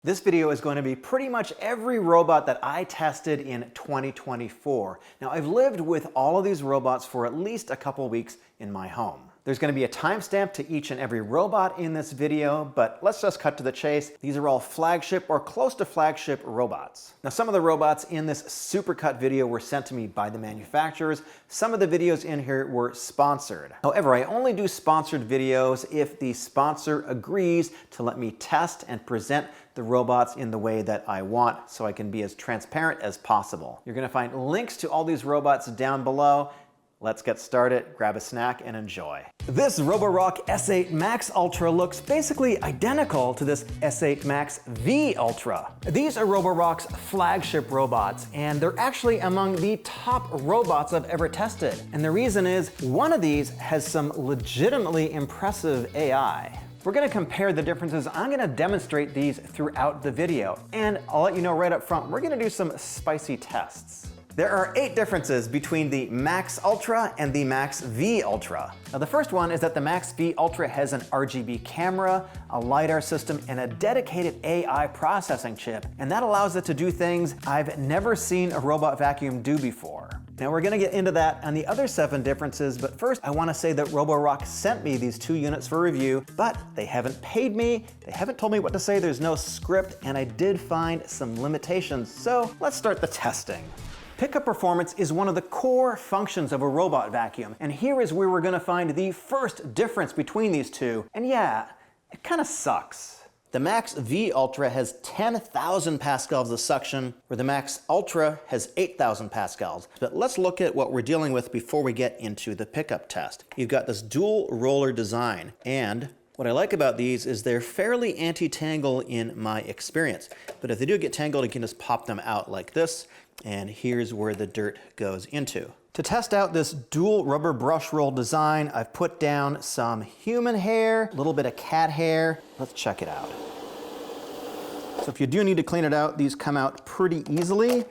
This video is going to be pretty much every robot that I tested in 2024. Now, I've lived with all of these robots for at least a couple weeks in my home. There's going to be a timestamp to each and every robot in this video, but let's just cut to the chase. These are all flagship or close to flagship robots. Now, some of the robots in this supercut video were sent to me by the manufacturers. Some of the videos in here were sponsored. However, I only do sponsored videos if the sponsor agrees to let me test and present the robots in the way that I want, so I can be as transparent as possible. You're going to find links to all these robots down below. Let's get started, grab a snack, and enjoy. This Roborock S8 Max Ultra looks basically identical to this S8 Max V Ultra. These are Roborock's flagship robots, and they're actually among the top robots I've ever tested. And the reason is, one of these has some legitimately impressive AI. We're gonna compare the differences. I'm gonna demonstrate these throughout the video. And I'll let you know right up front, we're gonna do some spicy tests. There are 8 differences between the Max Ultra and the Max V Ultra. Now, the first one is that the Max V Ultra has an RGB camera, a LiDAR system, and a dedicated AI processing chip. And that allows it to do things I've never seen a robot vacuum do before. Now, we're gonna get into that on the other 7 differences, but first I wanna say that Roborock sent me these 2 units for review, but they haven't paid me, they haven't told me what to say, there's no script, and I did find some limitations. So let's start the testing. Pickup performance is one of the core functions of a robot vacuum, and here is where we're gonna find the first difference between these two. And yeah, it kinda sucks. The Max V Ultra has 10,000 pascals of suction, where the Max Ultra has 8,000 pascals. But let's look at what we're dealing with before we get into the pickup test. You've got this dual roller design, and what I like about these is they're fairly anti-tangle in my experience. But if they do get tangled, you can just pop them out like this, and here's where the dirt goes into. To test out this dual rubber brush roll design, I've put down some human hair, a little bit of cat hair. Let's check it out. So if you do need to clean it out, these come out pretty easily.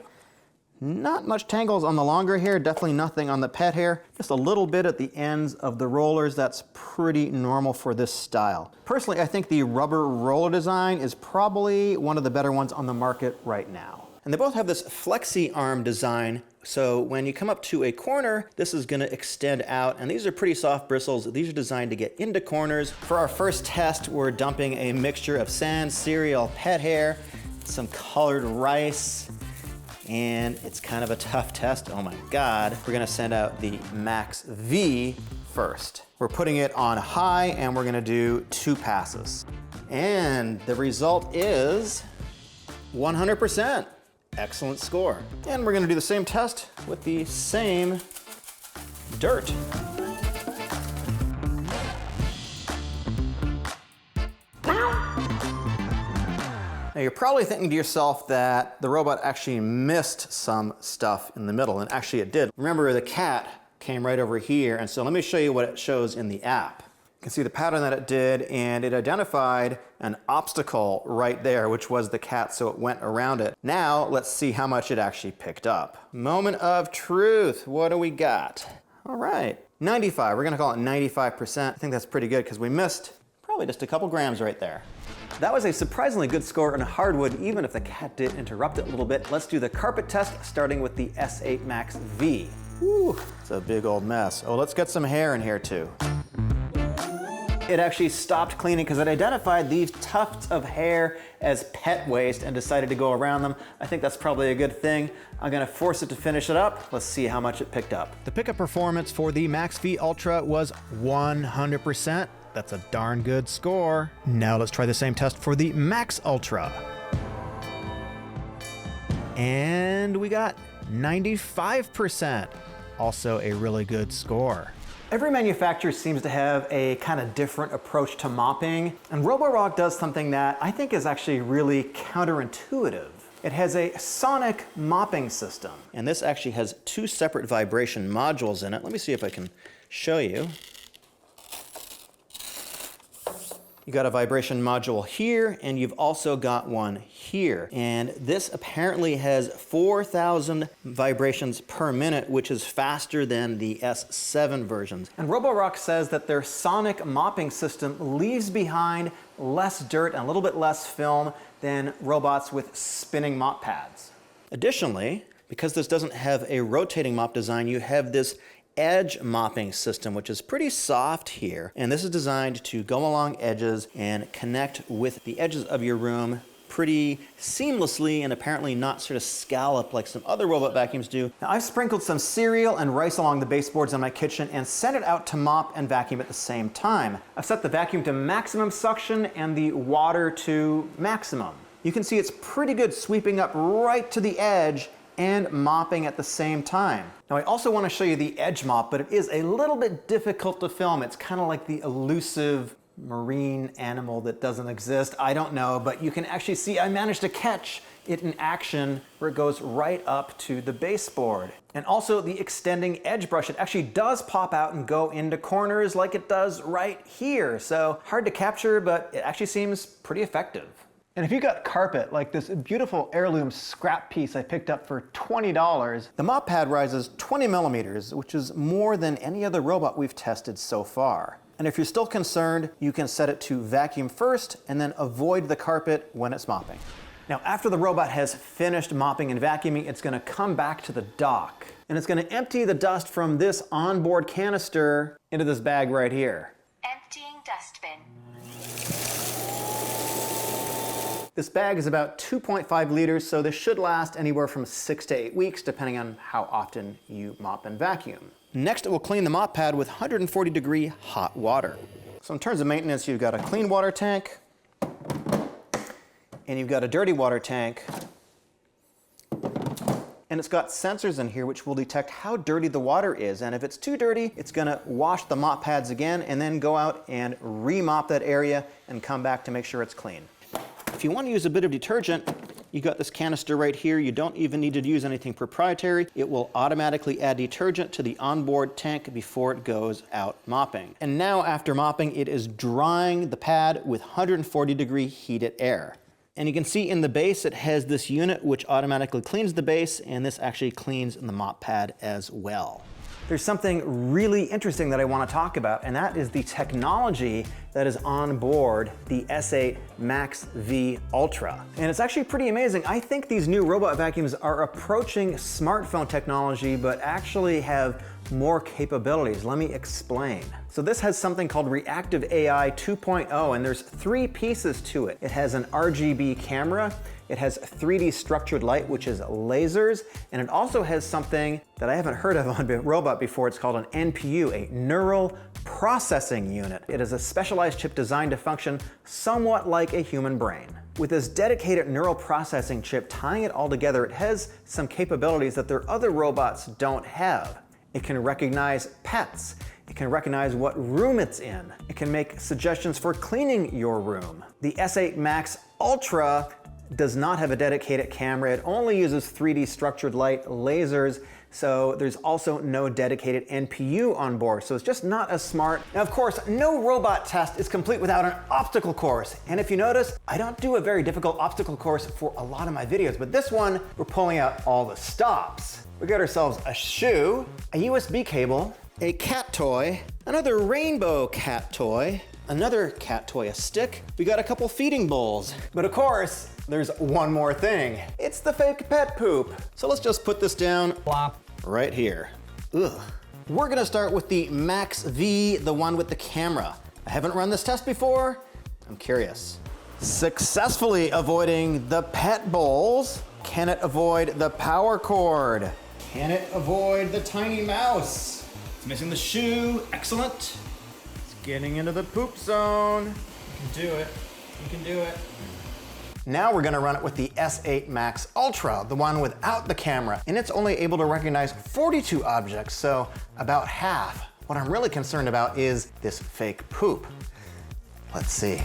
Not much tangles on the longer hair, definitely nothing on the pet hair. Just a little bit at the ends of the rollers. That's pretty normal for this style. Personally, I think the rubber roller design is probably one of the better ones on the market right now. And they both have this flexi arm design, so when you come up to a corner, this is gonna extend out, and these are pretty soft bristles. These are designed to get into corners. For our first test, we're dumping a mixture of sand, cereal, pet hair, some colored rice, and it's kind of a tough test. Oh my God. We're gonna send out the Max V first. We're putting it on high, and we're gonna do 2 passes. And the result is 100%. Excellent score. And we're gonna do the same test with the same dirt. Now, you're probably thinking to yourself that the robot actually missed some stuff in the middle, and actually it did. Remember, the cat came right over here, and so let me show you what it shows in the app. You can see the pattern that it did, and it identified an obstacle right there, which was the cat, so it went around it. Now, let's see how much it actually picked up. Moment of truth. What do we got? All right, 95. We're gonna call it 95%. I think that's pretty good because we missed probably just a couple grams right there. That was a surprisingly good score on hardwood, even if the cat did interrupt it a little bit. Let's do the carpet test, starting with the S8 Max V. Woo, it's a big old mess. Oh, let's get some hair in here too. It actually stopped cleaning because it identified these tufts of hair as pet waste and decided to go around them. I think that's probably a good thing. I'm gonna force it to finish it up. Let's see how much it picked up. The pickup performance for the Max V Ultra was 100%. That's a darn good score. Now let's try the same test for the Max Ultra. And we got 95%. Also a really good score. Every manufacturer seems to have a kind of different approach to mopping, and Roborock does something that I think is actually really counterintuitive. It has a sonic mopping system. And this actually has 2 separate vibration modules in it. Let me see if I can show you. You got a vibration module here, and you've also got one here. And this apparently has 4,000 vibrations per minute, which is faster than the S7 versions. And Roborock says that their sonic mopping system leaves behind less dirt and a little bit less film than robots with spinning mop pads. Additionally, because this doesn't have a rotating mop design, you have this edge mopping system, which is pretty soft here. And this is designed to go along edges and connect with the edges of your room pretty seamlessly and apparently not sort of scallop like some other robot vacuums do. Now, I've sprinkled some cereal and rice along the baseboards in my kitchen and sent it out to mop and vacuum at the same time. I've set the vacuum to maximum suction and the water to maximum. You can see it's pretty good sweeping up right to the edge and mopping at the same time. Now, I also want to show you the edge mop, but it is a little bit difficult to film. It's kind of like the elusive marine animal that doesn't exist. I don't know, but you can actually see I managed to catch it in action where it goes right up to the baseboard. And also the extending edge brush, it actually does pop out and go into corners like it does right here. So hard to capture, but it actually seems pretty effective. And if you got carpet, like this beautiful heirloom scrap piece I picked up for $20, the mop pad rises 20 millimeters, which is more than any other robot we've tested so far. And if you're still concerned, you can set it to vacuum first and then avoid the carpet when it's mopping. Now, after the robot has finished mopping and vacuuming, it's gonna come back to the dock. And it's gonna empty the dust from this onboard canister into this bag right here. Emptying dustbin. This bag is about 2.5 liters, so this should last anywhere from 6 to 8 weeks, depending on how often you mop and vacuum. Next, it will clean the mop pad with 140-degree hot water. So in terms of maintenance, you've got a clean water tank, and you've got a dirty water tank, and it's got sensors in here which will detect how dirty the water is, and if it's too dirty, it's gonna wash the mop pads again and then go out and re-mop that area and come back to make sure it's clean. If you want to use a bit of detergent, you got this canister right here. You don't even need to use anything proprietary. It will automatically add detergent to the onboard tank before it goes out mopping. And now after mopping, it is drying the pad with 140-degree heated air. And you can see in the base, it has this unit which automatically cleans the base, and this actually cleans the mop pad as well. There's something really interesting that I want to talk about, and that is the technology that is on board the S8 Max V Ultra. And it's actually pretty amazing. I think these new robot vacuums are approaching smartphone technology, but actually have more capabilities. Let me explain. So this has something called Reactive AI 2.0, and there's 3 pieces to it. It has an RGB camera, it has 3D structured light, which is lasers, and it also has something that I haven't heard of on a robot before. It's called an NPU, a neural processing unit. It is a specialized chip designed to function somewhat like a human brain. With this dedicated neural processing chip tying it all together, it has some capabilities that their other robots don't have. It can recognize pets. It can recognize what room it's in. It can make suggestions for cleaning your room. The S8 Max Ultra does not have a dedicated camera. It only uses 3D structured light lasers, so there's also no dedicated NPU on board, so it's just not as smart. Now, of course, no robot test is complete without an obstacle course. And if you notice, I don't do a very difficult obstacle course for a lot of my videos, but this one, we're pulling out all the stops. We got ourselves a shoe, a USB cable, a cat toy, another rainbow cat toy, another cat toy, a stick. We got a couple feeding bowls. But of course, there's one more thing. It's the fake pet poop. So let's just put this down right here. Ugh. We're gonna start with the Max V, the one with the camera. I haven't run this test before. I'm curious. Successfully avoiding the pet bowls. Can it avoid the power cord? Can it avoid the tiny mouse? It's missing the shoe. Excellent. It's getting into the poop zone. You can do it. You can do it. Now we're gonna run it with the S8 Max Ultra, the one without the camera, and it's only able to recognize 42 objects, so about half. What I'm really concerned about is this fake poop. Let's see.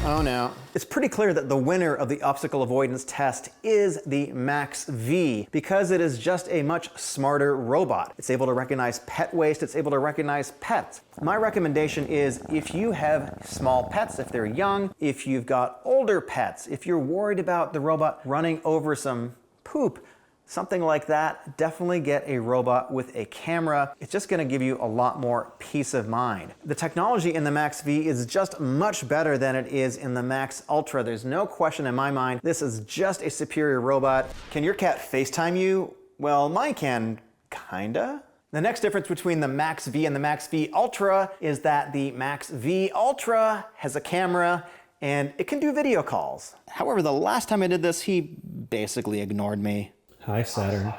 Oh no. It's pretty clear that the winner of the obstacle avoidance test is the Max V because it is just a much smarter robot. It's able to recognize pet waste, it's able to recognize pets. My recommendation is if you have small pets, if they're young, if you've got older pets, if you're worried about the robot running over some poop, something like that, definitely get a robot with a camera. It's just gonna give you a lot more peace of mind. The technology in the Max V is just much better than it is in the Max Ultra. There's no question in my mind, this is just a superior robot. Can your cat FaceTime you? Well, mine can, kinda. The next difference between the Max V and the Max V Ultra is that the Max V Ultra has a camera and it can do video calls. However, the last time I did this, he basically ignored me. Hi, Saturn.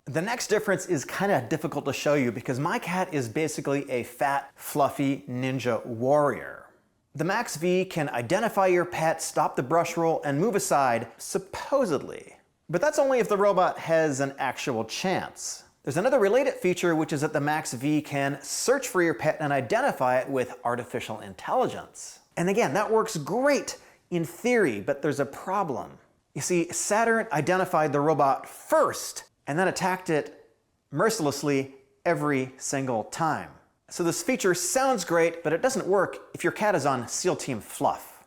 The next difference is kind of difficult to show you because my cat is basically a fat, fluffy ninja warrior. The Max V can identify your pet, stop the brush roll, and move aside, supposedly. But that's only if the robot has an actual chance. There's another related feature, which is that the Max V can search for your pet and identify it with artificial intelligence. And again, that works great in theory, but there's a problem. You see, Saturn identified the robot first and then attacked it mercilessly every single time. So this feature sounds great, but it doesn't work if your cat is on SEAL Team Fluff.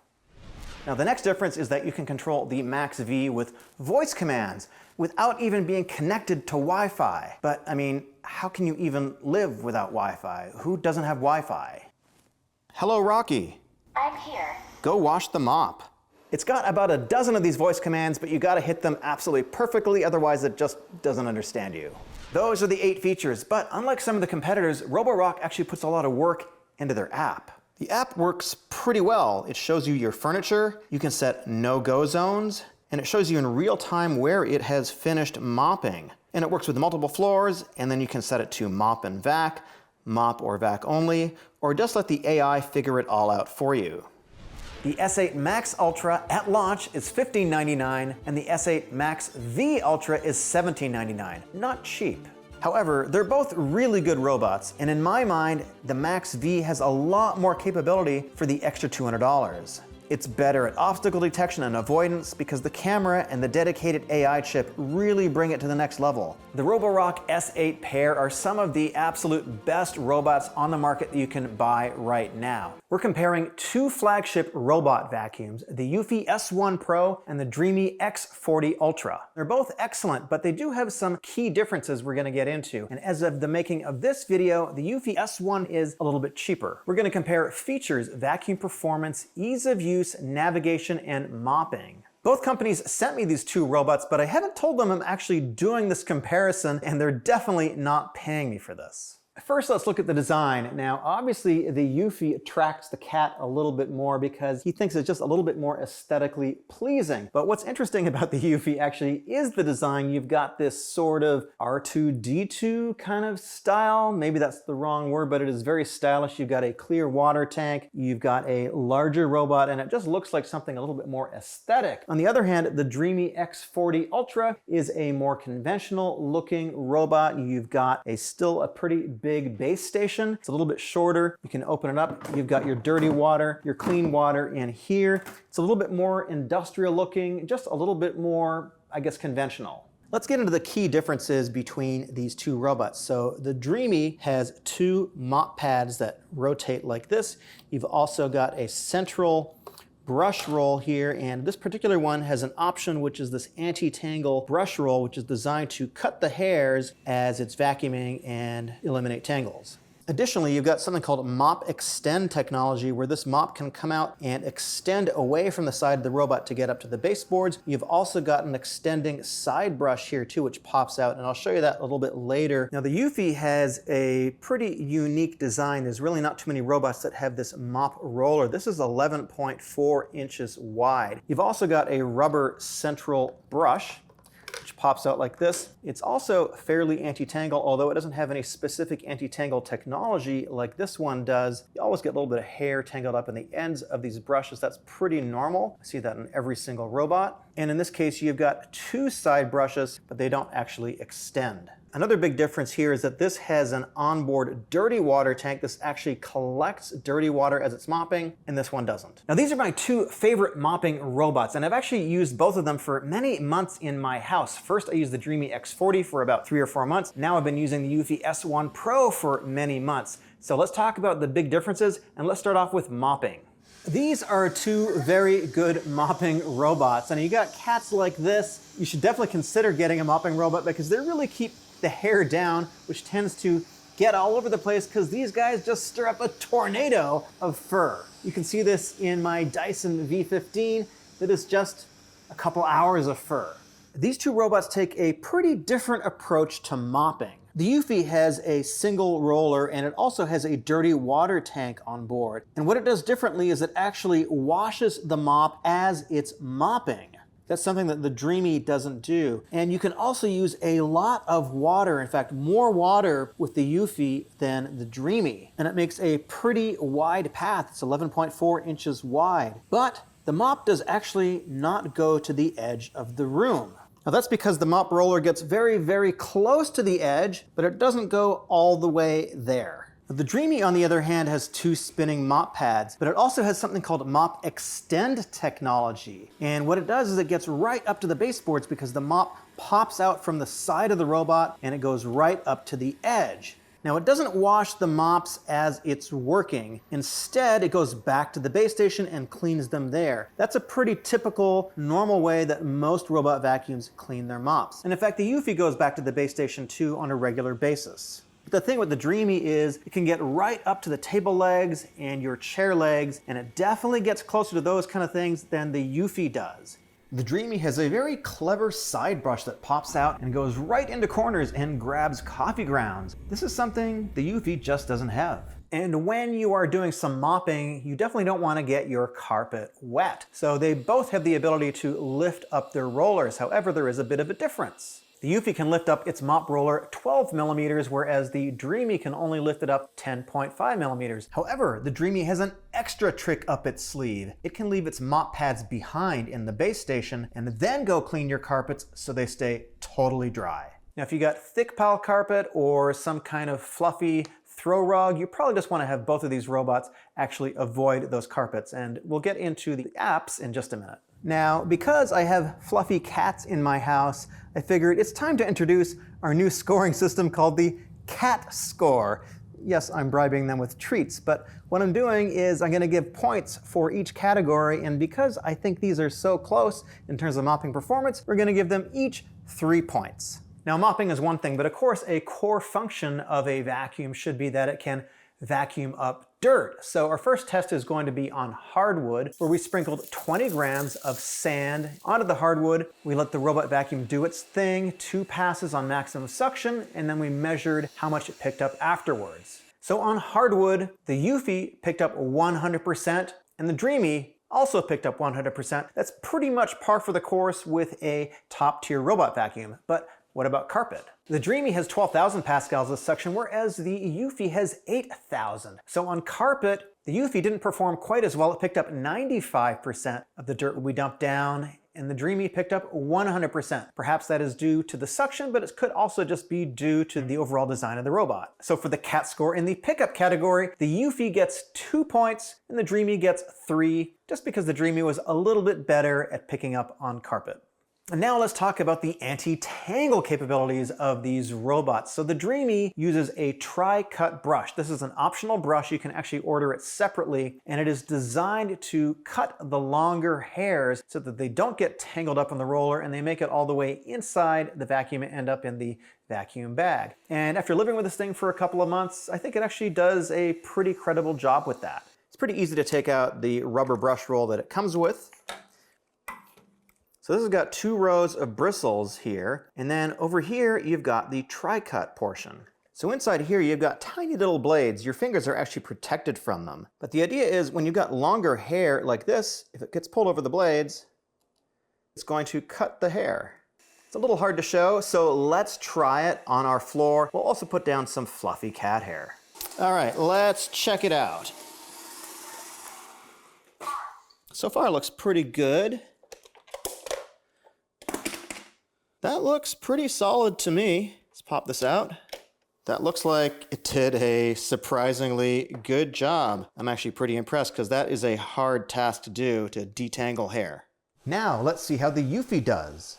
Now the next difference is that you can control the Max V with voice commands without even being connected to Wi-Fi. But I mean, how can you even live without Wi-Fi? Who doesn't have Wi-Fi? Hello, Rocky. I'm here. Go wash the mop. It's got about a dozen of these voice commands, but you gotta hit them absolutely perfectly, otherwise it just doesn't understand you. Those are the 8 features, but unlike some of the competitors, Roborock actually puts a lot of work into their app. The app works pretty well. It shows you your furniture, you can set no-go zones, and it shows you in real time where it has finished mopping. And it works with multiple floors, and then you can set it to mop and vac, mop or vac only, or just let the AI figure it all out for you. The S8 Max Ultra at launch is $1599, and the S8 Max V Ultra is $1799. Not cheap. However, they're both really good robots, and in my mind, the Max V has a lot more capability for the extra $200. It's better at obstacle detection and avoidance because the camera and the dedicated AI chip really bring it to the next level. The Roborock S8 pair are some of the absolute best robots on the market that you can buy right now. We're comparing 2 flagship robot vacuums, the Eufy S1 Pro and the dreame X40 Ultra. They're both excellent, but they do have some key differences we're gonna get into. And as of the making of this video, the Eufy S1 is a little bit cheaper. We're gonna compare features, vacuum performance, ease of use, navigation, and mopping. Both companies sent me these 2 robots, but I haven't told them I'm actually doing this comparison, and they're definitely not paying me for this. First, let's look at the design. Now, obviously, the Eufy attracts the cat a little bit more because he thinks it's just a little bit more aesthetically pleasing. But what's interesting about the Eufy actually is the design. You've got this sort of R2-D2 kind of style. Maybe that's the wrong word, but it is very stylish. You've got a clear water tank. You've got a larger robot, and it just looks like something a little bit more aesthetic. On the other hand, the dreame X40 Ultra is a more conventional looking robot. You've got still a pretty big base station. It's a little bit shorter. You can open it up. You've got your dirty water, your clean water in here. It's a little bit more industrial looking, just a little bit more, I guess, conventional. Let's get into the key differences between these 2 robots. So the dreame has 2 mop pads that rotate like this. You've also got a central brush roll here, and this particular one has an option which is this anti-tangle brush roll, which is designed to cut the hairs as it's vacuuming and eliminate tangles. Additionally, you've got something called mop extend technology, where this mop can come out and extend away from the side of the robot to get up to the baseboards. You've also got an extending side brush here too, which pops out, and I'll show you that a little bit later. Now the Eufy has a pretty unique design. There's really not too many robots that have this mop roller. This is 11.4 inches wide. You've also got a rubber central brush, which pops out like this. It's also fairly anti-tangle, although it doesn't have any specific anti-tangle technology like this one does. You always get a little bit of hair tangled up in the ends of these brushes. That's pretty normal. I see that in every single robot. And in this case, you've got 2 side brushes, but they don't actually extend. Another big difference here is that this has an onboard dirty water tank. This actually collects dirty water as it's mopping, and this one doesn't. Now these are my 2 favorite mopping robots, and I've actually used both of them for many months in my house. First, I used the dreame X40 for about 3 or 4 months. Now I've been using the Eufy S1 Pro for many months. So let's talk about the big differences, and let's start off with mopping. These are two very good mopping robots. And you got cats like this, you should definitely consider getting a mopping robot because they really keep the hair down, which tends to get all over the place because these guys just stir up a tornado of fur. You can see this in my Dyson V15 that is just a couple hours of fur. These two robots take a pretty different approach to mopping. The Eufy has a single roller and it also has a dirty water tank on board. And what it does differently is it actually washes the mop as it's mopping. That's something that the Dreame doesn't do. And you can also use a lot of water, in fact, more water with the Eufy than the Dreame. And it makes a pretty wide path. It's 11.4 inches wide. But the mop does actually not go to the edge of the room. Now that's because the mop roller gets very, very close to the edge, but it doesn't go all the way there. The Dreame, on the other hand, has two spinning mop pads, but it also has something called mop extend technology. And what it does is it gets right up to the baseboards because the mop pops out from the side of the robot and it goes right up to the edge. Now it doesn't wash the mops as it's working. Instead, it goes back to the base station and cleans them there. That's a pretty typical, normal way that most robot vacuums clean their mops. And in fact, the Eufy goes back to the base station too on a regular basis. But the thing with the Dreame is it can get right up to the table legs and your chair legs, and it definitely gets closer to those kind of things than the Eufy does. The Dreame has a very clever side brush that pops out and goes right into corners and grabs coffee grounds. This is something the Eufy just doesn't have. And when you are doing some mopping, you definitely don't want to get your carpet wet. So they both have the ability to lift up their rollers. However, there is a bit of a difference. The Eufy can lift up its mop roller 12 millimeters, whereas the Dreame can only lift it up 10.5 millimeters. However, the Dreame has an extra trick up its sleeve. It can leave its mop pads behind in the base station and then go clean your carpets so they stay totally dry. Now, if you got thick pile carpet or some kind of fluffy throw rug, you probably just want to have both of these robots actually avoid those carpets. And we'll get into the apps in just a minute. Now, because I have fluffy cats in my house, I figured it's time to introduce our new scoring system called the Cat Score. Yes, I'm bribing them with treats, but what I'm doing is I'm going to give points for each category, and because I think these are so close in terms of mopping performance, we're going to give them each 3 points. Now, mopping is one thing, but of course a core function of a vacuum should be that it can vacuum up dirt. So our first test is going to be on hardwood, where we sprinkled 20 grams of sand onto the hardwood. We let the robot vacuum do its thing, 2 passes on maximum suction, and then we measured how much it picked up afterwards. So on hardwood, the Eufy picked up 100%, and the Dreame also picked up 100%. That's pretty much par for the course with a top-tier robot vacuum. But what about carpet? The Dreame has 12,000 pascals of suction, whereas the Eufy has 8,000. So on carpet, the Eufy didn't perform quite as well. It picked up 95% of the dirt we dumped down, and the Dreame picked up 100%. Perhaps that is due to the suction, but it could also just be due to the overall design of the robot. So for the Cat Score in the pickup category, the Eufy gets 2 points and the Dreame gets 3, just because the Dreame was a little bit better at picking up on carpet. And now let's talk about the anti-tangle capabilities of these robots. So the Dreame uses a tri-cut brush. This is an optional brush. You can actually order it separately, and it is designed to cut the longer hairs so that they don't get tangled up on the roller, and they make it all the way inside the vacuum and end up in the vacuum bag. And after living with this thing for a couple of months, I think it actually does a pretty credible job with that. It's pretty easy to take out the rubber brush roll that it comes with. So this has got 2 rows of bristles here, and then over here you've got the tri-cut portion. So inside here you've got tiny little blades. Your fingers are actually protected from them. But the idea is when you've got longer hair like this, if it gets pulled over the blades, it's going to cut the hair. It's a little hard to show, so let's try it on our floor. We'll also put down some fluffy cat hair. All right, let's check it out. So far it looks pretty good. That looks pretty solid to me. Let's pop this out. That looks like it did a surprisingly good job. I'm actually pretty impressed because that is a hard task to do, to detangle hair. Now let's see how the Eufy does.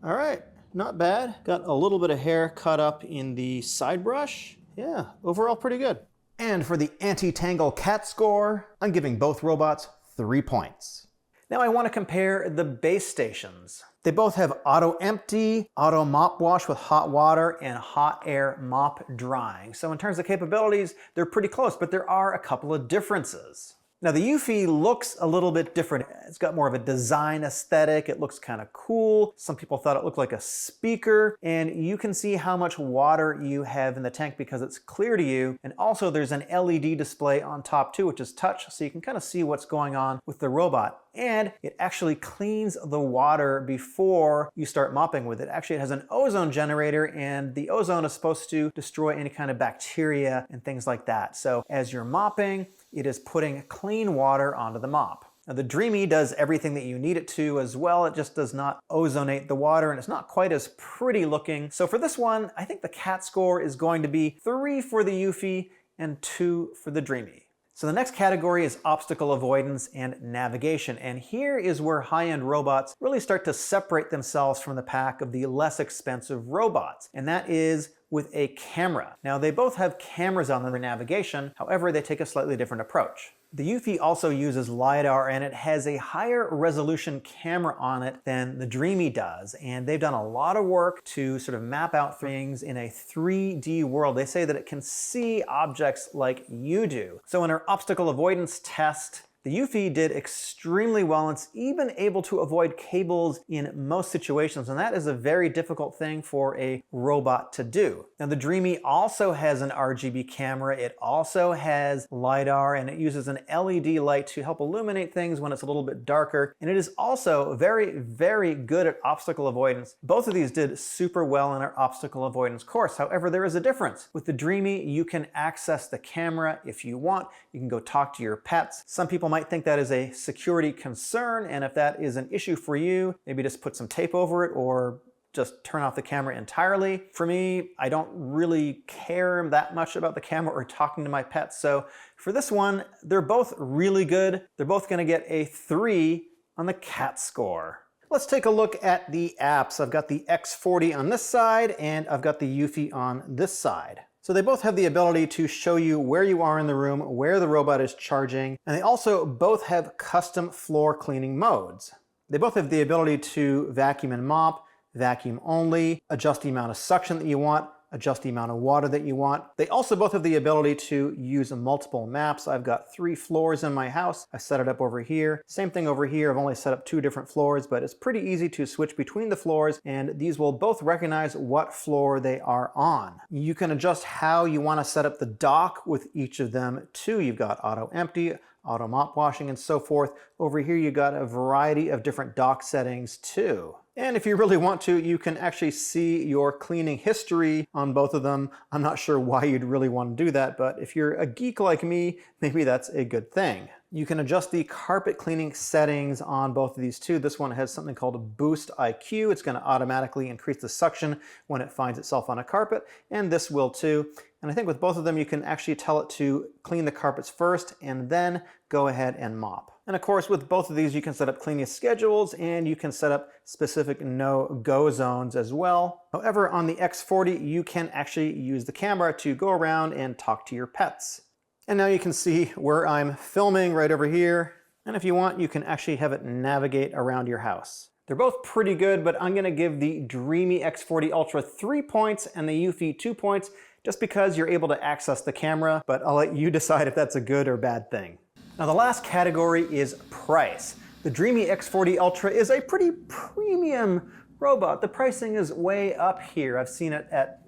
All right, not bad. Got a little bit of hair cut up in the side brush. Yeah, overall pretty good. And for the anti-tangle cat score, I'm giving both robots 3 points. Now I want to compare the base stations. They both have auto empty, auto mop wash with hot water, and hot air mop drying. So in terms of capabilities, they're pretty close, but there are a couple of differences. Now the eufy looks a little bit different. It's got more of a design aesthetic. It looks kind of cool. Some people thought it looked like a speaker, and you can see how much water you have in the tank because it's clear to you. And also there's an LED display on top too, which is touch, so you can kind of see what's going on with the robot. And it actually cleans the water before you start mopping with it. Actually, it has an ozone generator, and the ozone is supposed to destroy any kind of bacteria and things like that. So as you're mopping, it is putting clean water onto the mop. Now the dreame does everything that you need it to as well. It just does not ozonate the water, and it's not quite as pretty looking. So for this one, I think the cat score is going to be 3 for the eufy and 2 for the dreame. So the next category is obstacle avoidance and navigation. And here is where high-end robots really start to separate themselves from the pack of the less expensive robots. And that is with a camera. Now they both have cameras on their navigation, however they take a slightly different approach. The eufy also uses LiDAR, and it has a higher resolution camera on it than the dreame does. And they've done a lot of work to sort of map out things in a 3D world. They say that it can see objects like you do. So in our obstacle avoidance test, the eufy did extremely well, and it's even able to avoid cables in most situations, and that is a very difficult thing for a robot to do. Now the dreame also has an RGB camera, it also has LiDAR, and it uses an LED light to help illuminate things when it's a little bit darker, and it is also very, very good at obstacle avoidance. Both of these did super well in our obstacle avoidance course. However, there is a difference. With the dreame, you can access the camera if you want. You can go talk to your pets. Some people might think that is a security concern, and if that is an issue for you, maybe just put some tape over it or just turn off the camera entirely. For me, I don't really care that much about the camera or talking to my pets, so for this one, they're both really good. They're both gonna get a 3 on the cat score. Let's take a look at the apps. I've got the X40 on this side, and I've got the eufy on this side. So they both have the ability to show you where you are in the room, where the robot is charging, and they also both have custom floor cleaning modes. They both have the ability to vacuum and mop, vacuum only, adjust the amount of suction that you want, adjust the amount of water that you want. They also both have the ability to use multiple maps. I've got 3 floors in my house. I set it up over here. Same thing over here. I've only set up 2 different floors, but it's pretty easy to switch between the floors, and these will both recognize what floor they are on. You can adjust how you want to set up the dock with each of them too. You've got auto empty, auto mop washing, and so forth. Over here, you got a variety of different dock settings too. And if you really want to, you can actually see your cleaning history on both of them. I'm not sure why you'd really want to do that, but if you're a geek like me, maybe that's a good thing. You can adjust the carpet cleaning settings on both of these too. This one has something called Boost IQ. It's going to automatically increase the suction when it finds itself on a carpet, and this will too. And I think with both of them, you can actually tell it to clean the carpets first and then go ahead and mop. And of course, with both of these, you can set up cleaning schedules, and you can set up specific no-go zones as well. However, on the X40, you can actually use the camera to go around and talk to your pets. And now you can see where I'm filming right over here. And if you want, you can actually have it navigate around your house. They're both pretty good, but I'm gonna give the dreame X40 Ultra 3 points and the eufy 2 points, just because you're able to access the camera, but I'll let you decide if that's a good or bad thing. Now the last category is price. The dreame X40 Ultra is a pretty premium robot. The pricing is way up here. I've seen it at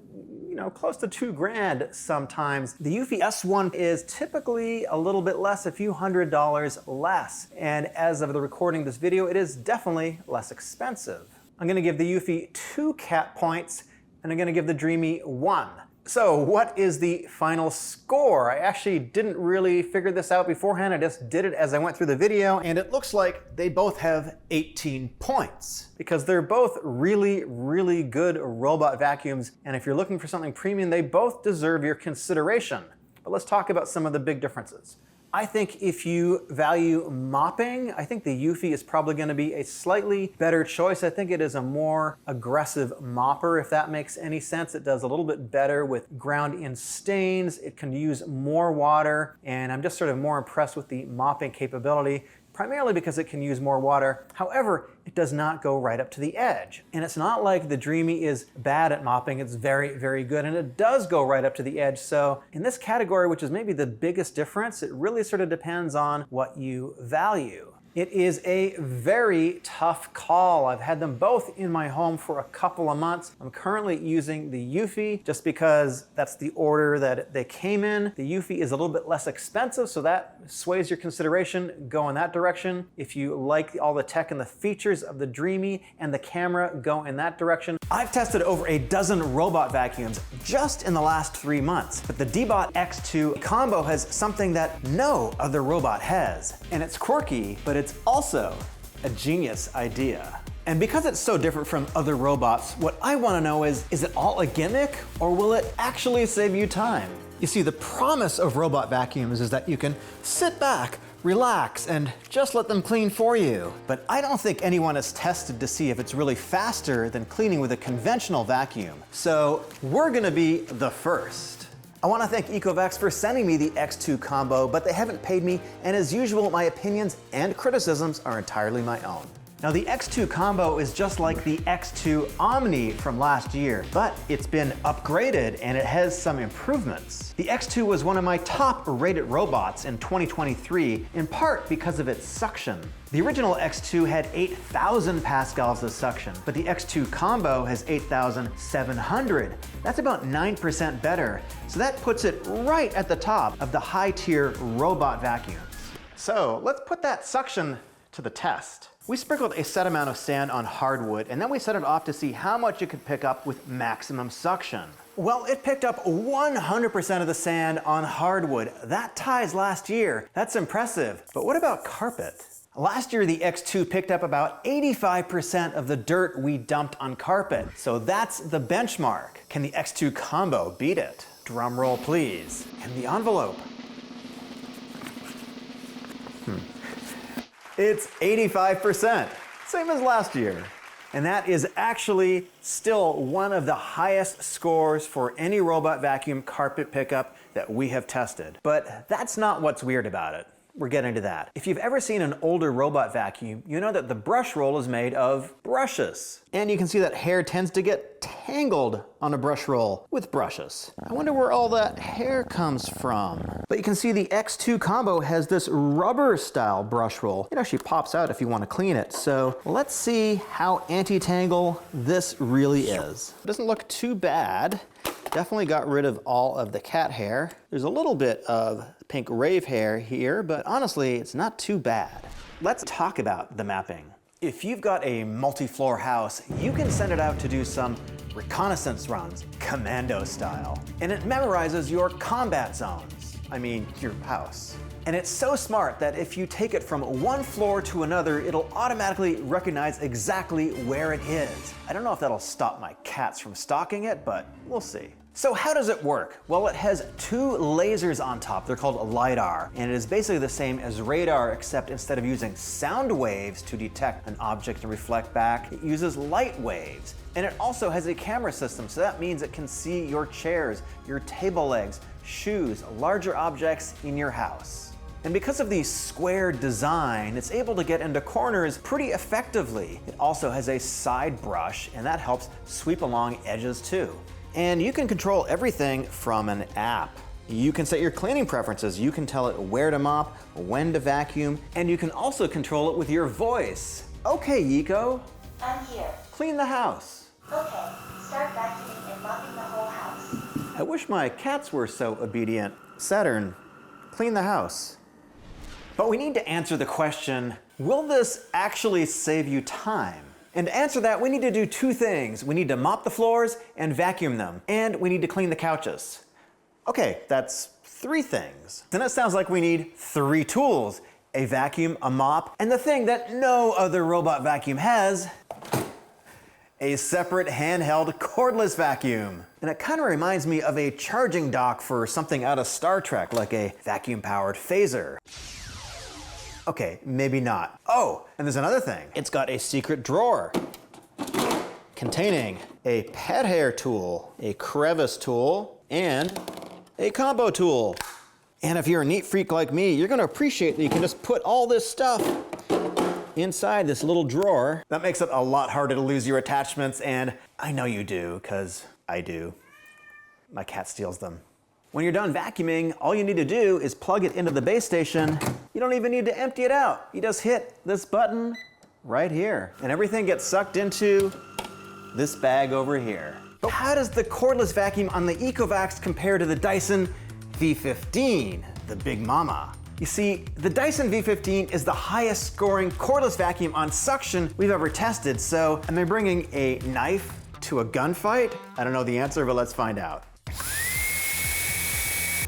close to $2,000 sometimes. The eufy S1 is typically a little bit less, a few $100s less. And as of the recording of this video, it is definitely less expensive. I'm gonna give the eufy 2 cat points, and I'm gonna give the dreame 1. So what is the final score? I actually didn't really figure this out beforehand. I just did it as I went through the video, and it looks like they both have 18 points because they're both really, really good robot vacuums. And if you're looking for something premium, they both deserve your consideration. But let's talk about some of the big differences. I think if you value mopping, I think the eufy is probably going to be a slightly better choice. I think it is a more aggressive mopper, if that makes any sense. It does a little bit better with ground-in stains. It can use more water, and I'm just sort of more impressed with the mopping capability, primarily because it can use more water. However, it does not go right up to the edge. And it's not like the dreame is bad at mopping, it's very, very good, and it does go right up to the edge. So in this category, which is maybe the biggest difference, it really sort of depends on what you value. It is a very tough call. I've had them both in my home for a couple of months. I'm currently using the eufy just because that's the order that they came in. The eufy is a little bit less expensive, so that sways your consideration. Go in that direction. If you like all the tech and the features of the dreame and the camera, go in that direction. I've tested over a dozen robot vacuums just in the last 3 months, but the Deebot X2 Combo has something that no other robot has. And it's quirky, but it's also a genius idea. And because it's so different from other robots, what I want to know is it all a gimmick, or will it actually save you time? You see, the promise of robot vacuums is that you can sit back, relax, and just let them clean for you. But I don't think anyone has tested to see if it's really faster than cleaning with a conventional vacuum. So we're gonna be the first. I want to thank Ecovacs for sending me the X2 Combo, but they haven't paid me, and as usual, my opinions and criticisms are entirely my own. Now, the X2 Combo is just like the X2 Omni from last year, but it's been upgraded and it has some improvements. The X2 was one of my top rated robots in 2023, in part because of its suction. The original X2 had 8,000 pascals of suction, but the X2 Combo has 8,700. That's about 9% better, so that puts it right at the top of the high-tier robot vacuums. So let's put that suction to the test. We sprinkled a set amount of sand on hardwood, and then we set it off to see how much it could pick up with maximum suction. Well, it picked up 100% of the sand on hardwood. That ties last year. That's impressive. But what about carpet? Last year, the X2 picked up about 85% of the dirt we dumped on carpet. So that's the benchmark. Can the X2 Combo beat it? Drum roll, please. And the envelope. It's 85%, same as last year. And that is actually still one of the highest scores for any robot vacuum carpet pickup that we have tested. But that's not what's weird about it. We're getting to that. If you've ever seen an older robot vacuum, you know that the brush roll is made of brushes. And you can see that hair tends to get tangled on a brush roll with brushes. I wonder where all that hair comes from. But you can see the X2 Combo has this rubber style brush roll. It actually pops out if you want to clean it. So let's see how anti-tangle this really is. It doesn't look too bad. Definitely got rid of all of the cat hair. There's a little bit of pink rave hair here, but honestly, it's not too bad. Let's talk about the mapping. If you've got a multi-floor house, you can send it out to do some reconnaissance runs, commando style. And it memorizes your combat zones. I mean, your house. And it's so smart that if you take it from one floor to another, it'll automatically recognize exactly where it is. I don't know if that'll stop my cats from stalking it, but we'll see. So how does it work? Well, it has 2 lasers on top. They're called LiDAR, and it is basically the same as radar, except instead of using sound waves to detect an object and reflect back, it uses light waves. And it also has a camera system, so that means it can see your chairs, your table legs, shoes, larger objects in your house. And because of the square design, it's able to get into corners pretty effectively. It also has a side brush, and that helps sweep along edges too. And you can control everything from an app. You can set your cleaning preferences. You can tell it where to mop, when to vacuum, and you can also control it with your voice. Okay, Eco. I'm here. Clean the house. Okay, start vacuuming and mopping the whole house. I wish my cats were so obedient. Saturn, clean the house. But we need to answer the question, will this actually save you time? And to answer that, we need to do 2 things. We need to mop the floors and vacuum them. And we need to clean the couches. Okay, that's 3 things. Then it sounds like we need 3 tools. A vacuum, a mop, and the thing that no other robot vacuum has, a separate handheld cordless vacuum. And it kind of reminds me of a charging dock for something out of Star Trek, like a vacuum-powered phaser. Okay, maybe not. Oh, and there's another thing. It's got a secret drawer containing a pet hair tool, a crevice tool, and a combo tool. And if you're a neat freak like me, you're gonna appreciate that you can just put all this stuff inside this little drawer. That makes it a lot harder to lose your attachments, and I know you do, because I do. My cat steals them. When you're done vacuuming, all you need to do is plug it into the base station. You don't even need to empty it out. You just hit this button right here, and everything gets sucked into this bag over here. But how does the cordless vacuum on the Ecovacs compare to the Dyson V15, the big mama? You see, the Dyson V15 is the highest scoring cordless vacuum on suction we've ever tested, so am I bringing a knife to a gunfight? I don't know the answer, but let's find out.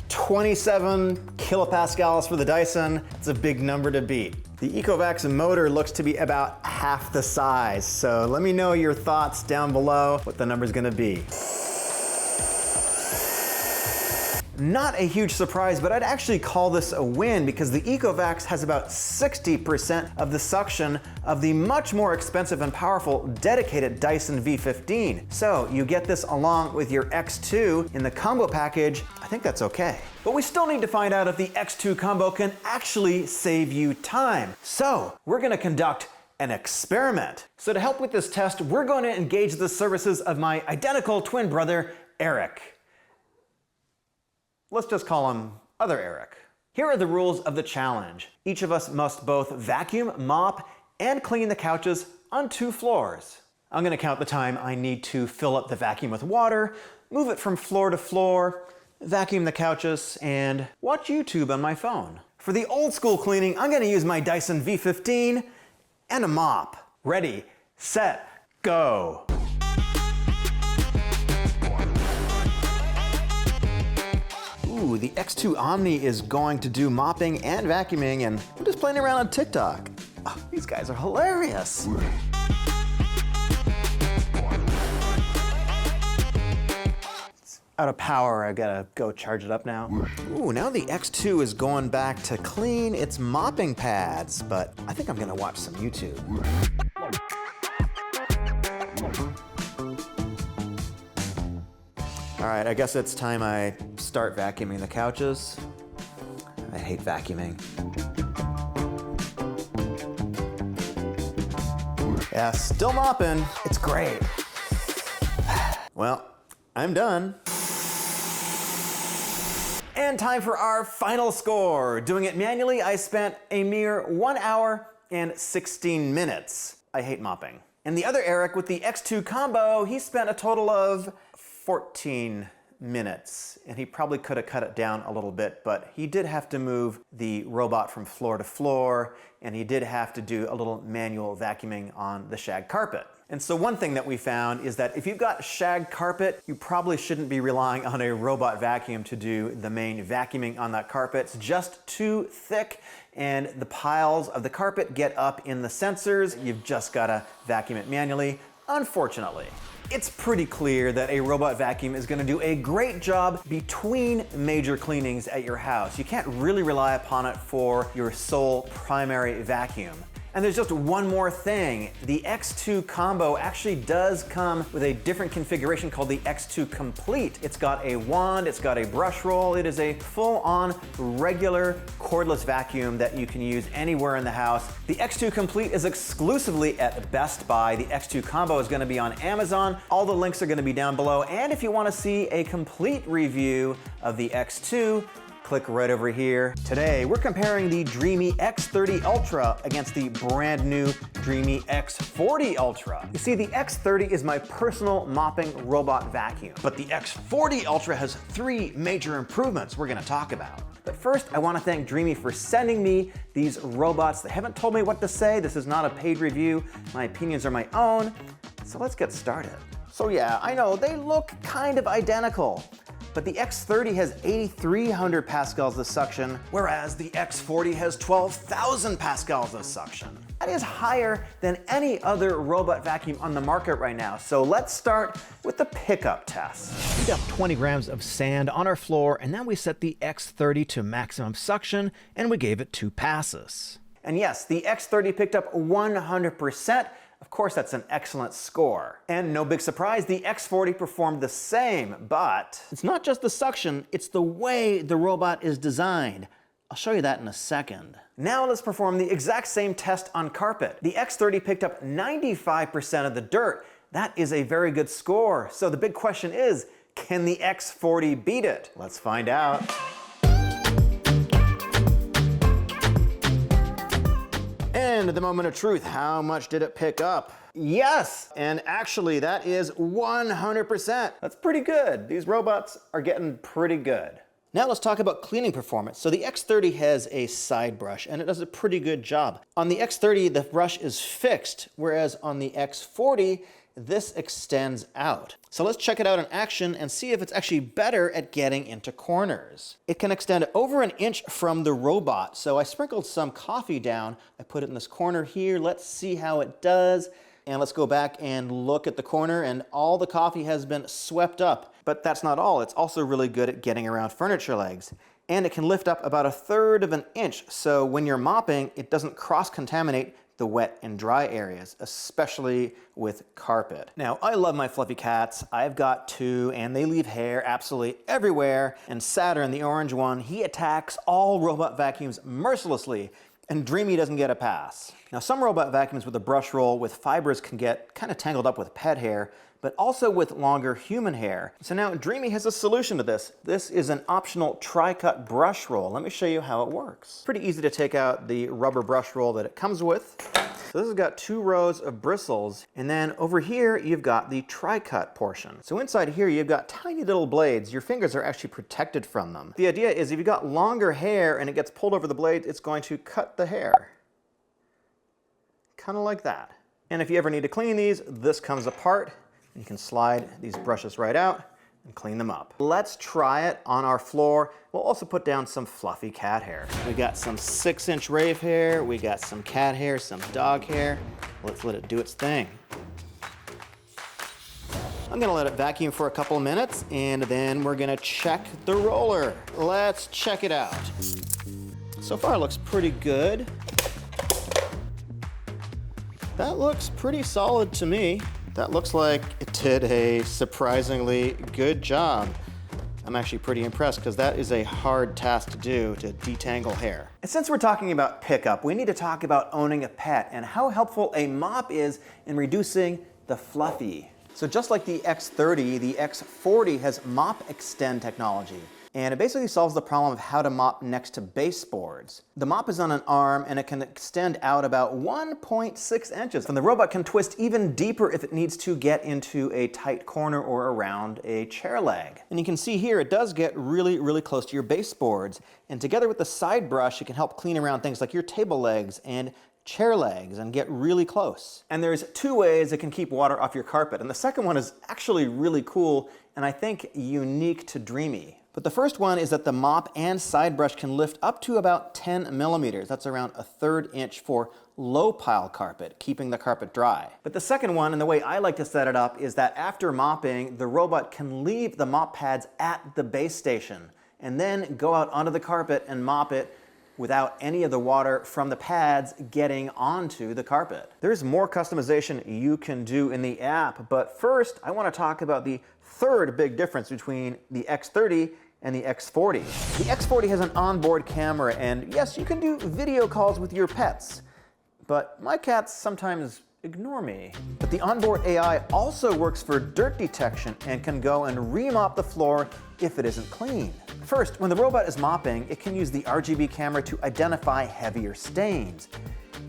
27 kilopascals for the Dyson. It's a big number to beat. The Ecovacs motor looks to be about half the size, so let me know your thoughts down below what the number's gonna be. Not a huge surprise, but I'd actually call this a win because the Ecovacs has about 60% of the suction of the much more expensive and powerful dedicated Dyson V15. So you get this along with your X2 in the combo package, I think that's okay. But we still need to find out if the X2 Combo can actually save you time. So we're gonna conduct an experiment. So to help with this test, we're going to engage the services of my identical twin brother, Eric. Let's just call him Other Eric. Here are the rules of the challenge. Each of us must both vacuum, mop, and clean the couches on 2 floors. I'm gonna count the time I need to fill up the vacuum with water, move it from floor to floor, vacuum the couches, and watch YouTube on my phone. For the old school cleaning, I'm gonna use my Dyson V15 and a mop. Ready, set, go. Ooh, the X2 Omni is going to do mopping and vacuuming, and I'm just playing around on TikTok. Oh, these guys are hilarious. It's out of power, I gotta go charge it up now. Ooh, now the X2 is going back to clean its mopping pads, but I think I'm gonna watch some YouTube. All right, I guess it's time I start vacuuming the couches. I hate vacuuming. Yeah, still mopping. It's great. Well, I'm done. And time for our final score. Doing it manually, I spent a mere 1 hour and 16 minutes. I hate mopping. And the other Eric with the X2 Combo, he spent a total of 14 minutes, and he probably could have cut it down a little bit, but he did have to move the robot from floor to floor, and he did have to do a little manual vacuuming on the shag carpet. And so one thing that we found is that if you've got shag carpet, you probably shouldn't be relying on a robot vacuum to do the main vacuuming on that carpet. It's just too thick, and the piles of the carpet get up in the sensors. You've just gotta vacuum it manually, unfortunately. It's pretty clear that a robot vacuum is gonna do a great job between major cleanings at your house. You can't really rely upon it for your sole primary vacuum. And there's just one more thing. The X2 Combo actually does come with a different configuration called the X2 Complete. It's got a wand, it's got a brush roll. It is a full-on regular cordless vacuum that you can use anywhere in the house. The X2 Complete is exclusively at Best Buy. The X2 Combo is gonna be on Amazon. All the links are gonna be down below. And if you wanna see a complete review of the X2, click right over here. Today, we're comparing the dreame X30 Ultra against the brand new dreame X40 Ultra. You see, the X30 is my personal mopping robot vacuum, but the X40 Ultra has 3 major improvements we're gonna talk about. But first, I wanna thank dreame for sending me these robots. They haven't told me what to say. This is not a paid review. My opinions are my own. So let's get started. So yeah, I know, they look kind of identical. But the X30 has 8,300 pascals of suction, whereas the X40 has 12,000 pascals of suction. I that is higher than any other robot vacuum on the market right now. So let's start with the pickup test. We dumped 20 grams of sand on our floor, and then we set the X30 to maximum suction, and we gave it 2 passes. And yes, the X30 picked up 100%. Of course, that's an excellent score. And no big surprise, the X40 performed the same, but it's not just the suction, it's the way the robot is designed. I'll show you that in a second. Now let's perform the exact same test on carpet. The X30 picked up 95% of the dirt. That is a very good score. So the big question is, can the X40 beat it? Let's find out. And the moment of truth, how much did it pick up? Yes, and actually that is 100%. That's pretty good. These robots are getting pretty good. Now let's talk about cleaning performance. So the X30 has a side brush and it does a pretty good job. On the X30, the brush is fixed, whereas on the X40, this extends out. So let's check it out in action and see if it's actually better at getting into corners. It can extend over 1 inch from the robot. So I sprinkled some coffee down. I put it in this corner here. Let's see how it does. And let's go back and look at the corner, and all the coffee has been swept up. But that's not all. It's also really good at getting around furniture legs. And it can lift up about 1/3 of an inch. So when you're mopping, it doesn't cross-contaminate the wet and dry areas, especially with carpet. Now, I love my fluffy cats. I've got 2, and they leave hair absolutely everywhere. And Saturn, the orange one, he attacks all robot vacuums mercilessly, and Dreame doesn't get a pass. Now, some robot vacuums with a brush roll with fibers can get kind of tangled up with pet hair, but also with longer human hair. So now Dreame has a solution to this. This is an optional tri-cut brush roll. Let me show you how it works. Pretty easy to take out the rubber brush roll that it comes with. So this has got 2 rows of bristles, and then over here you've got the tri-cut portion. So inside here you've got tiny little blades. Your fingers are actually protected from them. The idea is if you've got longer hair and it gets pulled over the blades, it's going to cut the hair. Kind of like that. And if you ever need to clean these, this comes apart. You can slide these brushes right out and clean them up. Let's try it on our floor. We'll also put down some fluffy cat hair. We got some 6-inch rave hair, we got some cat hair, some dog hair. Let's let it do its thing. I'm gonna let it vacuum for a couple of minutes, and then we're gonna check the roller. Let's check it out. So far it looks pretty good. That looks pretty solid to me. That looks like it did a surprisingly good job. I'm actually pretty impressed because that is a hard task to do, to detangle hair. And since we're talking about pickup, we need to talk about owning a pet and how helpful a mop is in reducing the fluffy. So just like the X30, the X40 has mop extend technology. And it basically solves the problem of how to mop next to baseboards. The mop is on an arm and it can extend out about 1.6 inches. And the robot can twist even deeper if it needs to get into a tight corner or around a chair leg. And you can see here it does get really, really close to your baseboards. And together with the side brush, it can help clean around things like your table legs and chair legs and get really close. And there's 2 ways it can keep water off your carpet. And the second one is actually really cool and I think unique to Dreame. But the first one is that the mop and side brush can lift up to about 10 millimeters. That's around 1/3 inch for low pile carpet, keeping the carpet dry. But the second one, and the way I like to set it up, is that after mopping, the robot can leave the mop pads at the base station and then go out onto the carpet and mop it without any of the water from the pads getting onto the carpet. There's more customization you can do in the app, but first I want to talk about the third big difference between the X30 and the X40. The X40 has an onboard camera, and yes, you can do video calls with your pets, but my cats sometimes ignore me. But the onboard AI also works for dirt detection and can go and remop the floor if it isn't clean. First, when the robot is mopping, it can use the RGB camera to identify heavier stains.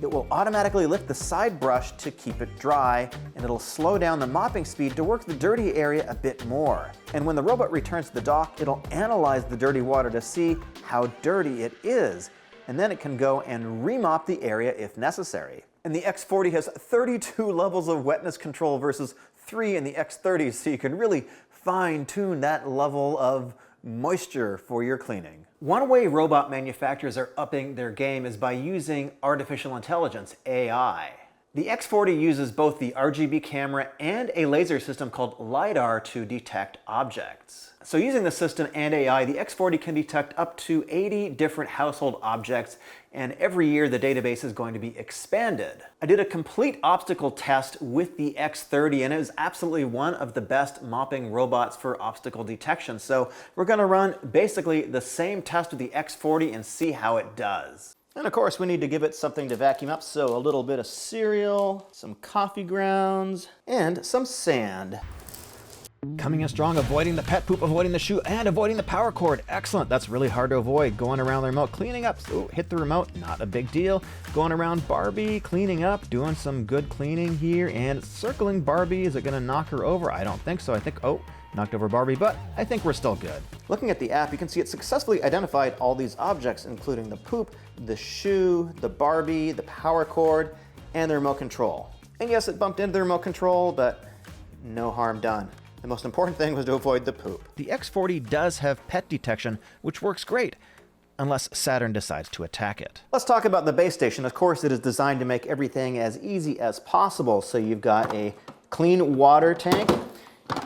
It will automatically lift the side brush to keep it dry, and it'll slow down the mopping speed to work the dirty area a bit more. And when the robot returns to the dock, it'll analyze the dirty water to see how dirty it is, and then it can go and remop the area if necessary. And the X40 has 32 levels of wetness control versus 3 in the X30, so you can really fine-tune that level of moisture for your cleaning. One way robot manufacturers are upping their game is by using artificial intelligence, AI. The X40 uses both the RGB camera and a laser system called LiDAR to detect objects. So using the system and AI, the X40 can detect up to 80 different household objects, and every year the database is going to be expanded. I did a complete obstacle test with the X30, and it is absolutely one of the best mopping robots for obstacle detection. So we're going to run basically the same test with the X40 and see how it does. And of course we need to give it something to vacuum up, so a little bit of cereal, some coffee grounds, and some sand. Coming in strong, avoiding the pet poop, avoiding the shoe, and avoiding the power cord. Excellent, that's really hard to avoid. Going around the remote, cleaning up, ooh, hit the remote, not a big deal. Going around Barbie, cleaning up, doing some good cleaning here, and circling Barbie. Is it gonna knock her over? I don't think so. I think, oh, knocked over Barbie, but I think we're still good. Looking at the app, you can see it successfully identified all these objects, including the poop, the shoe, the Barbie, the power cord, and the remote control. And yes, it bumped into the remote control, but no harm done. The most important thing was to avoid the poop. The X40 does have pet detection, which works great, unless Saturn decides to attack it. Let's talk about the base station. Of course, it is designed to make everything as easy as possible. So you've got a clean water tank,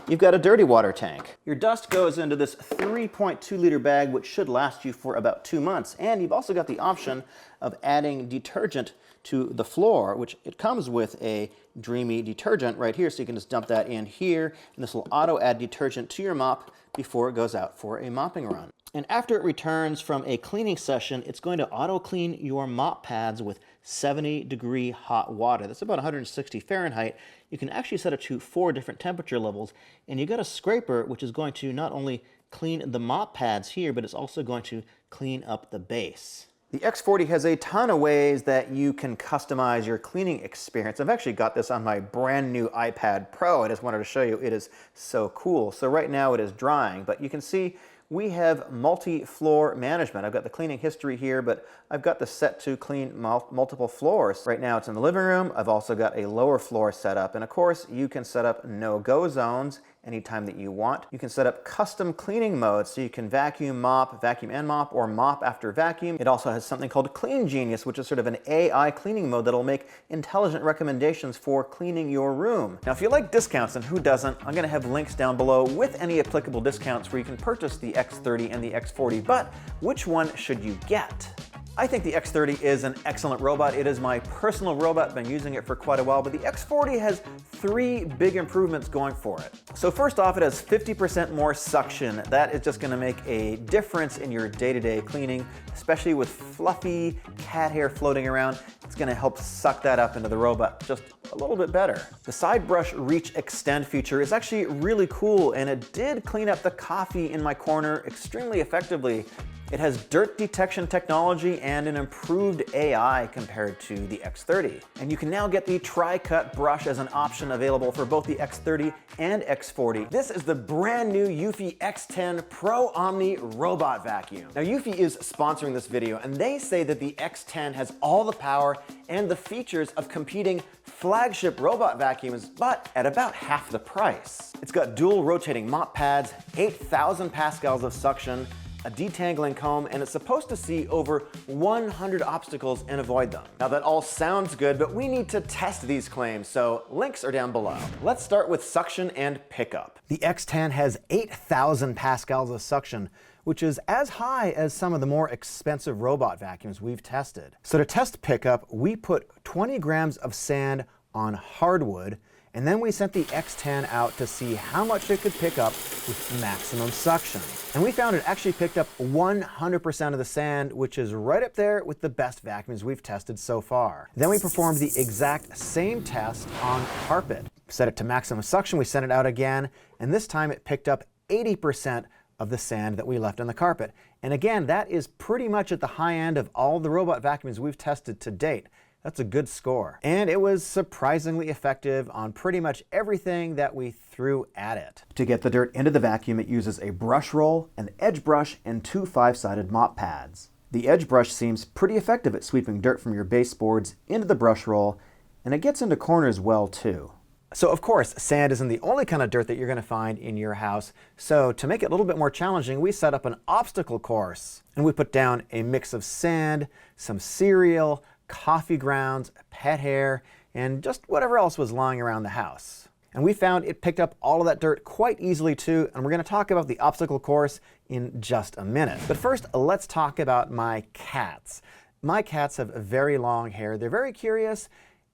you've got a dirty water tank. Your dust goes into this 3.2 liter bag, which should last you for about 2 months. And you've also got the option of adding detergent to the floor, which it comes with a Dreame detergent right here. So you can just dump that in here, and this will auto add detergent to your mop before it goes out for a mopping run. And after it returns from a cleaning session, it's going to auto clean your mop pads with 70-degree hot water. That's about 160 Fahrenheit. You can actually set it to 4 different temperature levels, and you got a scraper which is going to not only clean the mop pads here, but it's also going to clean up the base. The X40 has a ton of ways that you can customize your cleaning experience. I've actually got this on my brand new iPad Pro. I just wanted to show you, it is so cool. So right now it is drying, but you can see we have multi-floor management. I've got the cleaning history here, but I've got this set to clean multiple floors. Right now it's in the living room. I've also got a lower floor set up. And of course, you can set up no-go zones anytime that you want. You can set up custom cleaning modes, so you can vacuum and mop, or mop after vacuum. It also has something called Clean Genius, which is sort of an AI cleaning mode that'll make intelligent recommendations for cleaning your room. Now, if you like discounts, and who doesn't, I'm gonna have links down below with any applicable discounts where you can purchase the X30 and the X40, but which one should you get? I think the X30 is an excellent robot. It is my personal robot. I've been using it for quite a while, but the X40 has 3 big improvements going for it. So first off, it has 50% more suction. That is just gonna make a difference in your day-to-day cleaning, especially with fluffy cat hair floating around. It's gonna help suck that up into the robot just a little bit better. The side brush reach extend feature is actually really cool, and it did clean up the coffee in my corner extremely effectively. It has dirt detection technology and an improved AI compared to the X30. And you can now get the tri-cut brush as an option available for both the X30 and X40. This is the brand new Eufy X10 Pro Omni robot vacuum. Now, Eufy is sponsoring this video, and they say that the X10 has all the power and the features of competing flagship robot vacuums, but at about half the price. It's got dual rotating mop pads, 8,000 pascals of suction, a detangling comb, and it's supposed to see over 100 obstacles and avoid them. Now that all sounds good, but we need to test these claims, so links are down below. Let's start with suction and pickup. The X10 has 8,000 pascals of suction, which is as high as some of the more expensive robot vacuums we've tested. So to test pickup, we put 20 grams of sand on hardwood, and then we sent the X10 out to see how much it could pick up with maximum suction. And we found it actually picked up 100% of the sand, which is right up there with the best vacuums we've tested so far. Then we performed the exact same test on carpet. Set it to maximum suction, we sent it out again, and this time it picked up 80% of the sand that we left on the carpet. And again, that is pretty much at the high end of all the robot vacuums we've tested to date. That's a good score. And it was surprisingly effective on pretty much everything that we threw at it. To get the dirt into the vacuum, it uses a brush roll, an edge brush, and 2 5-sided mop pads. The edge brush seems pretty effective at sweeping dirt from your baseboards into the brush roll, and it gets into corners well too. So of course, sand isn't the only kind of dirt that you're going to find in your house. So to make it a little bit more challenging, we set up an obstacle course. And we put down a mix of sand, some cereal, coffee grounds, pet hair, and just whatever else was lying around the house. And we found it picked up all of that dirt quite easily too, and we're going to talk about the obstacle course in just a minute. But first, let's talk about my cats. My cats have very long hair. They're very curious,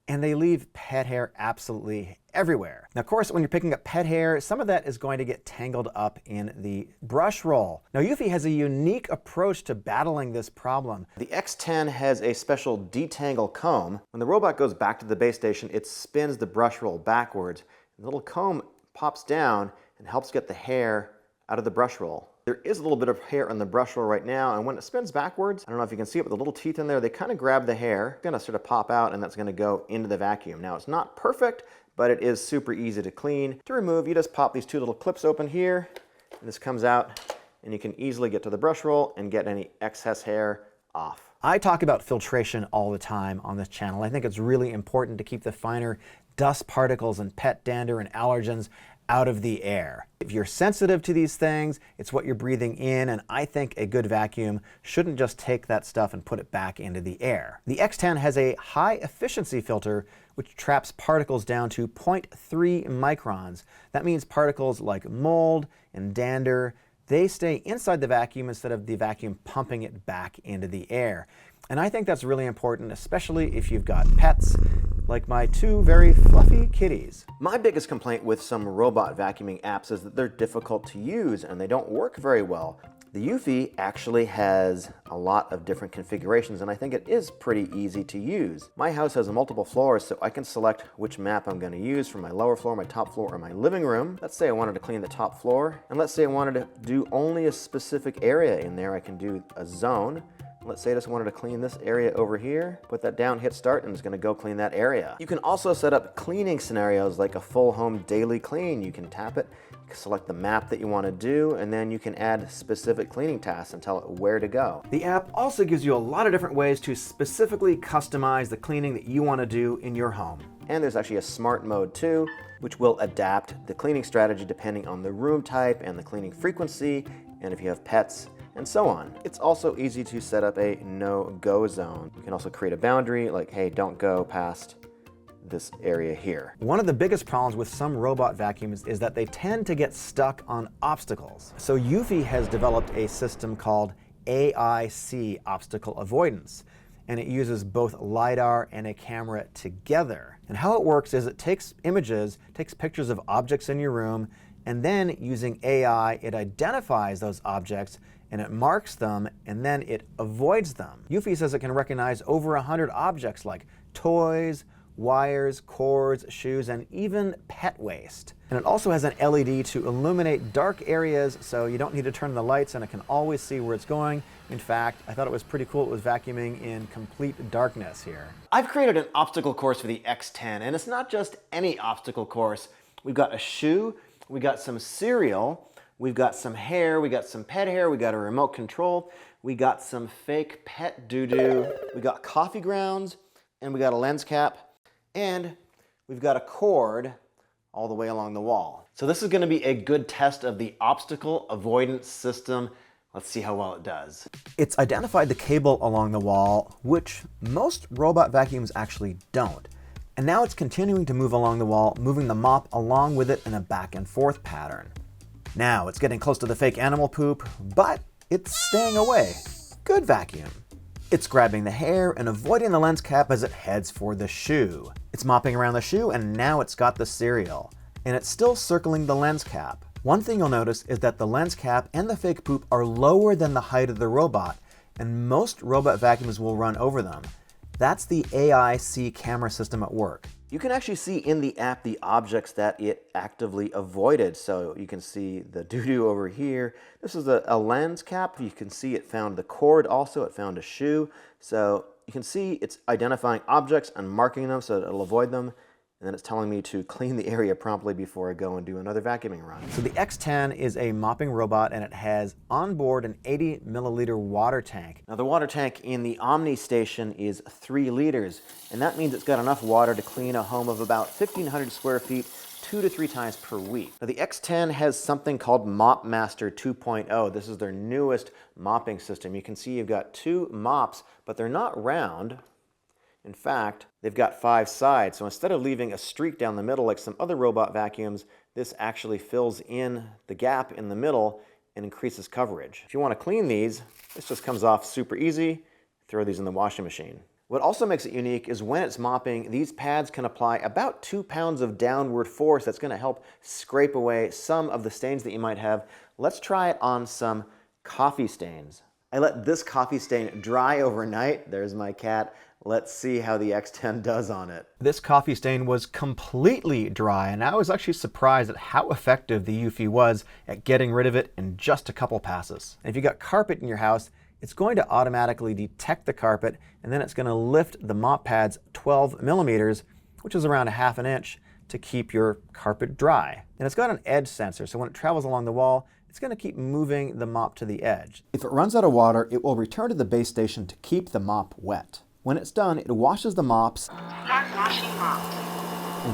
and they leave pet hair absolutely everywhere. Now, of course, when you're picking up pet hair, some of that is going to get tangled up in the brush roll. Now, Eufy has a unique approach to battling this problem. The X10 has a special detangle comb. When the robot goes back to the base station, it spins the brush roll backwards. The little comb pops down and helps get the hair out of the brush roll. There is a little bit of hair on the brush roll right now, and when it spins backwards, I don't know if you can see it, but the little teeth in there, they kind of grab the hair. It's going to sort of pop out, and that's going to go into the vacuum. Now, it's not perfect, but it is super easy to clean. To remove, you just pop these two little clips open here, and this comes out, and you can easily get to the brush roll and get any excess hair off. I talk about filtration all the time on this channel. I think it's really important to keep the finer dust particles and pet dander and allergens out of the air. If you're sensitive to these things, it's what you're breathing in, and I think a good vacuum shouldn't just take that stuff and put it back into the air. The X10 has a high efficiency filter which traps particles down to 0.3 microns. That means particles like mold and dander, they stay inside the vacuum instead of the vacuum pumping it back into the air. And I think that's really important, especially if you've got pets, like my two very fluffy kitties. My biggest complaint with some robot vacuuming apps is that they're difficult to use and they don't work very well. The Eufy actually has a lot of different configurations, and I think it is pretty easy to use. My house has multiple floors, so I can select which map I'm going to use for my lower floor, my top floor, or my living room. Let's say I wanted to clean the top floor, and let's say I wanted to do only a specific area in there. I can do a zone. Let's say I just wanted to clean this area over here, put that down, hit start, and it's going to go clean that area. You can also set up cleaning scenarios like a full home daily clean. You can tap it, select the map that you want to do, and then you can add specific cleaning tasks and tell it where to go. The app also gives you a lot of different ways to specifically customize the cleaning that you want to do in your home. And there's actually a smart mode too, which will adapt the cleaning strategy depending on the room type and the cleaning frequency, and if you have pets, and so on. It's also easy to set up a no-go zone. You can also create a boundary like, hey, don't go past this area here. One of the biggest problems with some robot vacuums is that they tend to get stuck on obstacles. So Eufy has developed a system called AIC, obstacle avoidance, and it uses both LiDAR and a camera together. And how it works is it takes images, takes pictures of objects in your room, and then using AI, it identifies those objects and it marks them, and then it avoids them. Eufy says it can recognize over 100 objects like toys, wires, cords, shoes, and even pet waste. And it also has an LED to illuminate dark areas, so you don't need to turn the lights and it can always see where it's going. In fact, I thought it was pretty cool. It was vacuuming in complete darkness here. I've created an obstacle course for the X10, and it's not just any obstacle course. We've got a shoe, we got some cereal, we've got some hair, we got some pet hair, we got a remote control, we got some fake pet doo-doo, we got coffee grounds, and we got a lens cap, and we've got a cord all the way along the wall. So this is going to be a good test of the obstacle avoidance system. Let's see how well it does. It's identified the cable along the wall, which most robot vacuums actually don't. And now it's continuing to move along the wall, moving the mop along with it in a back and forth pattern. Now it's getting close to the fake animal poop, but it's staying away. Good vacuum. It's grabbing the hair and avoiding the lens cap as it heads for the shoe. It's mopping around the shoe, and now it's got the cereal. And it's still circling the lens cap. One thing you'll notice is that the lens cap and the fake poop are lower than the height of the robot, and most robot vacuums will run over them. That's the AIC camera system at work. You can actually see in the app the objects that it actively avoided. So you can see the doo-doo over here. This is a lens cap. You can see it found the cord also. It found a shoe. So you can see it's identifying objects and marking them so that it'll avoid them. and then it's telling me to clean the area promptly before I go and do another vacuuming run. So the X10 is a mopping robot, and it has on board an 80 milliliter water tank. Now the water tank in the Omni station is 3 liters, and that means it's got enough water to clean a home of about 1,500 square feet 2 to 3 times per week. Now the X10 has something called Mop Master 2.0. This is their newest mopping system. You can see you've got 2 mops, but they're not round. In fact, they've got 5 sides, so instead of leaving a streak down the middle like some other robot vacuums, this actually fills in the gap in the middle and increases coverage. If you want to clean these, this just comes off super easy. Throw these in the washing machine. What also makes it unique is when it's mopping, these pads can apply about 2 pounds of downward force that's going to help scrape away some of the stains that you might have. Let's try it on some coffee stains. I let this coffee stain dry overnight. There's my cat. Let's see how the X10 does on it. This coffee stain was completely dry, and I was actually surprised at how effective the eufy was at getting rid of it in just a couple passes. And if you got carpet in your house, it's going to automatically detect the carpet, and then it's going to lift the mop pads 12 millimeters, which is around 1/2 inch, to keep your carpet dry. And it's got an edge sensor, so when it travels along the wall, it's going to keep moving the mop to the edge. If it runs out of water, it will return to the base station to keep the mop wet. When it's done, it washes the mops, and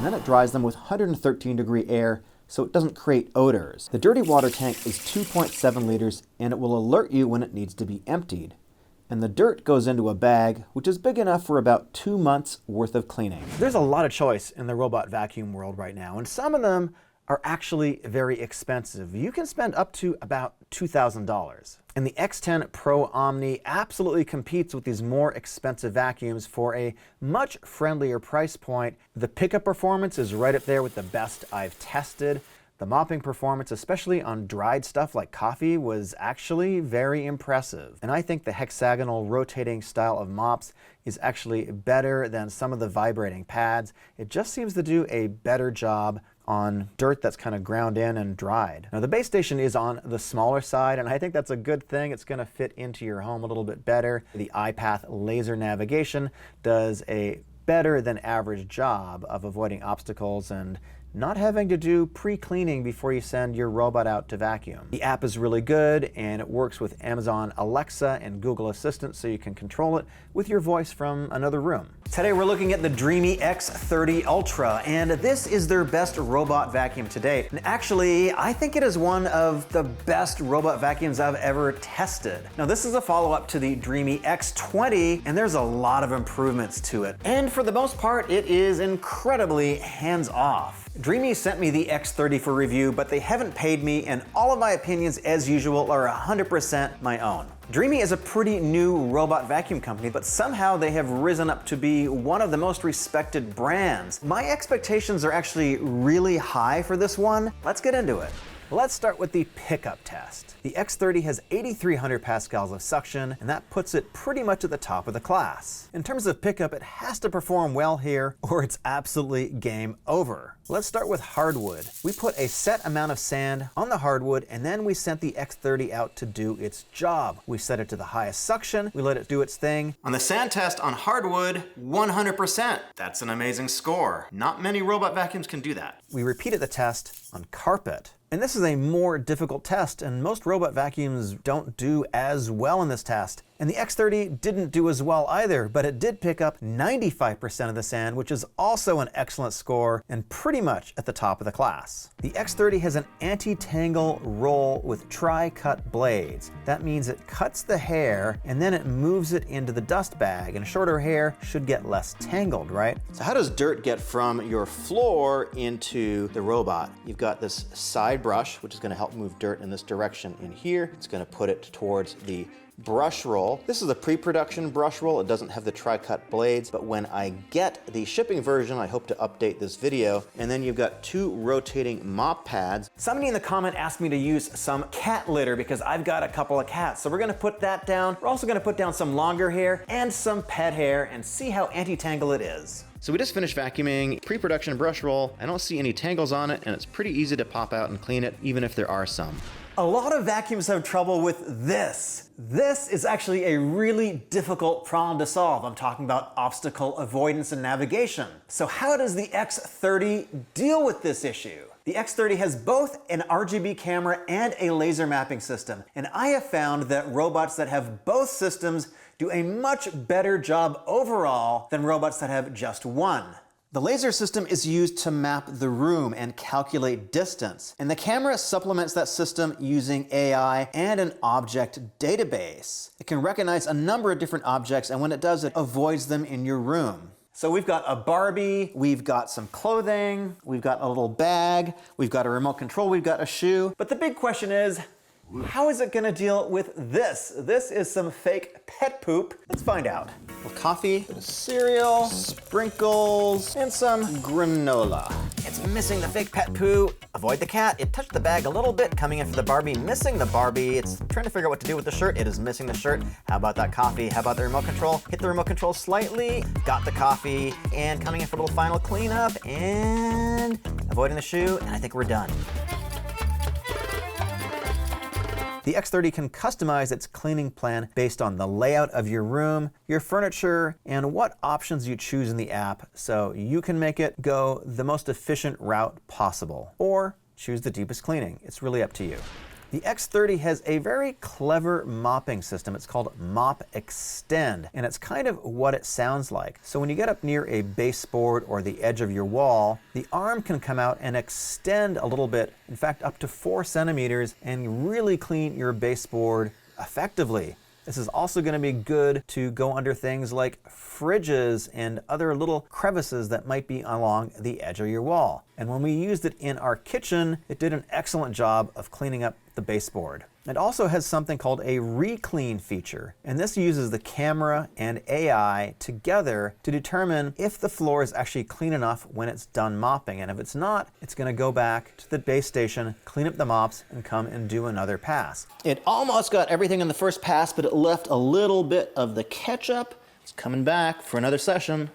then it dries them with 113-degree air so it doesn't create odors. The dirty water tank is 2.7 liters, and it will alert you when it needs to be emptied. And the dirt goes into a bag, which is big enough for about 2 months worth of cleaning. There's a lot of choice in the robot vacuum world right now, and some of them are actually very expensive. You can spend up to about $2,000. And the X10 Pro Omni absolutely competes with these more expensive vacuums for a much friendlier price point. The pickup performance is right up there with the best I've tested. The mopping performance, especially on dried stuff like coffee, was actually very impressive. And I think the hexagonal rotating style of mops is actually better than some of the vibrating pads. It just seems to do a better job on dirt that's kind of ground in and dried. Now the base station is on the smaller side, and I think that's a good thing. It's going to fit into your home a little bit better. The iPath laser navigation does a better than average job of avoiding obstacles and not having to do pre-cleaning before you send your robot out to vacuum. The app is really good, and it works with Amazon Alexa and Google Assistant, so you can control it with your voice from another room. Today we're looking at the dreame X30 Ultra, and this is their best robot vacuum to date. And actually, I think it is one of the best robot vacuums I've ever tested. Now this is a follow-up to the dreame X20, and there's a lot of improvements to it. And for the most part, it is incredibly hands-off. Dreame sent me the X30 for review, but they haven't paid me, and all of my opinions, as usual, are 100% my own. Dreame is a pretty new robot vacuum company, but somehow they have risen up to be one of the most respected brands. My expectations are actually really high for this one. Let's get into it. Let's start with the pickup test. The X30 has 8,300 pascals of suction, and that puts it pretty much at the top of the class. In terms of pickup, it has to perform well here, or it's absolutely game over. Let's start with hardwood. We put a set amount of sand on the hardwood, and then we sent the X30 out to do its job. We set it to the highest suction, we let it do its thing. On the sand test on hardwood, 100%. That's an amazing score. Not many robot vacuums can do that. We repeated the test on carpet. And this is a more difficult test, and most robot vacuums don't do as well in this test. And the X30 didn't do as well either, but it did pick up 95% of the sand, which is also an excellent score and pretty much at the top of the class. The X30 has an anti-tangle roll with tri-cut blades. That means it cuts the hair and then it moves it into the dust bag, and shorter hair should get less tangled, right? So how does dirt get from your floor into the robot? You've got this side brush, which is going to help move dirt in this direction in here. It's going to put it towards the brush roll. This is a pre-production brush roll. It doesn't have the tri-cut blades, but when I get the shipping version, I hope to update this video. And then you've got 2 rotating mop pads. Somebody in the comment asked me to use some cat litter because I've got a couple of cats. So we're gonna put that down. We're also gonna put down some longer hair and some pet hair and see how anti-tangle it is. So we just finished vacuuming pre-production brush roll. I don't see any tangles on it, and it's pretty easy to pop out and clean it, even if there are some. A lot of vacuums have trouble with this. This is actually a really difficult problem to solve. I'm talking about obstacle avoidance and navigation. So how does the X30 deal with this issue? The X30 has both an RGB camera and a laser mapping system, and I have found that robots that have both systems do a much better job overall than robots that have just one. The laser system is used to map the room and calculate distance, and the camera supplements that system using AI and an object database. It can recognize a number of different objects, and when it does, it avoids them in your room. So we've got a Barbie, we've got some clothing, we've got a little bag, we've got a remote control, we've got a shoe. But the big question is, how is it gonna deal with this? This is some fake pet poop. Let's find out. A little coffee, a bit of cereal, sprinkles, and some granola. It's missing the fake pet poo. Avoid the cat. It touched the bag a little bit, coming in for the Barbie, missing the Barbie. It's trying to figure out what to do with the shirt. It is missing the shirt. How about that coffee? How about the remote control? Hit the remote control slightly, got the coffee, and coming in for a little final cleanup, and avoiding the shoe, and I think we're done. The X30 can customize its cleaning plan based on the layout of your room, your furniture, and what options you choose in the app, so you can make it go the most efficient route possible, or choose the deepest cleaning. It's really up to you. The X30 has a very clever mopping system. It's called Mop Extend, and it's kind of what it sounds like. So when you get up near a baseboard or the edge of your wall, the arm can come out and extend a little bit, in fact up to 4 centimeters, and really clean your baseboard effectively. This is also going to be good to go under things like fridges and other little crevices that might be along the edge of your wall. And when we used it in our kitchen, it did an excellent job of cleaning up the baseboard. It also has something called a re-clean feature, and this uses the camera and AI together to determine if the floor is actually clean enough when it's done mopping, and if it's not, it's going to go back to the base station, clean up the mops, and come and do another pass. It almost got everything in the first pass, but it left a little bit of the ketchup. It's coming back for another session.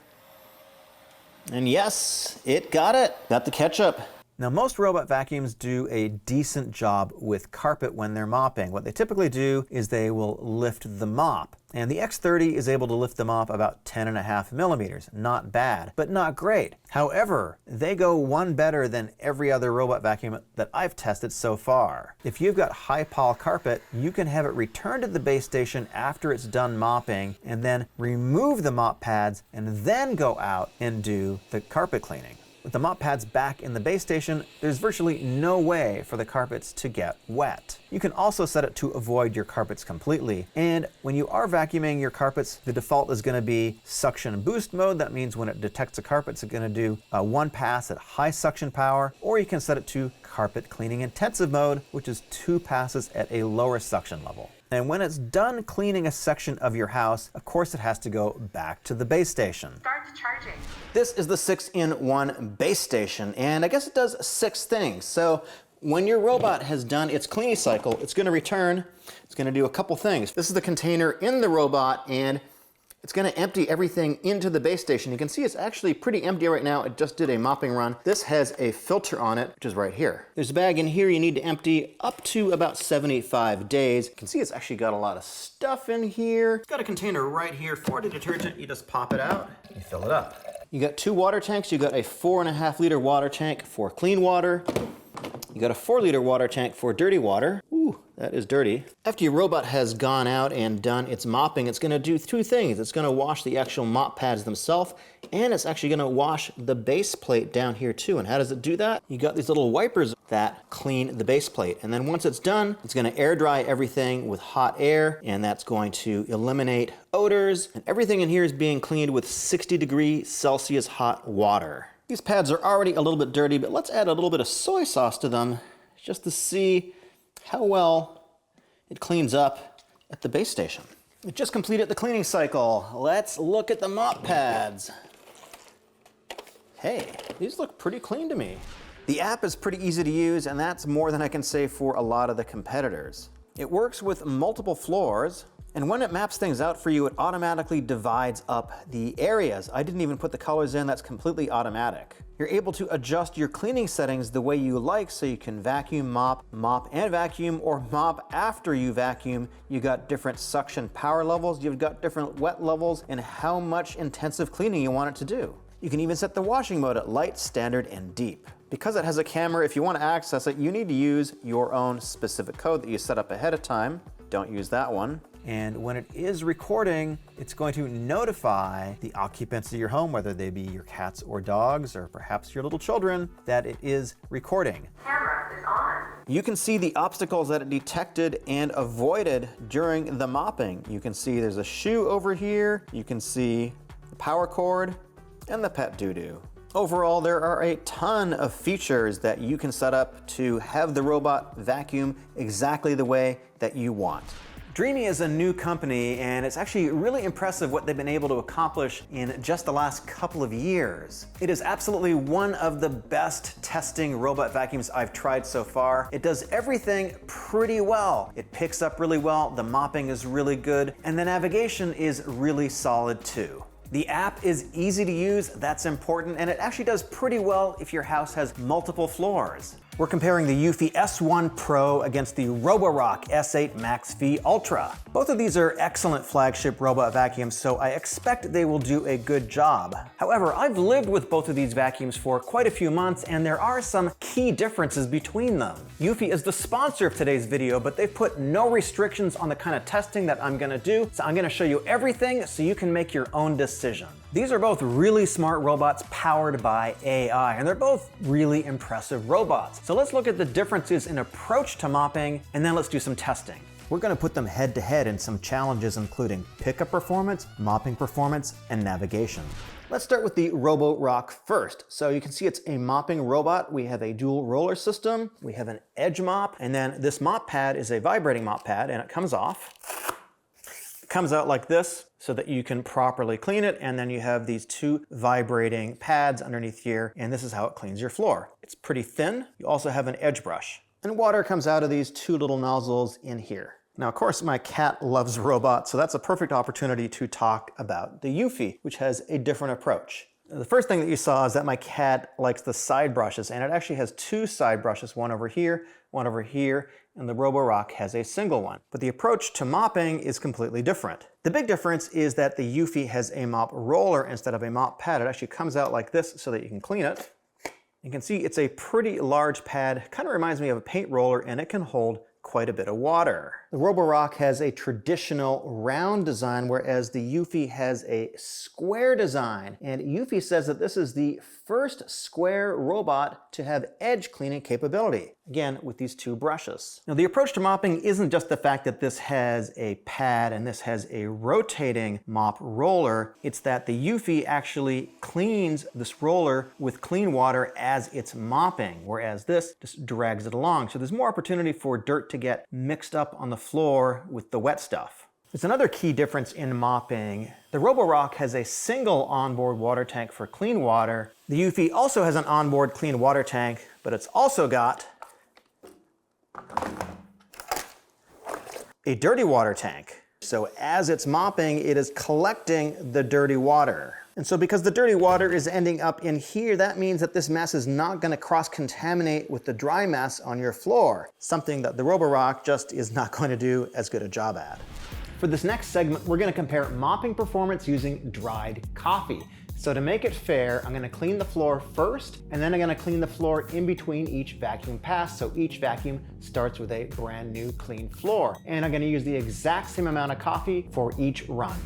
And yes, it got it. Got the ketchup. Now, most robot vacuums do a decent job with carpet when they're mopping. What they typically do is they will lift the mop. And the X30 is able to lift the mop about 10.5 millimeters. Not bad, but not great. However, they go one better than every other robot vacuum that I've tested so far. If you've got high pile carpet, you can have it returned to the base station after it's done mopping, and then remove the mop pads, and then go out and do the carpet cleaning. With the mop pads back in the base station, there's virtually no way for the carpets to get wet. You can also set it to avoid your carpets completely. And when you are vacuuming your carpets, the default is going to be suction boost mode. That means when it detects a carpet, it's going to do one pass at high suction power, or you can set it to carpet cleaning intensive mode, which is 2 passes at a lower suction level. And when it's done cleaning a section of your house, of course it has to go back to the base station. Start charging. This is the 6-in-1 base station, and I guess it does 6 things. So when your robot has done its cleaning cycle, it's going to return, it's going to do a couple things. This is the container in the robot, and it's going to empty everything into the base station. You can see it's actually pretty empty right now. It just did a mopping run. This has a filter on it, which is right here. There's a bag in here you need to empty up to about 75 days. You can see it's actually got a lot of stuff in here. It's got a container right here for the detergent. You just pop it out, you fill it up. You got 2 water tanks. You got a 4.5 liter water tank for clean water. You got a 4-liter water tank for dirty water. Ooh, that is dirty. After your robot has gone out and done its mopping, it's gonna do 2 things. It's gonna wash the actual mop pads themselves, and it's actually gonna wash the base plate down here too. And how does it do that? You got these little wipers that clean the base plate. And then once it's done, it's gonna air dry everything with hot air, and that's going to eliminate odors. And everything in here is being cleaned with 60°C hot water. These pads are already a little bit dirty, but let's add a little bit of soy sauce to them just to see how well it cleans up at the base station. It just completed the cleaning cycle. Let's look at the mop pads. Hey, these look pretty clean to me. The app is pretty easy to use, and that's more than I can say for a lot of the competitors. It works with multiple floors, And when it maps things out for you, it automatically divides up the areas. I didn't even put the colors in, that's completely automatic. You're able to adjust your cleaning settings the way you like, so you can vacuum, mop, mop and vacuum, or mop after you vacuum. You got different suction power levels, you've got different wet levels, and how much intensive cleaning you want it to do. You can even set the washing mode at light, standard, and deep. Because it has a camera, if you want to access it, you need to use your own specific code that you set up ahead of time. Don't use that one. And when it is recording, it's going to notify the occupants of your home, whether they be your cats or dogs, or perhaps your little children, that it is recording. Camera is on. You can see the obstacles that it detected and avoided during the mopping. You can see there's a shoe over here. You can see the power cord and the pet doo-doo. Overall, there are a ton of features that you can set up to have the robot vacuum exactly the way that you want. Dreame is a new company, and it's actually really impressive what they've been able to accomplish in just the last couple of years. It is absolutely one of the best testing robot vacuums I've tried so far. It does everything pretty well. It picks up really well, the mopping is really good, and the navigation is really solid too. The app is easy to use, that's important, and it actually does pretty well if your house has multiple floors. We're comparing the Eufy S1 Pro against the Roborock S8 Max-V Ultra. Both of these are excellent flagship robot vacuums, so I expect they will do a good job. However, I've lived with both of these vacuums for quite a few months, and there are some key differences between them. Eufy is the sponsor of today's video, but they've put no restrictions on the kind of testing that I'm gonna do, so I'm gonna show you everything so you can make your own decision. These are both really smart robots powered by AI, and they're both really impressive robots. So let's look at the differences in approach to mopping, and then let's do some testing. We're gonna put them head to head in some challenges including pickup performance, mopping performance, and navigation. Let's start with the Roborock first. So you can see it's a mopping robot. We have a dual roller system, we have an edge mop, and then this mop pad is a vibrating mop pad, and it comes off. It comes out like this so that you can properly clean it, and then you have these two vibrating pads underneath here, and this is how it cleans your floor. It's pretty thin. You also have an edge brush. And water comes out of these two little nozzles in here. Now, of course, my cat loves robots, so that's a perfect opportunity to talk about the Eufy, which has a different approach. The first thing that you saw is that my cat likes the side brushes, and it actually has two side brushes, one over here, and the Roborock has a single one. But the approach to mopping is completely different. The big difference is that the Eufy has a mop roller instead of a mop pad. It actually comes out like this so that you can clean it. You can see it's a pretty large pad, kind of reminds me of a paint roller, and it can hold quite a bit of water. The Roborock has a traditional round design, whereas the Eufy has a square design. And Eufy says that this is the first square robot to have edge cleaning capability, again with these two brushes. Now, the approach to mopping isn't just the fact that this has a pad and this has a rotating mop roller, it's that the Eufy actually cleans this roller with clean water as it's mopping, whereas this just drags it along. So there's more opportunity for dirt to get mixed up on the floor with the wet stuff. There's another key difference in mopping. The Roborock has a single onboard water tank for clean water. The Eufy also has an onboard clean water tank, but it's also got a dirty water tank. So as it's mopping, it is collecting the dirty water. And so because the dirty water is ending up in here, that means that this mess is not gonna cross-contaminate with the dry mess on your floor, something that the Roborock just is not going to do as good a job at. For this next segment, we're gonna compare mopping performance using dried coffee. So to make it fair, I'm gonna clean the floor first, and then I'm gonna clean the floor in between each vacuum pass, so each vacuum starts with a brand new clean floor. And I'm gonna use the exact same amount of coffee for each run.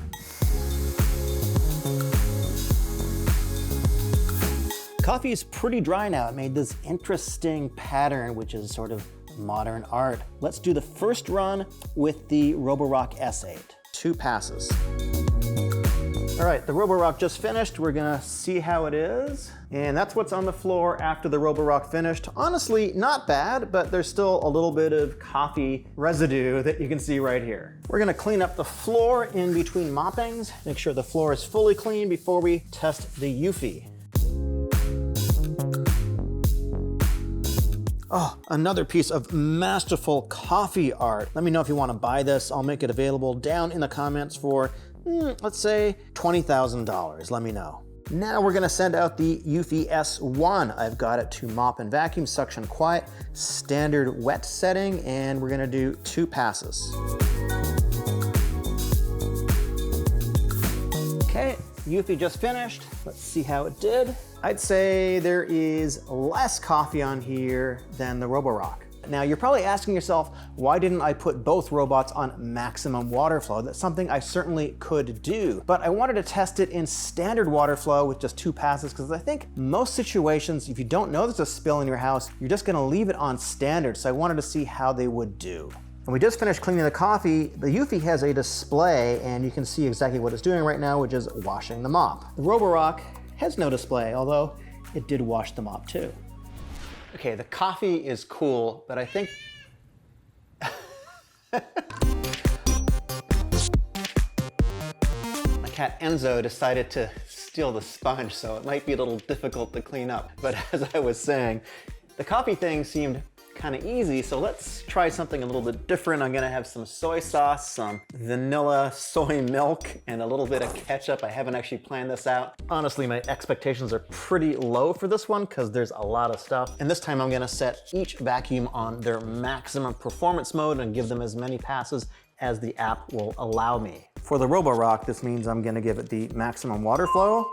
Coffee is pretty dry now. It made this interesting pattern, which is sort of modern art. Let's do the first run with the Roborock S8. 2 passes. All right, the Roborock just finished. We're gonna see how it is. And that's what's on the floor after the Roborock finished. Honestly, not bad, but there's still a little bit of coffee residue that you can see right here. We're gonna clean up the floor in between moppings, make sure the floor is fully clean before we test the Eufy. Oh, another piece of masterful coffee art. Let me know if you want to buy this. I'll make it available down in the comments for, let's say, $20,000. Let me know. Now we're gonna send out the Eufy S1. I've got it to mop and vacuum, suction quiet, standard wet setting, and we're gonna do 2 passes. Okay, Eufy just finished. Let's see how it did. I'd say there is less coffee on here than the Roborock. Now you're probably asking yourself, why didn't I put both robots on maximum water flow? That's something I certainly could do, but I wanted to test it in standard water flow with just 2 passes, because I think most situations, if you don't know there's a spill in your house, you're just gonna leave it on standard, so I wanted to see how they would do. And we just finished cleaning the coffee. The Eufy has a display, and you can see exactly what it's doing right now, which is washing the mop. The Roborock has no display, although it did wash the mop too. Okay, the coffee is cool, but I think... My cat Enzo decided to steal the sponge, so it might be a little difficult to clean up. But as I was saying, the coffee thing seemed kind of easy, so let's try something a little bit different. I'm gonna have some soy sauce, some vanilla soy milk, and a little bit of ketchup. I haven't actually planned this out. Honestly, my expectations are pretty low for this one because there's a lot of stuff. And this time I'm gonna set each vacuum on their maximum performance mode and give them as many passes as the app will allow me. For the Roborock, this means I'm gonna give it the maximum water flow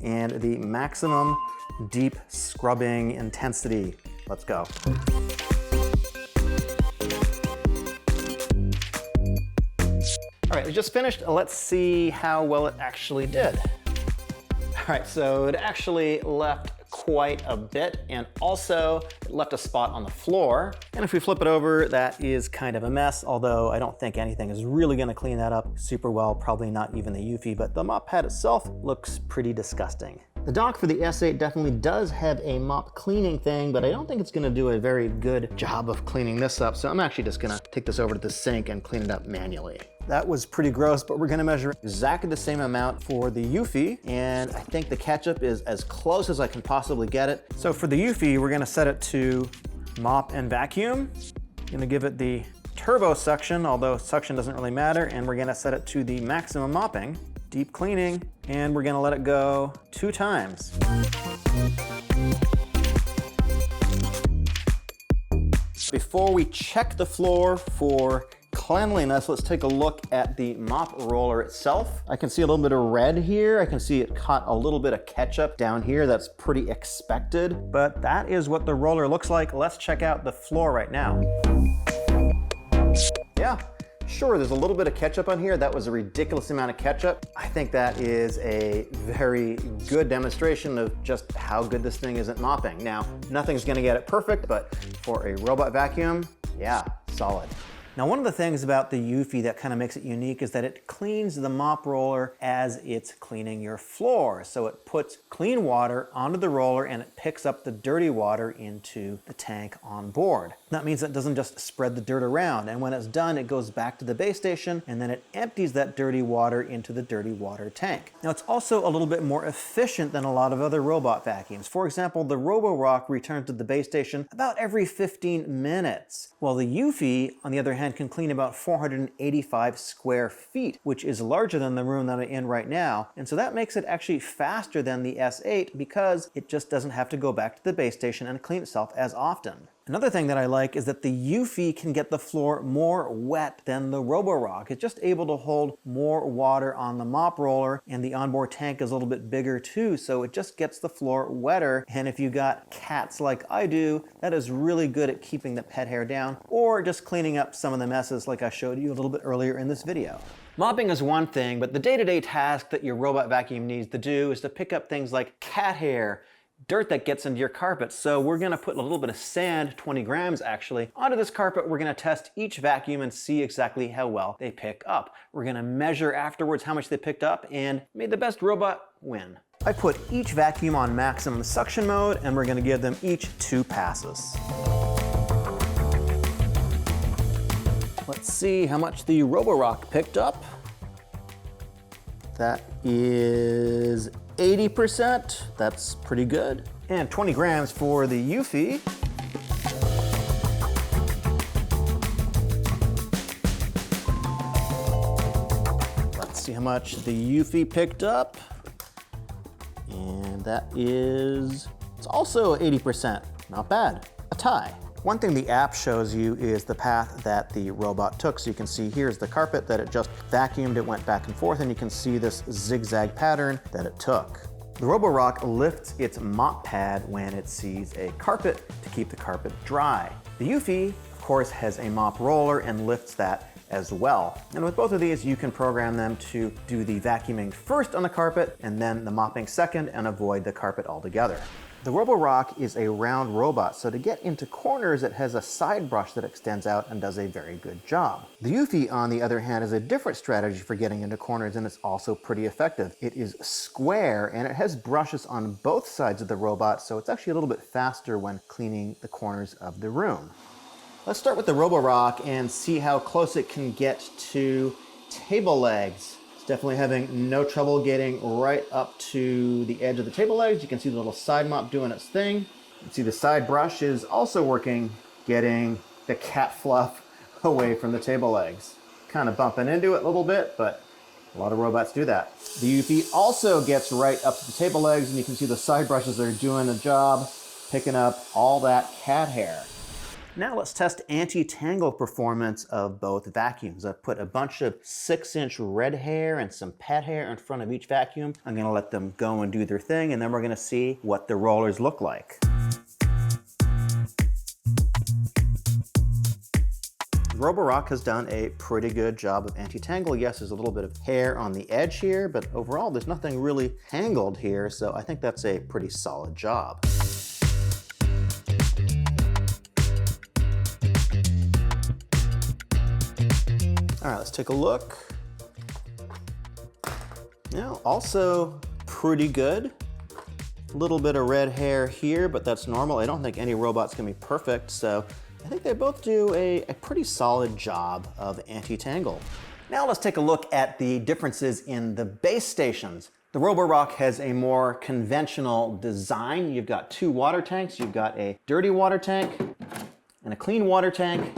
and the maximum deep scrubbing intensity. Let's go. All right, we just finished. Let's see how well it actually did. All right, so it actually left quite a bit, and also it left a spot on the floor. And if we flip it over, that is kind of a mess, although I don't think anything is really gonna clean that up super well, probably not even the Eufy, but the mop pad itself looks pretty disgusting. The dock for the S8 definitely does have a mop cleaning thing, but I don't think it's gonna do a very good job of cleaning this up, so I'm actually just gonna take this over to the sink and clean it up manually. That was pretty gross, but we're gonna measure exactly the same amount for the Eufy, and I think the ketchup is as close as I can possibly get it. So for the Eufy, we're gonna set it to mop and vacuum. Gonna give it the turbo suction, although suction doesn't really matter, and we're gonna set it to the maximum mopping, deep cleaning, and we're gonna let it go 2 times. Before we check the floor for cleanliness, let's take a look at the mop roller itself. I can see a little bit of red here. I can see it caught a little bit of ketchup down here. That's pretty expected, but that is what the roller looks like. Let's check out the floor right now. Yeah. Sure, there's a little bit of ketchup on here. That was a ridiculous amount of ketchup. I think that is a very good demonstration of just how good this thing is at mopping. Now, nothing's gonna get it perfect, but for a robot vacuum, yeah, solid. Now, one of the things about the Eufy that kind of makes it unique is that it cleans the mop roller as it's cleaning your floor. So it puts clean water onto the roller and it picks up the dirty water into the tank on board. That means it doesn't just spread the dirt around, and when it's done, it goes back to the base station and then it empties that dirty water into the dirty water tank. Now, it's also a little bit more efficient than a lot of other robot vacuums. For example, the Roborock returns to the base station about every 15 minutes, while the Eufy, on the other hand, can clean about 485 square feet, which is larger than the room that I'm in right now. And so that makes it actually faster than the S8 because it just doesn't have to go back to the base station and clean itself as often. Another thing that I like is that the Eufy can get the floor more wet than the Roborock. It's just able to hold more water on the mop roller, and the onboard tank is a little bit bigger too, so it just gets the floor wetter. And if you got cats like I do, that is really good at keeping the pet hair down, or just cleaning up some of the messes like I showed you a little bit earlier in this video. Mopping is one thing, but the day-to-day task that your robot vacuum needs to do is to pick up things like cat hair, dirt that gets into your carpet. So we're gonna put a little bit of sand, 20 grams actually, onto this carpet. We're gonna test each vacuum and see exactly how well they pick up. We're gonna measure afterwards how much they picked up, and may the best robot win. I put each vacuum on maximum suction mode, and we're gonna give them each 2 passes. Let's see how much the Roborock picked up. That is 80%, that's pretty good. And 20 grams for the Eufy. Let's see how much the eufy picked up. And that is, it's also 80%. Not bad, a tie. One thing the app shows you is the path that the robot took. So you can see here's the carpet that it just vacuumed, it went back and forth, and you can see this zigzag pattern that it took. The Roborock lifts its mop pad when it sees a carpet to keep the carpet dry. The eufy, of course, has a mop roller and lifts that as well. And with both of these, you can program them to do the vacuuming first on the carpet and then the mopping second and avoid the carpet altogether. The Roborock is a round robot, so to get into corners, it has a side brush that extends out and does a very good job. The eufy, on the other hand, is a different strategy for getting into corners, and it's also pretty effective. It is square, and it has brushes on both sides of the robot, so it's actually a little bit faster when cleaning the corners of the room. Let's start with the Roborock and see how close it can get to table legs. It's definitely having no trouble getting right up to the edge of the table legs. You can see the little side mop doing its thing. You can see the side brush is also working, getting the cat fluff away from the table legs. Kind of bumping into it a little bit, but a lot of robots do that. The eufy also gets right up to the table legs, and you can see the side brushes are doing the job, picking up all that cat hair. Now let's test anti-tangle performance of both vacuums. I've put a bunch of 6-inch red hair and some pet hair in front of each vacuum. I'm gonna let them go and do their thing, and then we're gonna see what the rollers look like. Roborock has done a pretty good job of anti-tangle. Yes, there's a little bit of hair on the edge here, but overall there's nothing really tangled here, so I think that's a pretty solid job. All right, let's take a look. Now, also pretty good. A little bit of red hair here, but that's normal. I don't think any robot's gonna be perfect, so I think they both do a pretty solid job of anti-tangle. Now let's take a look at the differences in the base stations. The Roborock has a more conventional design. You've got 2 water tanks. You've got a dirty water tank and a clean water tank.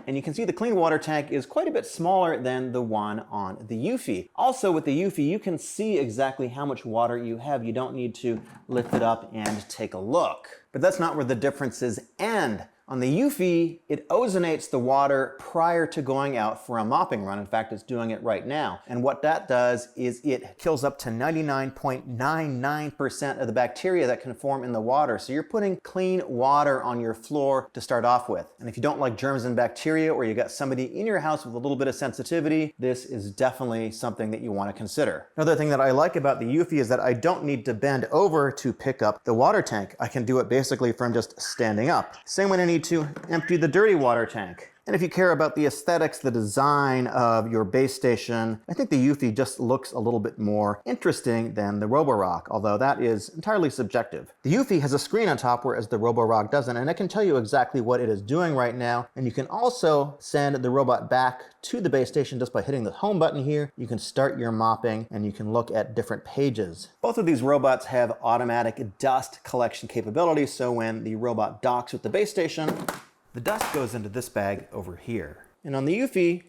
And you can see the clean water tank is quite a bit smaller than the one on the eufy. Also with the eufy, you can see exactly how much water you have. You don't need to lift it up and take a look. But that's not where the differences end. On the eufy, it ozonates the water prior to going out for a mopping run. In fact, it's doing it right now. And what that does is it kills up to 99.99% of the bacteria that can form in the water. So you're putting clean water on your floor to start off with. And if you don't like germs and bacteria, or you got somebody in your house with a little bit of sensitivity, this is definitely something that you want to consider. Another thing that I like about the eufy is that I don't need to bend over to pick up the water tank. I can do it basically from just standing up. Same when I need to empty the dirty water tank. And if you care about the aesthetics, the design of your base station, I think the eufy just looks a little bit more interesting than the Roborock, although that is entirely subjective. The eufy has a screen on top, whereas the Roborock doesn't, and it can tell you exactly what it is doing right now. And you can also send the robot back to the base station just by hitting the home button here. You can start your mopping, and you can look at different pages. Both of these robots have automatic dust collection capabilities, so when the robot docks with the base station, the dust goes into this bag over here. And on the eufy,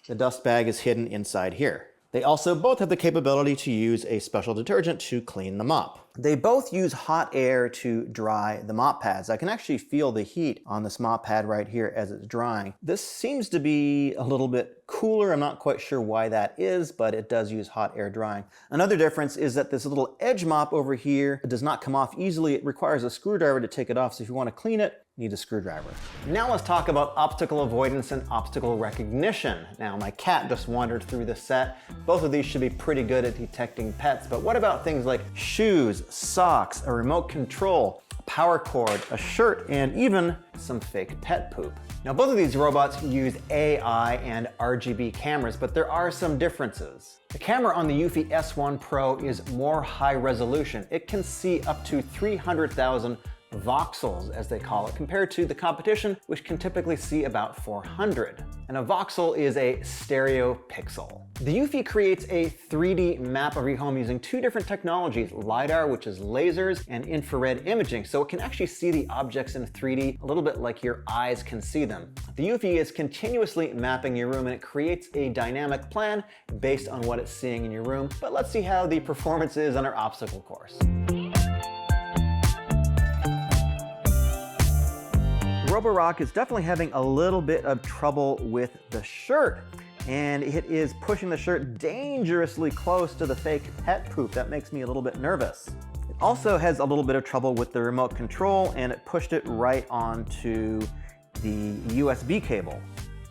the dust bag is hidden inside here. They also both have the capability to use a special detergent to clean the mop. They both use hot air to dry the mop pads. I can actually feel the heat on this mop pad right here as it's drying. This seems to be a little bit cooler. I'm not quite sure why that is, but it does use hot air drying. Another difference is that this little edge mop over here does not come off easily. It requires a screwdriver to take it off, so if you want to clean it, you need a screwdriver. Now let's talk about obstacle avoidance and obstacle recognition. Now my cat just wandered through the set. Both of these should be pretty good at detecting pets, but what about things like shoes, socks, a remote control, a power cord, a shirt, and even some fake pet poop? Now both of these robots use AI and RGB cameras, but there are some differences. The camera on the Eufy S1 Pro is more high resolution. It can see up to 300,000 voxels, as they call it, compared to the competition, which can typically see about 400. And a voxel is a stereo pixel. The eufy creates a 3D map of your home using two different technologies, LiDAR, which is lasers, and infrared imaging, so it can actually see the objects in 3D a little bit like your eyes can see them. The eufy is continuously mapping your room, and it creates a dynamic plan based on what it's seeing in your room. But let's see how the performance is on our obstacle course. Roborock is definitely having a little bit of trouble with the shirt, and it is pushing the shirt dangerously close to the fake pet poop. That makes me a little bit nervous. It also has a little bit of trouble with the remote control, and it pushed it right onto the USB cable.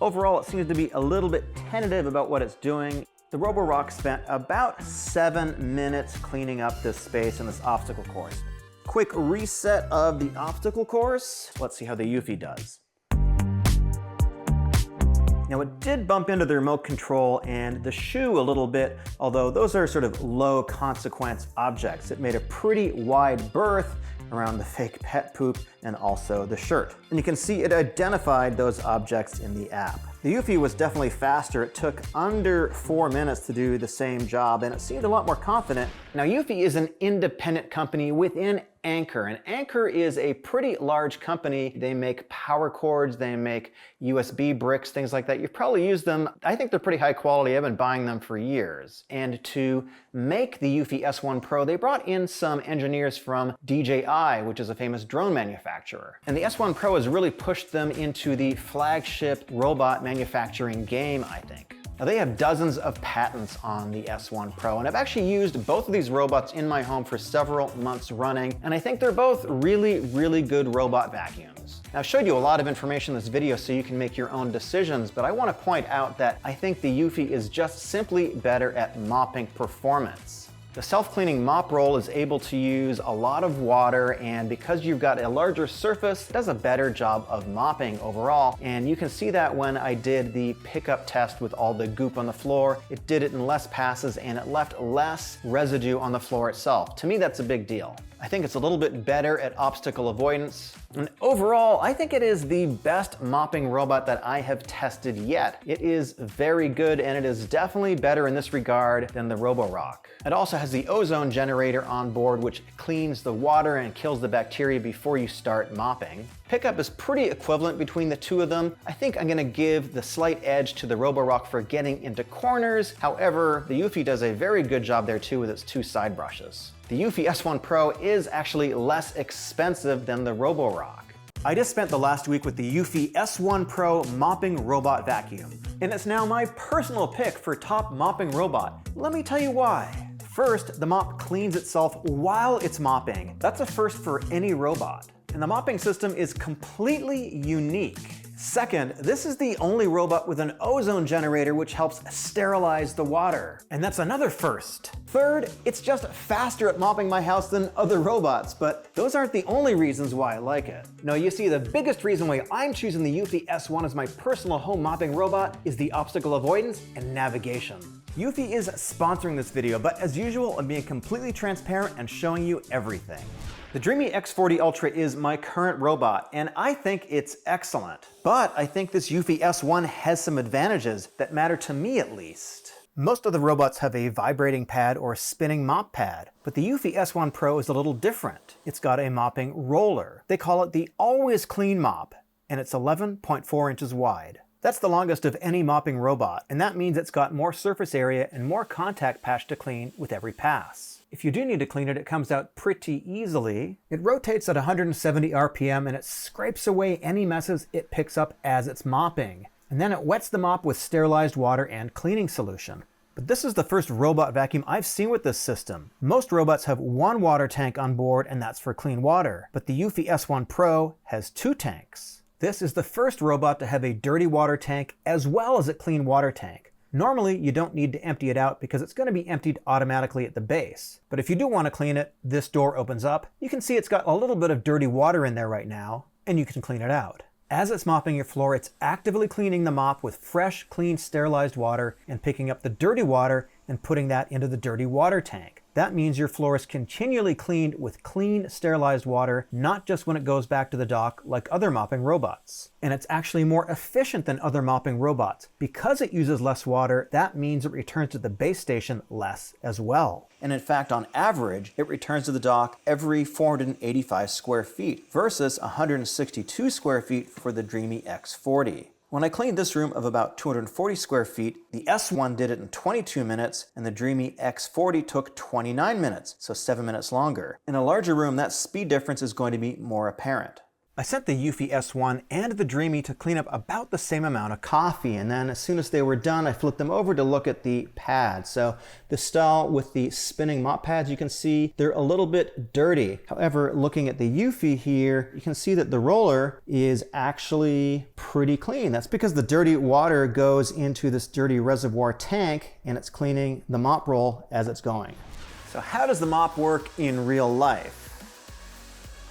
Overall, it seems to be a little bit tentative about what it's doing. The Roborock spent about 7 minutes cleaning up this space in this obstacle course. Quick reset of the obstacle course. Let's see how the eufy does. Now, it did bump into the remote control and the shoe a little bit, although those are sort of low consequence objects. It made a pretty wide berth around the fake pet poop and also the shirt. And you can see it identified those objects in the app. The eufy was definitely faster. It took under 4 minutes to do the same job, and it seemed a lot more confident. Now, eufy is an independent company within Anker, and Anker is a pretty large company. They make power cords, they make USB bricks, things like that. You've probably used them. I think they're pretty high quality. I've been buying them for years. And to make the eufy S1 Pro, they brought in some engineers from DJI, which is a famous drone manufacturer. And the S1 Pro has really pushed them into the flagship robot manufacturing game, I think. Now, they have dozens of patents on the S1 Pro, and I've actually used both of these robots in my home for several months running, and I think they're both really, really good robot vacuums. Now, I showed you a lot of information in this video so you can make your own decisions, but I want to point out that I think the eufy is just simply better at mopping performance. The self-cleaning mop roll is able to use a lot of water, and because you've got a larger surface, it does a better job of mopping overall. And you can see that when I did the pickup test with all the goop on the floor, it did it in less passes and it left less residue on the floor itself. To me, that's a big deal. I think it's a little bit better at obstacle avoidance. And overall, I think it is the best mopping robot that I have tested yet. It is very good, and it is definitely better in this regard than the Roborock. It also has the ozone generator on board, which cleans the water and kills the bacteria before you start mopping. Pickup is pretty equivalent between the two of them. I think I'm gonna give the slight edge to the Roborock for getting into corners. However, the eufy does a very good job there too with its two side brushes. The eufy S1 Pro is actually less expensive than the Roborock. I just spent the last week with the eufy S1 Pro mopping robot vacuum, and it's now my personal pick for top mopping robot. Let me tell you why. First, the mop cleans itself while it's mopping. That's a first for any robot. And the mopping system is completely unique. Second, this is the only robot with an ozone generator which helps sterilize the water. And that's another first. Third, it's just faster at mopping my house than other robots, but those aren't the only reasons why I like it. No, you see, the biggest reason why I'm choosing the eufy S1 as my personal home mopping robot is the obstacle avoidance and navigation. Eufy is sponsoring this video, but as usual, I'm being completely transparent and showing you everything. The dreame X40 Ultra is my current robot, and I think it's excellent. But I think this eufy S1 has some advantages that matter to me at least. Most of the robots have a vibrating pad or spinning mop pad, but the eufy S1 Pro is a little different. It's got a mopping roller. They call it the Always Clean Mop, and it's 11.4 inches wide. That's the longest of any mopping robot, and that means it's got more surface area and more contact patch to clean with every pass. If you do need to clean it, it comes out pretty easily. It rotates at 170 RPM and it scrapes away any messes it picks up as it's mopping. And then it wets the mop with sterilized water and cleaning solution. But this is the first robot vacuum I've seen with this system. Most robots have one water tank on board, and that's for clean water. But the eufy S1 Pro has 2 tanks. This is the first robot to have a dirty water tank as well as a clean water tank. Normally, you don't need to empty it out because it's going to be emptied automatically at the base. But if you do want to clean it, this door opens up. You can see it's got a little bit of dirty water in there right now, and you can clean it out. As it's mopping your floor, it's actively cleaning the mop with fresh, clean, sterilized water and picking up the dirty water and putting that into the dirty water tank. That means your floor is continually cleaned with clean, sterilized water, not just when it goes back to the dock like other mopping robots. And it's actually more efficient than other mopping robots. Because it uses less water, that means it returns to the base station less as well. And in fact, on average, it returns to the dock every 485 square feet versus 162 square feet for the dreame X40. When I cleaned this room of about 240 square feet, the S1 did it in 22 minutes and the dreame X40 took 29 minutes, so 7 minutes longer. In a larger room, that speed difference is going to be more apparent. I sent the Eufy S1 and the dreame to clean up about the same amount of coffee, and then as soon as they were done, I flipped them over to look at the pads. So the stall with the spinning mop pads, you can see they're a little bit dirty. However, looking at the Eufy here, you can see that the roller is actually pretty clean. That's because the dirty water goes into this dirty reservoir tank and it's cleaning the mop roll as it's going. So how does the mop work in real life?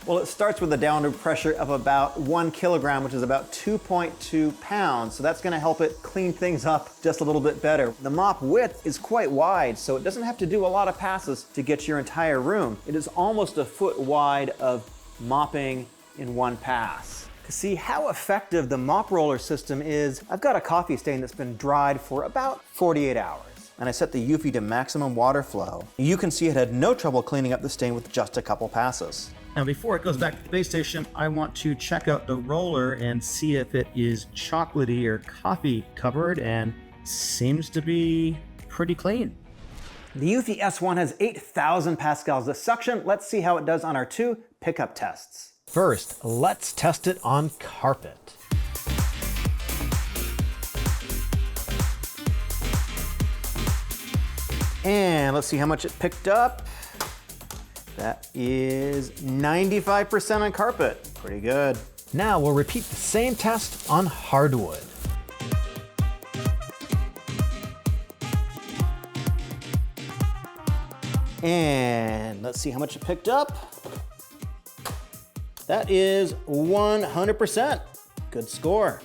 Well, it starts with a downward pressure of about 1 kilogram, which is about 2.2 pounds. So that's gonna help it clean things up just a little bit better. The mop width is quite wide, so it doesn't have to do a lot of passes to get your entire room. It is almost a foot wide of mopping in one pass. To see how effective the mop roller system is, I've got a coffee stain that's been dried for about 48 hours. And I set the Eufy to maximum water flow. You can see it had no trouble cleaning up the stain with just a couple passes. Now, before it goes back to the base station, I want to check out the roller and see if it is chocolatey or coffee covered, and seems to be pretty clean. The Eufy S1 has 8,000 pascals of suction. Let's see how it does on our 2 pickup tests. First, let's test it on carpet. And let's see how much it picked up. That is 95% on carpet. Pretty good. Now we'll repeat the same test on hardwood. And let's see how much it picked up. That is 100%. Good score.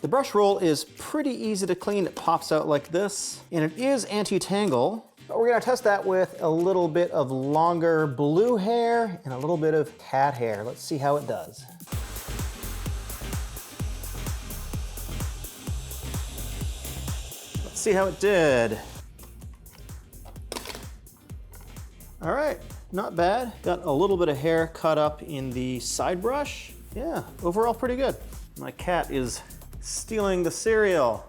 The brush roll is pretty easy to clean. It pops out like this, and it is anti-tangle. But we're gonna test that with a little bit of longer blue hair and a little bit of cat hair. Let's see how it does. Let's see how it did. All right, not bad. Got a little bit of hair cut up in the side brush. Yeah, overall pretty good. My cat is stealing the cereal.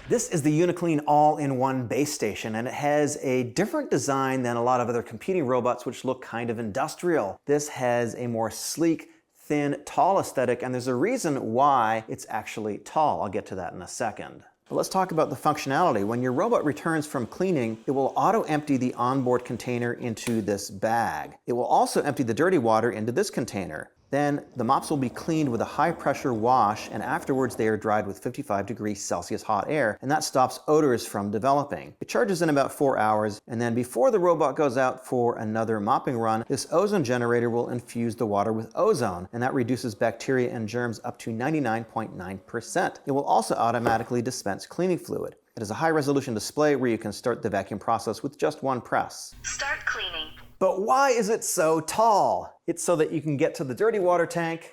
This is the Uniclean all-in-one base station, and it has a different design than a lot of other competing robots which look kind of industrial. This has a more sleek, thin, tall aesthetic, and there's a reason why it's actually tall. I'll get to that in a second. But let's talk about the functionality. When your robot returns from cleaning, it will auto-empty the onboard container into this bag. It will also empty the dirty water into this container. Then the mops will be cleaned with a high pressure wash, and afterwards they are dried with 55 degrees Celsius hot air, and that stops odors from developing. It charges in about 4 hours, and then before the robot goes out for another mopping run, this ozone generator will infuse the water with ozone, and that reduces bacteria and germs up to 99.9%. It will also automatically dispense cleaning fluid. It has a high resolution display where you can start the vacuum process with just one press. Start cleaning. But why is it so tall? It's so that you can get to the dirty water tank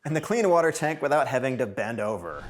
and the clean water tank without having to bend over.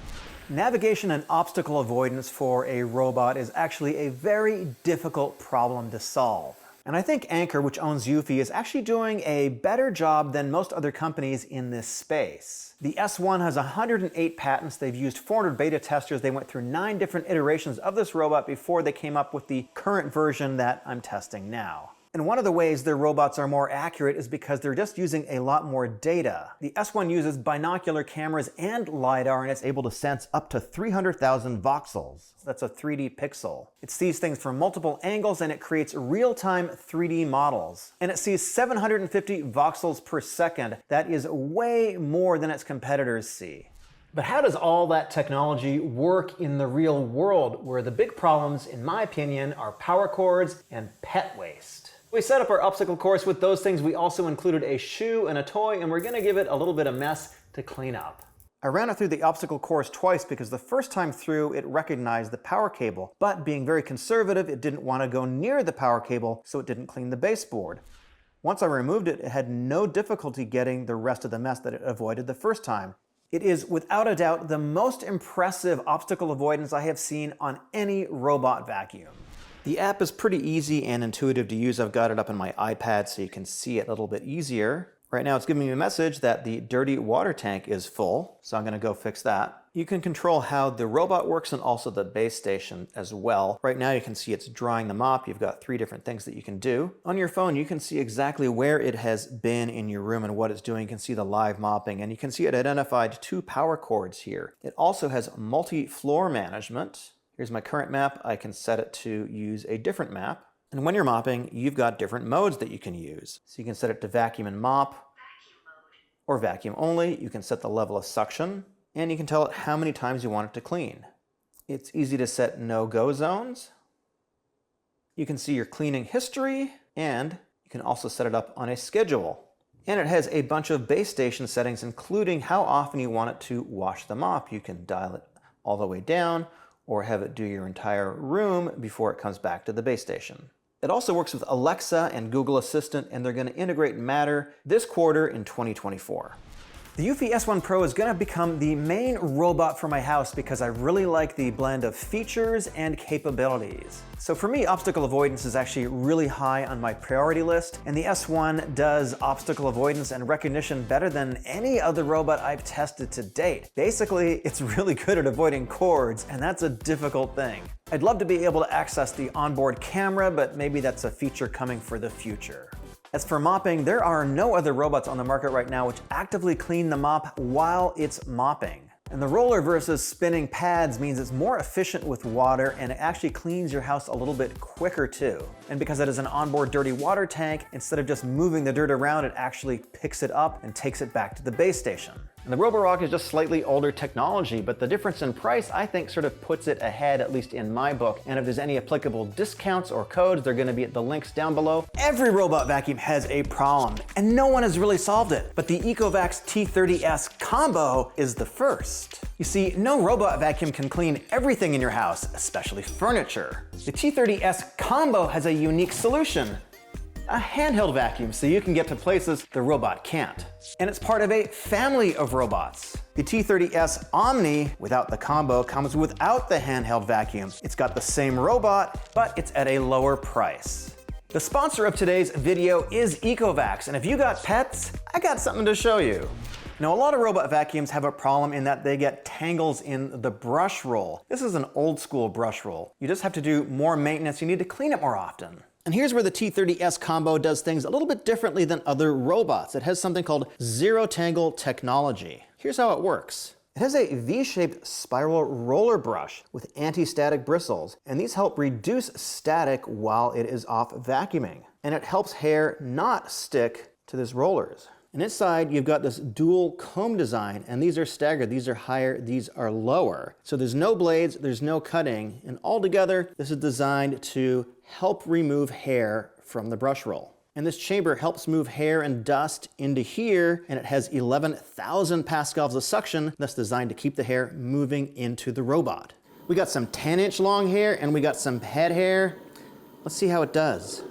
Navigation and obstacle avoidance for a robot is actually a very difficult problem to solve. And I think Anker, which owns Eufy, is actually doing a better job than most other companies in this space. The S1 has 108 patents. They've used 400 beta testers. They went through 9 different iterations of this robot before they came up with the current version that I'm testing now. And one of the ways their robots are more accurate is because they're just using a lot more data. The S1 uses binocular cameras and LiDAR, and it's able to sense up to 300,000 voxels. That's a 3D pixel. It sees things from multiple angles, and it creates real-time 3D models. And it sees 750 voxels per second. That is way more than its competitors see. But how does all that technology work in the real world, where the big problems, in my opinion, are power cords and pet waste? We set up our obstacle course with those things. We also included a shoe and a toy, and we're gonna give it a little bit of mess to clean up. I ran it through the obstacle course twice because the first time through it recognized the power cable, but being very conservative, it didn't want to go near the power cable, so it didn't clean the baseboard. Once I removed it, it had no difficulty getting the rest of the mess that it avoided the first time. It is without a doubt the most impressive obstacle avoidance I have seen on any robot vacuum. The app is pretty easy and intuitive to use. I've got it up on my iPad so you can see it a little bit easier. Right now it's giving me a message that the dirty water tank is full, so I'm going to go fix that. You can control how the robot works and also the base station as well. Right now you can see it's drying the mop. You've got 3 different things that you can do. On your phone you can see exactly where it has been in your room and what it's doing. You can see the live mopping, and you can see it identified 2 power cords here. It also has multi-floor management. Here's my current map. I can set it to use a different map. And when you're mopping, you've got different modes that you can use. So you can set it to vacuum and mop, or vacuum only. You can set the level of suction, and you can tell it how many times you want it to clean. It's easy to set no-go zones. You can see your cleaning history, and you can also set it up on a schedule. And it has a bunch of base station settings, including how often you want it to wash the mop. You can dial it all the way down, or have it do your entire room before it comes back to the base station. It also works with Alexa and Google Assistant, and they're going to integrate Matter this quarter in 2024. The Eufy S1 Pro is going to become the main robot for my house because I really like the blend of features and capabilities. So for me, obstacle avoidance is actually really high on my priority list, and the S1 does obstacle avoidance and recognition better than any other robot I've tested to date. Basically, it's really good at avoiding cords, and that's a difficult thing. I'd love to be able to access the onboard camera, but maybe that's a feature coming for the future. As for mopping, there are no other robots on the market right now which actively clean the mop while it's mopping. And the roller versus spinning pads means it's more efficient with water, and it actually cleans your house a little bit quicker too. And because it is an onboard dirty water tank, instead of just moving the dirt around, it actually picks it up and takes it back to the base station. And the Roborock is just slightly older technology, but the difference in price I think sort of puts it ahead, at least in my book. And if there's any applicable discounts or codes, they're going to be at the links down below. Every robot vacuum has a problem, and no one has really solved it. But the Ecovacs T30 Combo is the first. You see, no robot vacuum can clean everything in your house, especially furniture. The T30 Combo has a unique solution. A handheld vacuum so you can get to places the robot can't. And it's part of a family of robots. The T30 Omni, without the combo, comes without the handheld vacuum. It's got the same robot, but it's at a lower price. The sponsor of today's video is Ecovacs, and if you got pets, I got something to show you. Now, a lot of robot vacuums have a problem in that they get tangles in the brush roll. This is an old school brush roll. You just have to do more maintenance. You need to clean it more often. And here's where the T30 Combo does things a little bit differently than other robots. It has something called zero tangle technology. Here's how it works. It has a V-shaped spiral roller brush with anti-static bristles, and these help reduce static while it is off vacuuming. And it helps hair not stick to these rollers. And inside, you've got this dual comb design, and these are staggered. These are higher, these are lower. So there's no blades, there's no cutting, and altogether, this is designed to help remove hair from the brush roll. And this chamber helps move hair and dust into here, and it has 11,000 pascals of suction that's designed to keep the hair moving into the robot. We got some 10-inch long hair, and we got some head hair. Let's see how it does.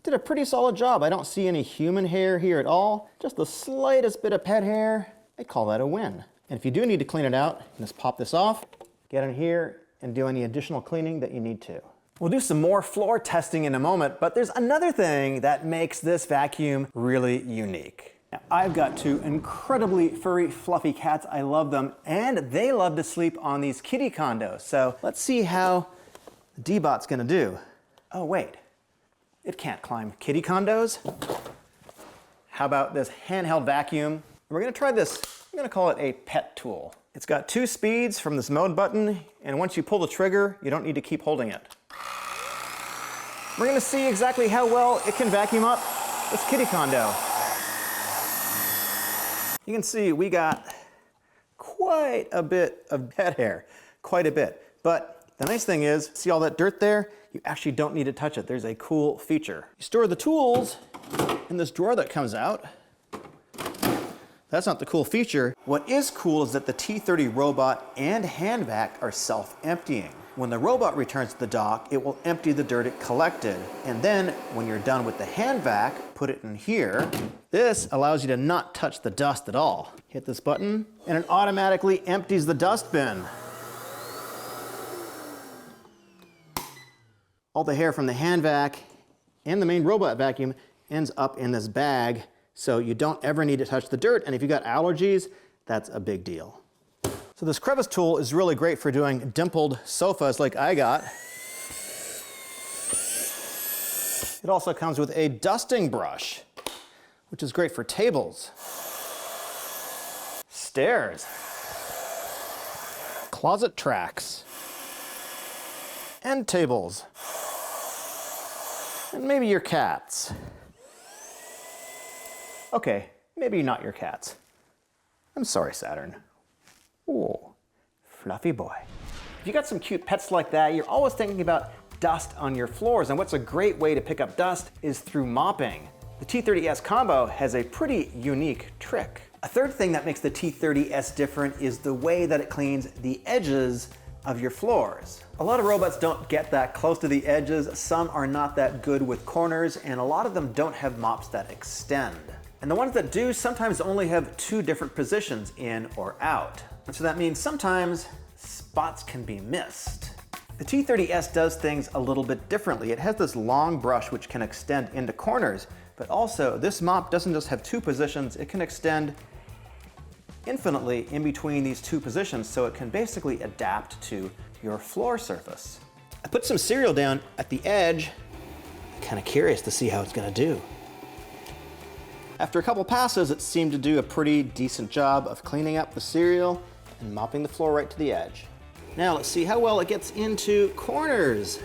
Did a pretty solid job. I don't see any human hair here at all. Just the slightest bit of pet hair. I call that a win. And if you do need to clean it out, just pop this off, get in here, and do any additional cleaning that you need to. We'll do some more floor testing in a moment, but there's another thing that makes this vacuum really unique. Now, I've got 2 incredibly furry, fluffy cats. I love them, and they love to sleep on these kitty condos. So let's see how the Deebot's gonna do. Oh, wait. It can't climb kitty condos. How about this handheld vacuum? We're gonna try this. I'm gonna call it a pet tool. It's got 2 speeds from this mode button, and once you pull the trigger, you don't need to keep holding it. We're gonna see exactly how well it can vacuum up this kitty condo. You can see we got quite a bit of pet hair, quite a bit. But the nice thing is, see all that dirt there? You actually don't need to touch it. There's a cool feature. You store the tools in this drawer that comes out. That's not the cool feature. What is cool is that the T30 robot and hand vac are self-emptying. When the robot returns to the dock, it will empty the dirt it collected. And then when you're done with the hand vac, put it in here. This allows you to not touch the dust at all. Hit this button and it automatically empties the dust bin. All the hair from the hand vac and the main robot vacuum ends up in this bag, so you don't ever need to touch the dirt, and if you got allergies, that's a big deal. So this crevice tool is really great for doing dimpled sofas like I got. It also comes with a dusting brush, which is great for tables, stairs, closet tracks, end tables, and maybe your cats. Okay, maybe not your cats. I'm sorry, Saturn. Ooh, fluffy boy. If you got some cute pets like that, you're always thinking about dust on your floors, and what's a great way to pick up dust is through mopping. The T30S Combo has a pretty unique trick. A third thing that makes the T30S different is the way that it cleans the edges of your floors. A lot of robots don't get that close to the edges, some are not that good with corners, and a lot of them don't have mops that extend. And the ones that do sometimes only have 2 different positions, in or out. And so that means sometimes spots can be missed. The T30S does things a little bit differently. It has this long brush which can extend into corners, but also this mop doesn't just have 2 positions, it can extend infinitely in between these 2 positions, so it can basically adapt to your floor surface. I put some cereal down at the edge, kind of curious to see how it's gonna do. After a couple passes, it seemed to do a pretty decent job of cleaning up the cereal and mopping the floor right to the edge. Now let's see how well it gets into corners.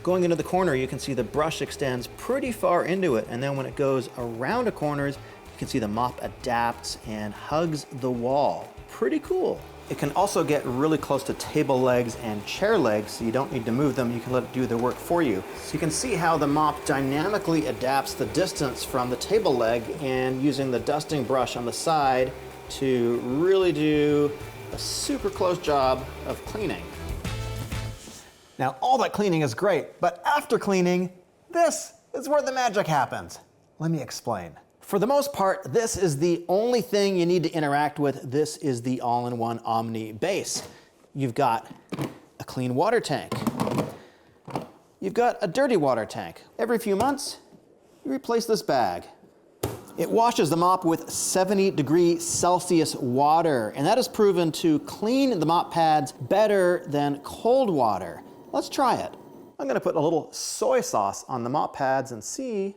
Going into the corner, you can see the brush extends pretty far into it, and then when it goes around the corners, you can see the mop adapts and hugs the wall. Pretty cool. It can also get really close to table legs and chair legs, so you don't need to move them, you can let it do the work for you. So you can see how the mop dynamically adapts the distance from the table leg, and using the dusting brush on the side to really do a super close job of cleaning. Now, all that cleaning is great, but after cleaning, this is where the magic happens. Let me explain. For the most part, this is the only thing you need to interact with. This is the all-in-one Omni base. You've got a clean water tank. You've got a dirty water tank. Every few months, you replace this bag. It washes the mop with 70°C water, and that is proven to clean the mop pads better than cold water. Let's try it. I'm gonna put a little soy sauce on the mop pads and see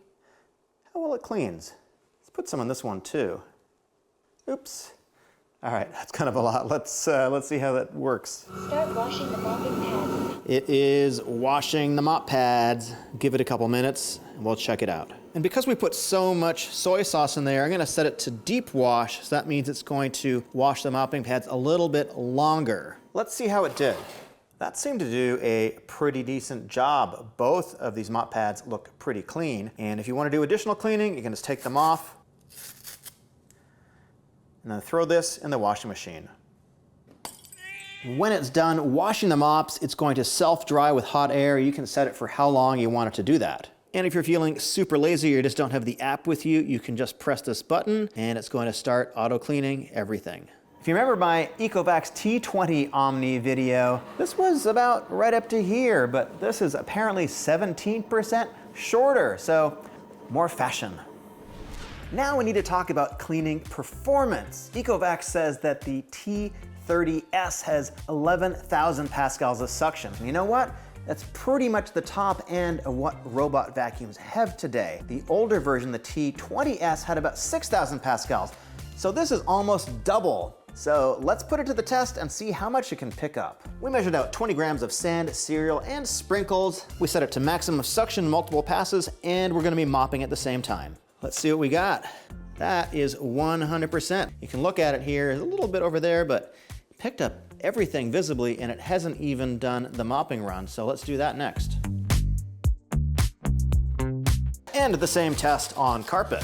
how well it cleans. Let's put some on this one too. Oops. All right, that's kind of a lot. Let's see how that works. Start washing the mopping pads. It is washing the mop pads. Give it a couple minutes and we'll check it out. And because we put so much soy sauce in there, I'm gonna set it to deep wash, so that means it's going to wash the mopping pads a little bit longer. Let's see how it did. That seemed to do a pretty decent job. Both of these mop pads look pretty clean. And if you want to do additional cleaning, you can just take them off and then throw this in the washing machine. When it's done washing the mops, it's going to self-dry with hot air. You can set it for how long you want it to do that. And if you're feeling super lazy or just don't have the app with you, you can just press this button and it's going to start auto-cleaning everything. If you remember my Ecovacs T20 Omni video, this was about right up to here, but this is apparently 17% shorter, so more fashion. Now we need to talk about cleaning performance. Ecovacs says that the T30S has 11,000 pascals of suction. And you know what? That's pretty much the top end of what robot vacuums have today. The older version, the T20S, had about 6,000 pascals. So this is almost double. So let's put it to the test and see how much it can pick up. We measured out 20 grams of sand, cereal, and sprinkles. We set it to maximum suction, multiple passes, and we're gonna be mopping at the same time. Let's see what we got. That is 100%. You can look at it here, a little bit over there, but it picked up everything visibly, and it hasn't even done the mopping run. So let's do that next. And the same test on carpet.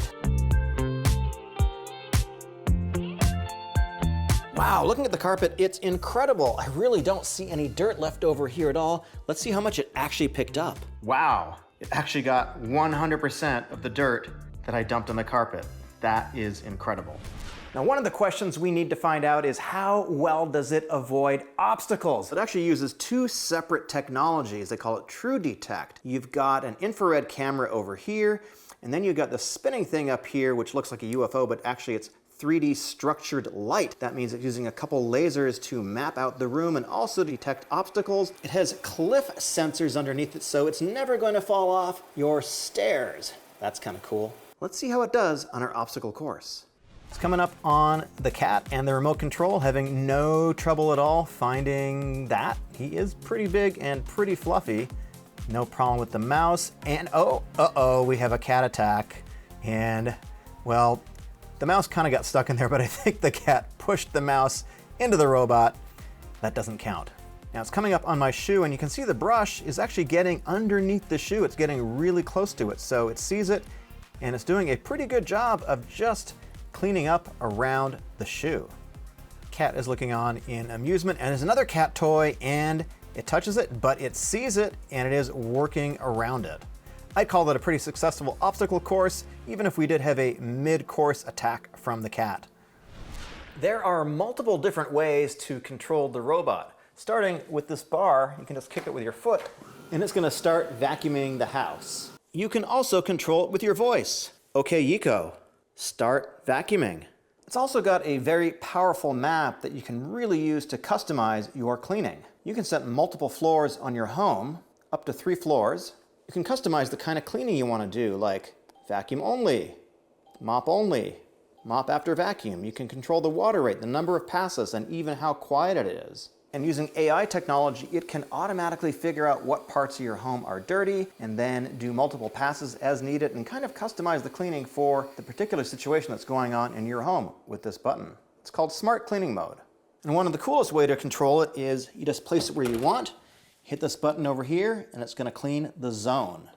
Wow, looking at the carpet, it's incredible. I really don't see any dirt left over here at all. Let's see how much it actually picked up. Wow, it actually got 100% of the dirt that I dumped on the carpet. That is incredible. Now, one of the questions we need to find out is how well does it avoid obstacles? It actually uses two separate technologies. They call it True Detect. You've got an infrared camera over here, and then you've got the spinning thing up here, which looks like a UFO, but actually it's 3D structured light. That means it's using a couple lasers to map out the room and also detect obstacles. It has cliff sensors underneath it, so it's never going to fall off your stairs. That's kind of cool. Let's see how it does on our obstacle course. It's coming up on the cat and the remote control, having no trouble at all finding that. He is pretty big and pretty fluffy. No problem with the mouse. And we have a cat attack. And well, the mouse kind of got stuck in there, but I think the cat pushed the mouse into the robot. That doesn't count. Now it's coming up on my shoe, and you can see the brush is actually getting underneath the shoe. It's getting really close to it. So it sees it, and it's doing a pretty good job of just cleaning up around the shoe. Cat is looking on in amusement, and there's another cat toy, and it touches it, but it sees it, and it is working around it. I'd call that a pretty successful obstacle course, even if we did have a mid-course attack from the cat. There are multiple different ways to control the robot. Starting with this bar, you can just kick it with your foot, and it's gonna start vacuuming the house. You can also control it with your voice. Okay, Yiko, start vacuuming. It's also got a very powerful map that you can really use to customize your cleaning. You can set multiple floors on your home, up to 3 floors. You can customize the kind of cleaning you want to do, like vacuum only, mop after vacuum. You can control the water rate, the number of passes, and even how quiet it is. And using AI technology, it can automatically figure out what parts of your home are dirty and then do multiple passes as needed and kind of customize the cleaning for the particular situation that's going on in your home with this button. It's called Smart Cleaning Mode. And one of the coolest way to control it is you just place it where you want, hit this button over here, and it's gonna clean the zone.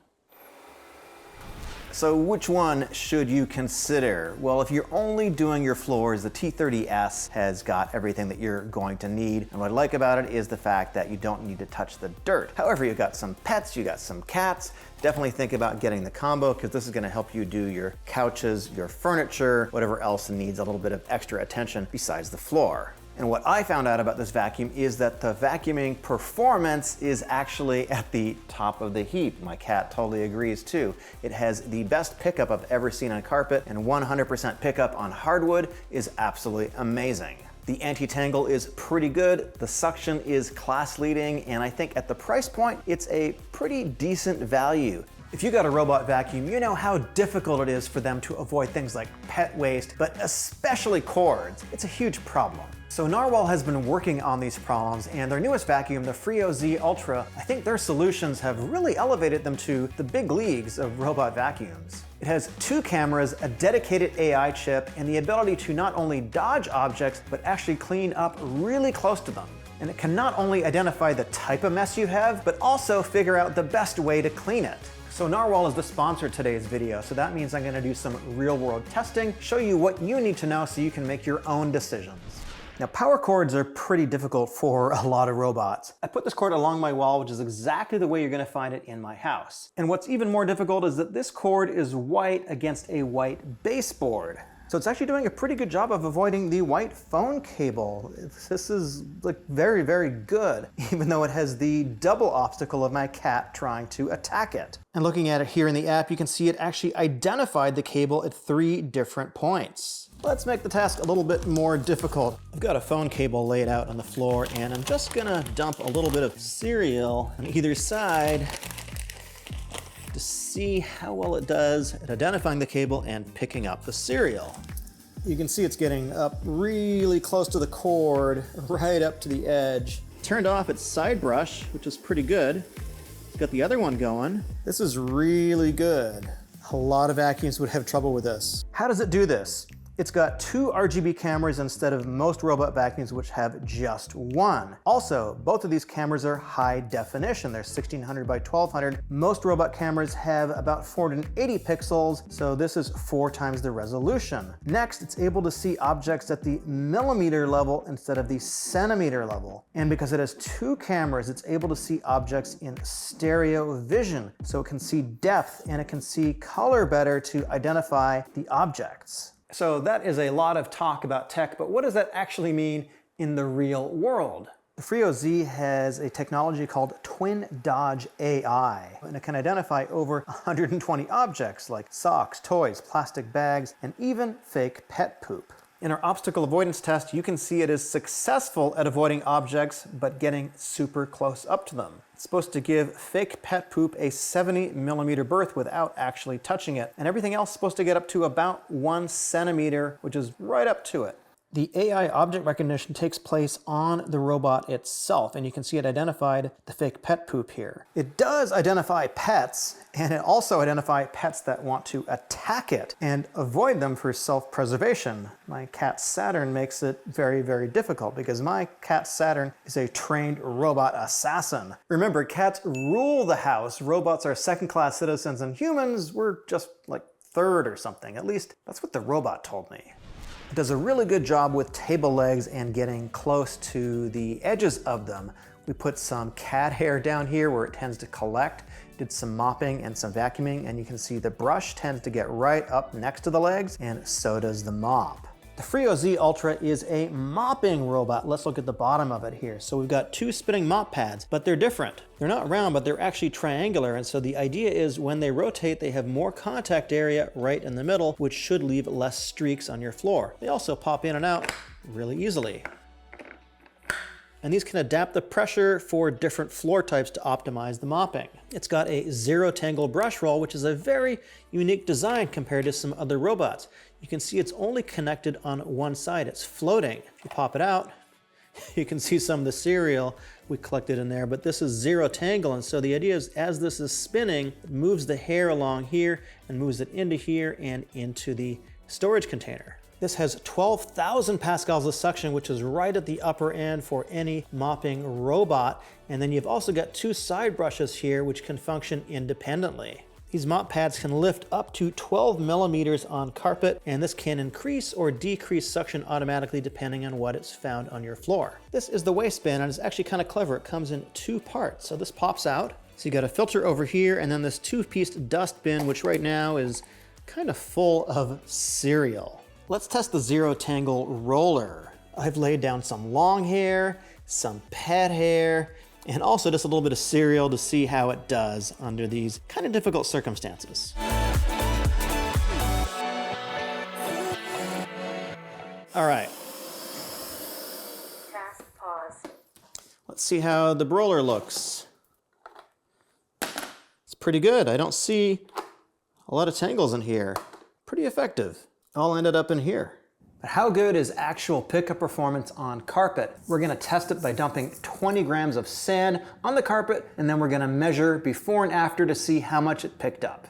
So which one should you consider? Well, if you're only doing your floors, the T30S has got everything that you're going to need. And what I like about it is the fact that you don't need to touch the dirt. However, you've got some pets, you got some cats, definitely think about getting the combo, because this is gonna help you do your couches, your furniture, whatever else needs a little bit of extra attention besides the floor. And what I found out about this vacuum is that the vacuuming performance is actually at the top of the heap. My cat totally agrees too. It has the best pickup I've ever seen on carpet, and 100% pickup on hardwood is absolutely amazing. The anti-tangle is pretty good, the suction is class leading, and I think at the price point, it's a pretty decent value. If you got a robot vacuum, you know how difficult it is for them to avoid things like pet waste, but especially cords. It's a huge problem. So Narwal has been working on these problems, and their newest vacuum, the Freo Z Ultra, I think their solutions have really elevated them to the big leagues of robot vacuums. It has 2 cameras, a dedicated AI chip, and the ability to not only dodge objects, but actually clean up really close to them. And it can not only identify the type of mess you have, but also figure out the best way to clean it. So Narwal is the sponsor of today's video, so that means I'm gonna do some real-world testing, show you what you need to know so you can make your own decisions. Now, power cords are pretty difficult for a lot of robots. I put this cord along my wall, which is exactly the way you're gonna find it in my house. And what's even more difficult is that this cord is white against a white baseboard. So it's actually doing a pretty good job of avoiding the white phone cable. This is like very, very good, even though it has the double obstacle of my cat trying to attack it. And looking at it here in the app, you can see it actually identified the cable at 3 different points. Let's make the task a little bit more difficult. I've got a phone cable laid out on the floor, and I'm just gonna dump a little bit of cereal on either side to see how well it does at identifying the cable and picking up the cereal. You can see it's getting up really close to the cord, right up to the edge. Turned off its side brush, which is pretty good. It's got the other one going. This is really good. A lot of vacuums would have trouble with this. How does it do this? It's got 2 RGB cameras instead of most robot vacuums which have just 1. Also, both of these cameras are high definition. They're 1600 by 1200. Most robot cameras have about 480 pixels, so this is 4 times the resolution. Next, it's able to see objects at the millimeter level instead of the centimeter level. And because it has 2 cameras, it's able to see objects in stereo vision, so it can see depth and it can see color better to identify the objects. So that is a lot of talk about tech, but what does that actually mean in the real world? The Freo Z has a technology called Twin Dodge AI, and it can identify over 120 objects like socks, toys, plastic bags, and even fake pet poop. In our obstacle avoidance test, you can see it is successful at avoiding objects, but getting super close up to them. It's supposed to give fake pet poop a 70 millimeter berth without actually touching it, and everything else is supposed to get up to about 1 centimeter, which is right up to it. The AI object recognition takes place on the robot itself, and you can see it identified the fake pet poop here. It does identify pets, and it also identifies pets that want to attack it and avoid them for self-preservation. My cat Saturn makes it very, very difficult because my cat Saturn is a trained robot assassin. Remember, cats rule the house, robots are second-class citizens, and humans were just like third or something. At least that's what the robot told me. It does a really good job with table legs and getting close to the edges of them. We put some cat hair down here where it tends to collect, did some mopping and some vacuuming, and you can see the brush tends to get right up next to the legs, and so does the mop. The Freo Z Ultra is a mopping robot. Let's look at the bottom of it here. So we've got 2 spinning mop pads, but they're different. They're not round, but they're actually triangular, and so the idea is when they rotate, they have more contact area right in the middle, which should leave less streaks on your floor. They also pop in and out really easily. And these can adapt the pressure for different floor types to optimize the mopping. It's got a zero tangle brush roll, which is a very unique design compared to some other robots. You can see it's only connected on one side. It's floating. If you pop it out, you can see some of the cereal we collected in there, but this is zero tangle. And so the idea is as this is spinning, it moves the hair along here and moves it into here and into the storage container. This has 12,000 pascals of suction, which is right at the upper end for any mopping robot. And then you've also got 2 side brushes here, which can function independently. These mop pads can lift up to 12 millimeters on carpet, and this can increase or decrease suction automatically depending on what is found on your floor. This is the waistband, and it's actually kind of clever. It comes in 2 parts. So this pops out. So you got a filter over here, and then this 2-piece dust bin, which right now is kind of full of cereal. Let's test the zero tangle roller. I've laid down some long hair, some pet hair, and also just a little bit of cereal to see how it does under these kind of difficult circumstances. All right. Task pause. Let's see how the roller looks. It's pretty good. I don't see a lot of tangles in here. Pretty effective. All ended up in here. But how good is actual pickup performance on carpet? We're gonna test it by dumping 20 grams of sand on the carpet, and then we're gonna measure before and after to see how much it picked up.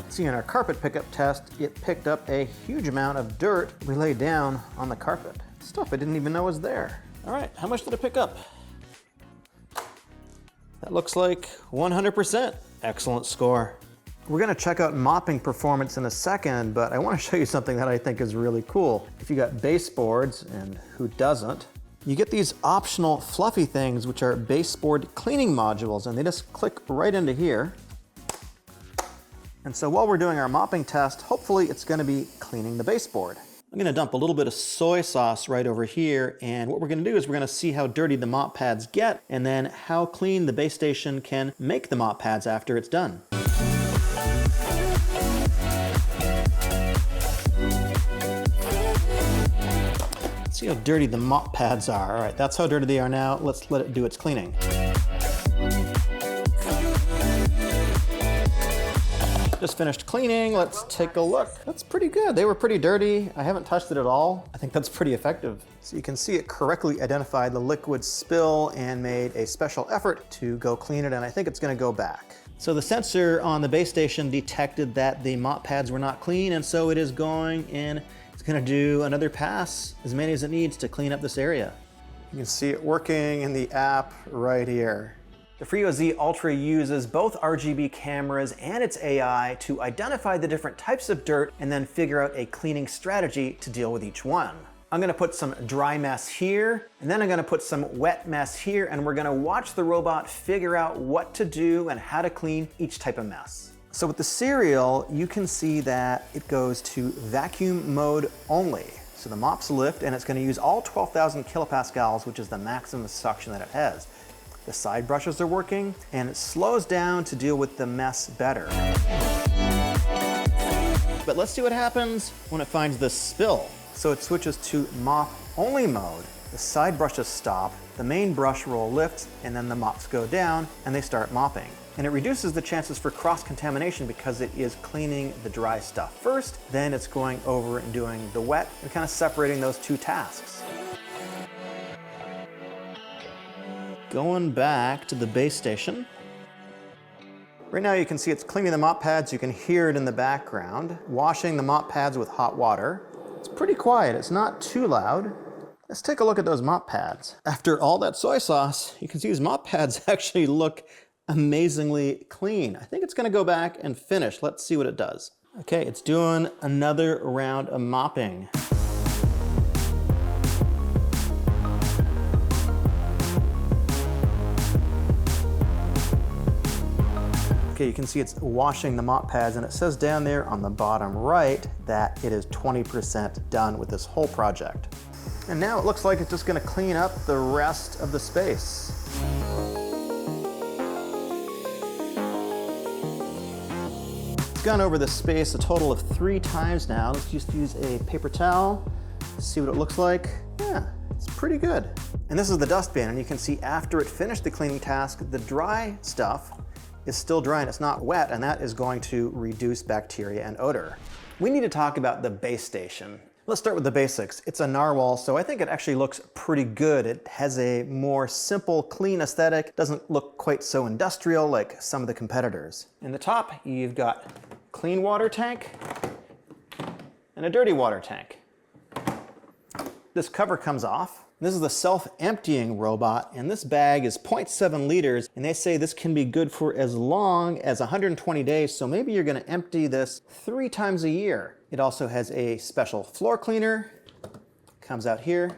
See, in our carpet pickup test, it picked up a huge amount of dirt we laid down on the carpet. Stuff I didn't even know was there. All right, how much did it pick up? That looks like 100%. Excellent score. We're gonna check out mopping performance in a second, but I wanna show you something that I think is really cool. If you got baseboards, and who doesn't, you get these optional fluffy things, which are baseboard cleaning modules, and they just click right into here. And so while we're doing our mopping test, hopefully it's gonna be cleaning the baseboard. I'm gonna dump a little bit of soy sauce right over here, and what we're gonna do is we're gonna see how dirty the mop pads get, and then how clean the base station can make the mop pads after it's done. See how dirty the mop pads are. All right, that's how dirty they are now. Let's let it do its cleaning. Just finished cleaning. Let's take a look. That's pretty good. They were pretty dirty. I haven't touched it at all. I think that's pretty effective. So you can see it correctly identified the liquid spill and made a special effort to go clean it, and I think it's gonna go back. So the sensor on the base station detected that the mop pads were not clean, and so it is going and it's gonna do another pass, as many as it needs to clean up this area. You can see it working in the app right here. The Freo Z Ultra uses both RGB cameras and its AI to identify the different types of dirt and then figure out a cleaning strategy to deal with each one. I'm gonna put some dry mess here, and then I'm gonna put some wet mess here, and we're gonna watch the robot figure out what to do and how to clean each type of mess. So with the serial, you can see that it goes to vacuum mode only. So the mops lift, and it's gonna use all 12,000 kilopascals, which is the maximum suction that it has. The side brushes are working, and it slows down to deal with the mess better. But let's see what happens when it finds the spill. So it switches to mop only mode. The side brushes stop, the main brush roll lifts, and then the mops go down and they start mopping. And it reduces the chances for cross-contamination because it is cleaning the dry stuff first, then it's going over and doing the wet and kind of separating those two tasks. Going back to the base station. Right now you can see it's cleaning the mop pads. You can hear it in the background, washing the mop pads with hot water. It's pretty quiet, it's not too loud. Let's take a look at those mop pads. After all that soy sauce, you can see these mop pads actually look amazingly clean. I think it's gonna go back and finish. Let's see what it does. Okay, it's doing another round of mopping. Okay, you can see it's washing the mop pads, and it says down there on the bottom right that it is 20% done with this whole project. And now it looks like it's just gonna clean up the rest of the space. It's gone over the space a total of 3 times now. Let's just use a paper towel, see what it looks like. Yeah, it's pretty good. And this is the dustbin, and you can see after it finished the cleaning task, the dry stuff is still dry and it's not wet, and that is going to reduce bacteria and odor. We need to talk about the base station. Let's start with the basics. It's a Narwal, so I think it actually looks pretty good. It has a more simple, clean aesthetic. Doesn't look quite so industrial like some of the competitors. In the top, you've got clean water tank and a dirty water tank. This cover comes off. This is the self-emptying robot, and this bag is 0.7 liters, and they say this can be good for as long as 120 days, so maybe you're gonna empty this 3 times a year. It also has a special floor cleaner, comes out here,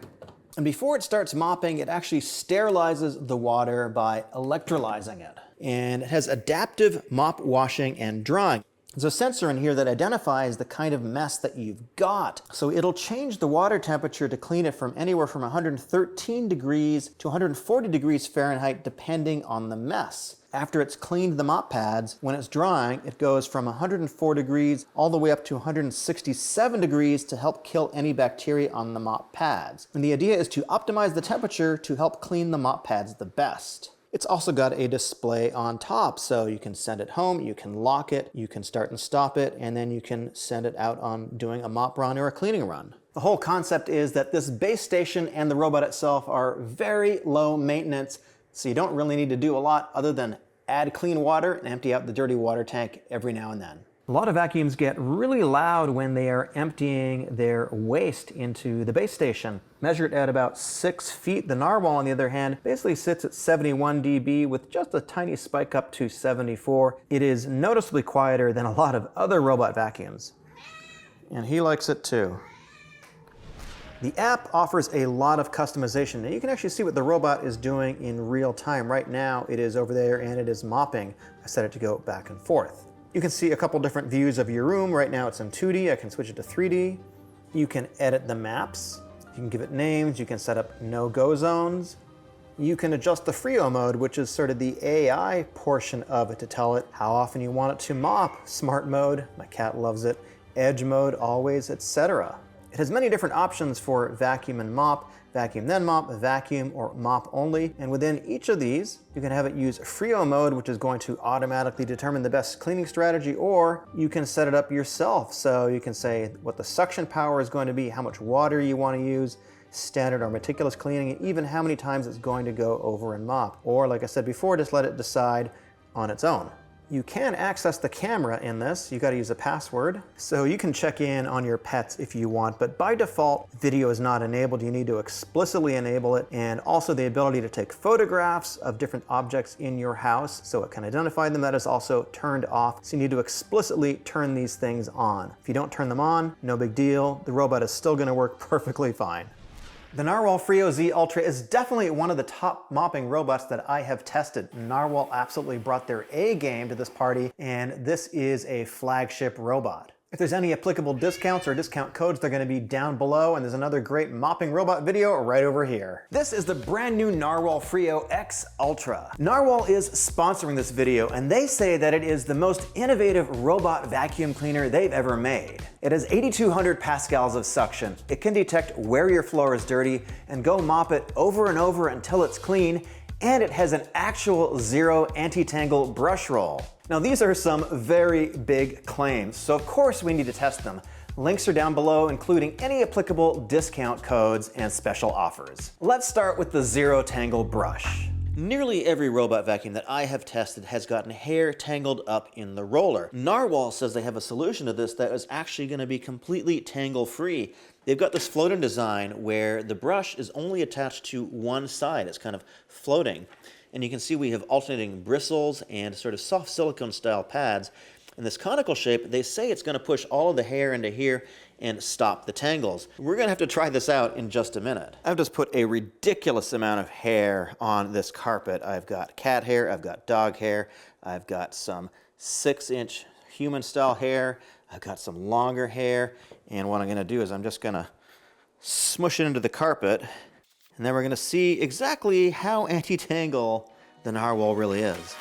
and before it starts mopping, it actually sterilizes the water by electrolyzing it. And it has adaptive mop washing and drying. There's a sensor in here that identifies the kind of mess that you've got. So it'll change the water temperature to clean it from anywhere from 113 degrees to 140 degrees Fahrenheit, depending on the mess. After it's cleaned the mop pads, when it's drying, it goes from 104 degrees all the way up to 167 degrees to help kill any bacteria on the mop pads. And the idea is to optimize the temperature to help clean the mop pads the best. It's also got a display on top, so you can send it home, you can lock it, you can start and stop it, and then you can send it out on doing a mop run or a cleaning run. The whole concept is that this base station and the robot itself are very low maintenance, so you don't really need to do a lot other than add clean water and empty out the dirty water tank every now and then. A lot of vacuums get really loud when they are emptying their waste into the base station. Measured at about 6 feet, the Narwal, on the other hand, basically sits at 71 dB with just a tiny spike up to 74. It is noticeably quieter than a lot of other robot vacuums. And he likes it too. The app offers a lot of customization. Now you can actually see what the robot is doing in real time. Right now it is over there and it is mopping. I set it to go back and forth. You can see a couple different views of your room. Right now it's in 2D, I can switch it to 3D. You can edit the maps, you can give it names, you can set up no-go zones. You can adjust the Freo mode, which is sort of the AI portion of it, to tell it how often you want it to mop. Smart mode, my cat loves it, edge mode, always, etc. It has many different options for vacuum and mop, vacuum then mop, vacuum, or mop only. And within each of these, you can have it use Freo mode, which is going to automatically determine the best cleaning strategy, or you can set it up yourself. So you can say what the suction power is going to be, how much water you want to use, standard or meticulous cleaning, and even how many times it's going to go over and mop. Or like I said before, just let it decide on its own. You can access the camera in this. You got to use a password. So you can check in on your pets if you want, but by default, video is not enabled. You need to explicitly enable it, and also the ability to take photographs of different objects in your house so it can identify them. That is also turned off. So you need to explicitly turn these things on. If you don't turn them on, no big deal. The robot is still going to work perfectly fine. The Narwal Freo Z Ultra is definitely one of the top mopping robots that I have tested. Narwal absolutely brought their A game to this party, and this is a flagship robot. If there's any applicable discounts or discount codes, they're gonna be down below, and there's another great mopping robot video right over here. This is the brand new Narwal Freo X Ultra. Narwal is sponsoring this video, and they say that it is the most innovative robot vacuum cleaner they've ever made. It has 8,200 pascals of suction. It can detect where your floor is dirty and go mop it over and over until it's clean, and it has an actual zero anti-tangle brush roll. Now these are some very big claims, so of course we need to test them. Links are down below, including any applicable discount codes and special offers. Let's start with the zero tangle brush. Nearly every robot vacuum that I have tested has gotten hair tangled up in the roller. Narwal says they have a solution to this that is actually going to be completely tangle-free. They've got this floating design where the brush is only attached to one side. It's kind of floating. And you can see we have alternating bristles and sort of soft silicone style pads. In this conical shape, they say it's going to push all of the hair into here and stop the tangles. We're going to have to try this out in just a minute. I've just put a ridiculous amount of hair on this carpet. I've got cat hair, I've got dog hair, I've got some 6-inch human style hair, I've got some longer hair, and what I'm going to do is I'm just going to smush it into the carpet, and then we're going to see exactly how anti-tangle the Narwal really is.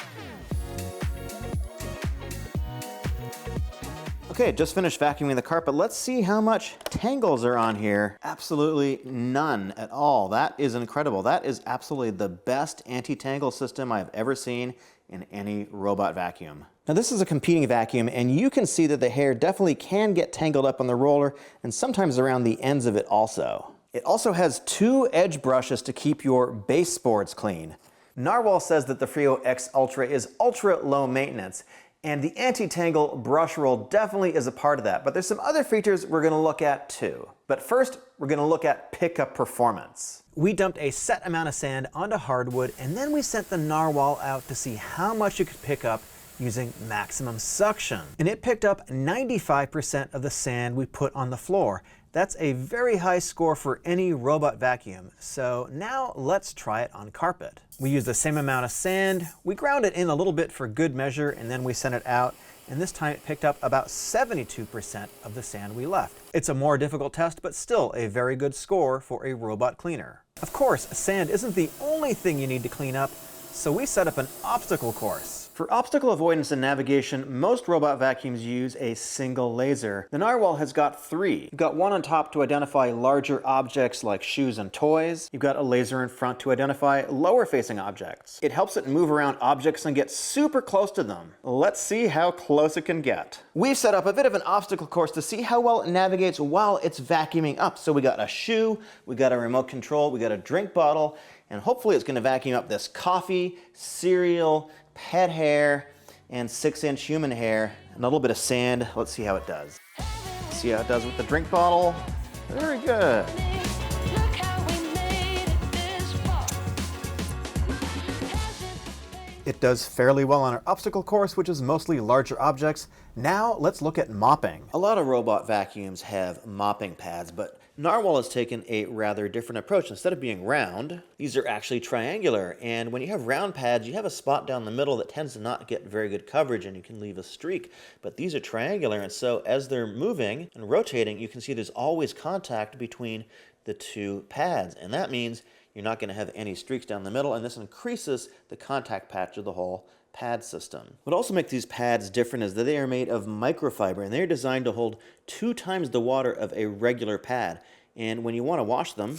Okay, just finished vacuuming the carpet. Let's see how much tangles are on here. Absolutely none at all. That is incredible. That is absolutely the best anti-tangle system I've ever seen in any robot vacuum. Now this is a competing vacuum, and you can see that the hair definitely can get tangled up on the roller and sometimes around the ends of it also. It also has 2 edge brushes to keep your baseboards clean. Narwal says that the Freo X Ultra is ultra low maintenance, and the anti-tangle brush roll definitely is a part of that, but there's some other features we're gonna look at too. But first, we're gonna look at pickup performance. We dumped a set amount of sand onto hardwood, and then we sent the Narwal out to see how much you could pick up using maximum suction. And it picked up 95% of the sand we put on the floor. That's a very high score for any robot vacuum. So now let's try it on carpet. We used the same amount of sand, we ground it in a little bit for good measure, and then we sent it out, and this time it picked up about 72% of the sand we left. It's a more difficult test, but still a very good score for a robot cleaner. Of course, sand isn't the only thing you need to clean up, so we set up an obstacle course. For obstacle avoidance and navigation, most robot vacuums use a single laser. The Narwal has got 3. You've got one on top to identify larger objects like shoes and toys. You've got a laser in front to identify lower facing objects. It helps it move around objects and get super close to them. Let's see how close it can get. We've set up a bit of an obstacle course to see how well it navigates while it's vacuuming up. So we got a shoe, we got a remote control, we got a drink bottle, and hopefully it's going to vacuum up this coffee, cereal, pet hair, and 6-inch human hair, and a little bit of sand. Let's see how it does. See how it does with the drink bottle. Very good. It does fairly well on our obstacle course, which is mostly larger objects. Now let's look at mopping. A lot of robot vacuums have mopping pads, but Narwal has taken a rather different approach. Instead of being round, these are actually triangular, and when you have round pads, you have a spot down the middle that tends to not get very good coverage and you can leave a streak. But these are triangular, and so as they're moving and rotating, you can see there's always contact between the 2 pads, and that means you're not going to have any streaks down the middle, and this increases the contact patch of the whole pad system. What also makes these pads different is that they are made of microfiber, and they're designed to hold 2 times the water of a regular pad. And when you want to wash them,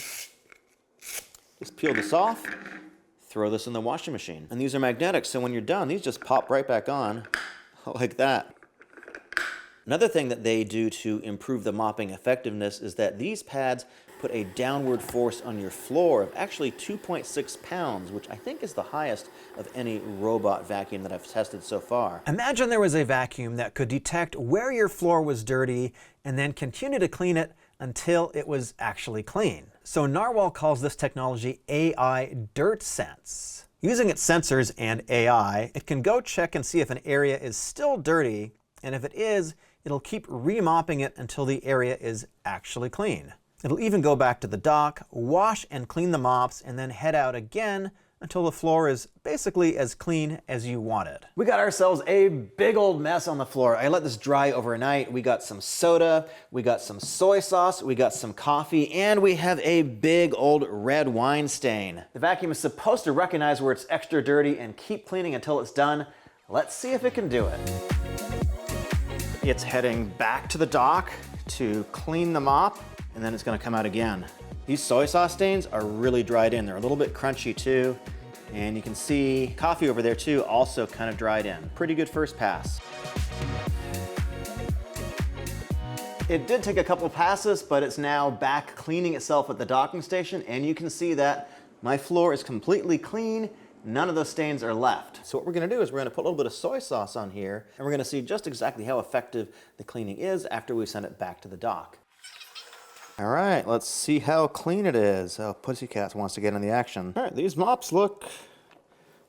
just peel this off, throw this in the washing machine. And these are magnetic, so when you're done, these just pop right back on like that. Another thing that they do to improve the mopping effectiveness is that these pads put a downward force on your floor of actually 2.6 pounds, which I think is the highest of any robot vacuum that I've tested so far. Imagine there was a vacuum that could detect where your floor was dirty and then continue to clean it until it was actually clean. So Narwal calls this technology AI Dirt Sense. Using its sensors and AI, it can go check and see if an area is still dirty, and if it is, it'll keep remopping it until the area is actually clean. It'll even go back to the dock, wash and clean the mops, and then head out again until the floor is basically as clean as you want it. We got ourselves a big old mess on the floor. I let this dry overnight. We got some soda, we got some soy sauce, we got some coffee, and we have a big old red wine stain. The vacuum is supposed to recognize where it's extra dirty and keep cleaning until it's done. Let's see if it can do it. It's heading back to the dock to clean the mop, and then it's gonna come out again. These soy sauce stains are really dried in. They're a little bit crunchy too. And you can see coffee over there too, also kind of dried in. Pretty good first pass. It did take a couple passes, but it's now back cleaning itself at the docking station, and you can see that my floor is completely clean. None of those stains are left. So what we're gonna do is we're gonna put a little bit of soy sauce on here, and we're gonna see just exactly how effective the cleaning is after we send it back to the dock. All right, let's see how clean it is. Oh, Pussycat wants to get in the action. All right, these mops look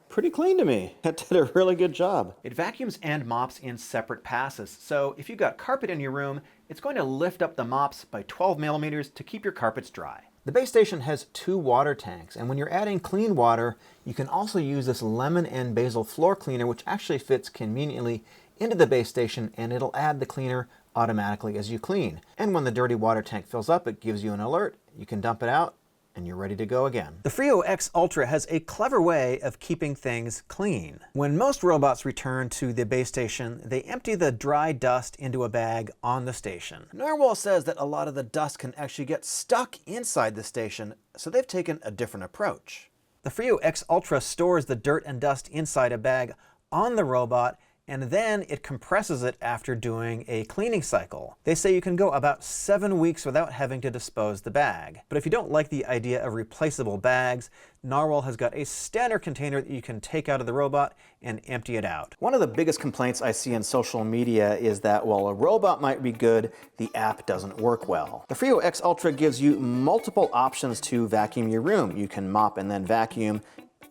pretty clean to me. That did a really good job. It vacuums and mops in separate passes. So if you've got carpet in your room, it's going to lift up the mops by 12 millimeters to keep your carpets dry. The base station has 2 water tanks, and when you're adding clean water, you can also use this lemon and basil floor cleaner, which actually fits conveniently into the base station, and it'll add the cleaner automatically as you clean. And when the dirty water tank fills up, it gives you an alert. You can dump it out, and you're ready to go again. The Freo X Ultra has a clever way of keeping things clean. When most robots return to the base station, they empty the dry dust into a bag on the station. Narwal says that a lot of the dust can actually get stuck inside the station, so they've taken a different approach. The Freo X Ultra stores the dirt and dust inside a bag on the robot, and then it compresses it after doing a cleaning cycle. They say you can go about 7 weeks without having to dispose the bag. But if you don't like the idea of replaceable bags, Narwal has got a standard container that you can take out of the robot and empty it out. One of the biggest complaints I see in social media is that while a robot might be good, the app doesn't work well. The Freo X Ultra gives you multiple options to vacuum your room. You can mop and then vacuum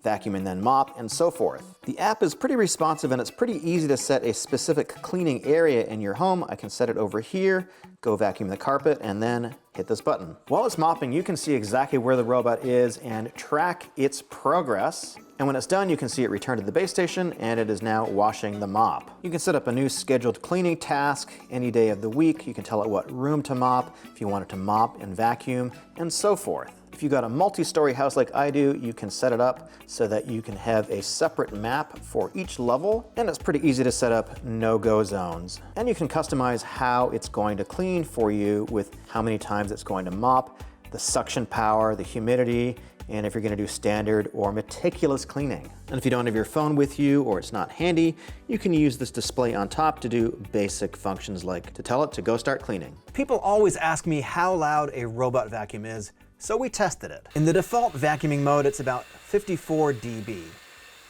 and then mop, and so forth. The app is pretty responsive, and it's pretty easy to set a specific cleaning area in your home. I can set it over here, go vacuum the carpet, and then hit this button. While it's mopping, you can see exactly where the robot is and track its progress. And when it's done, you can see it return to the base station, and it is now washing the mop. You can set up a new scheduled cleaning task any day of the week. You can tell it what room to mop, if you want it to mop and vacuum, and so forth. If you've got a multi-story house like I do, you can set it up so that you can have a separate map for each level, and it's pretty easy to set up no-go zones. And you can customize how it's going to clean for you with how many times it's going to mop, the suction power, the humidity, and if you're gonna do standard or meticulous cleaning. And if you don't have your phone with you or it's not handy, you can use this display on top to do basic functions like to tell it to go start cleaning. People always ask me how loud a robot vacuum is, so we tested it. In the default vacuuming mode, it's about 54 dB.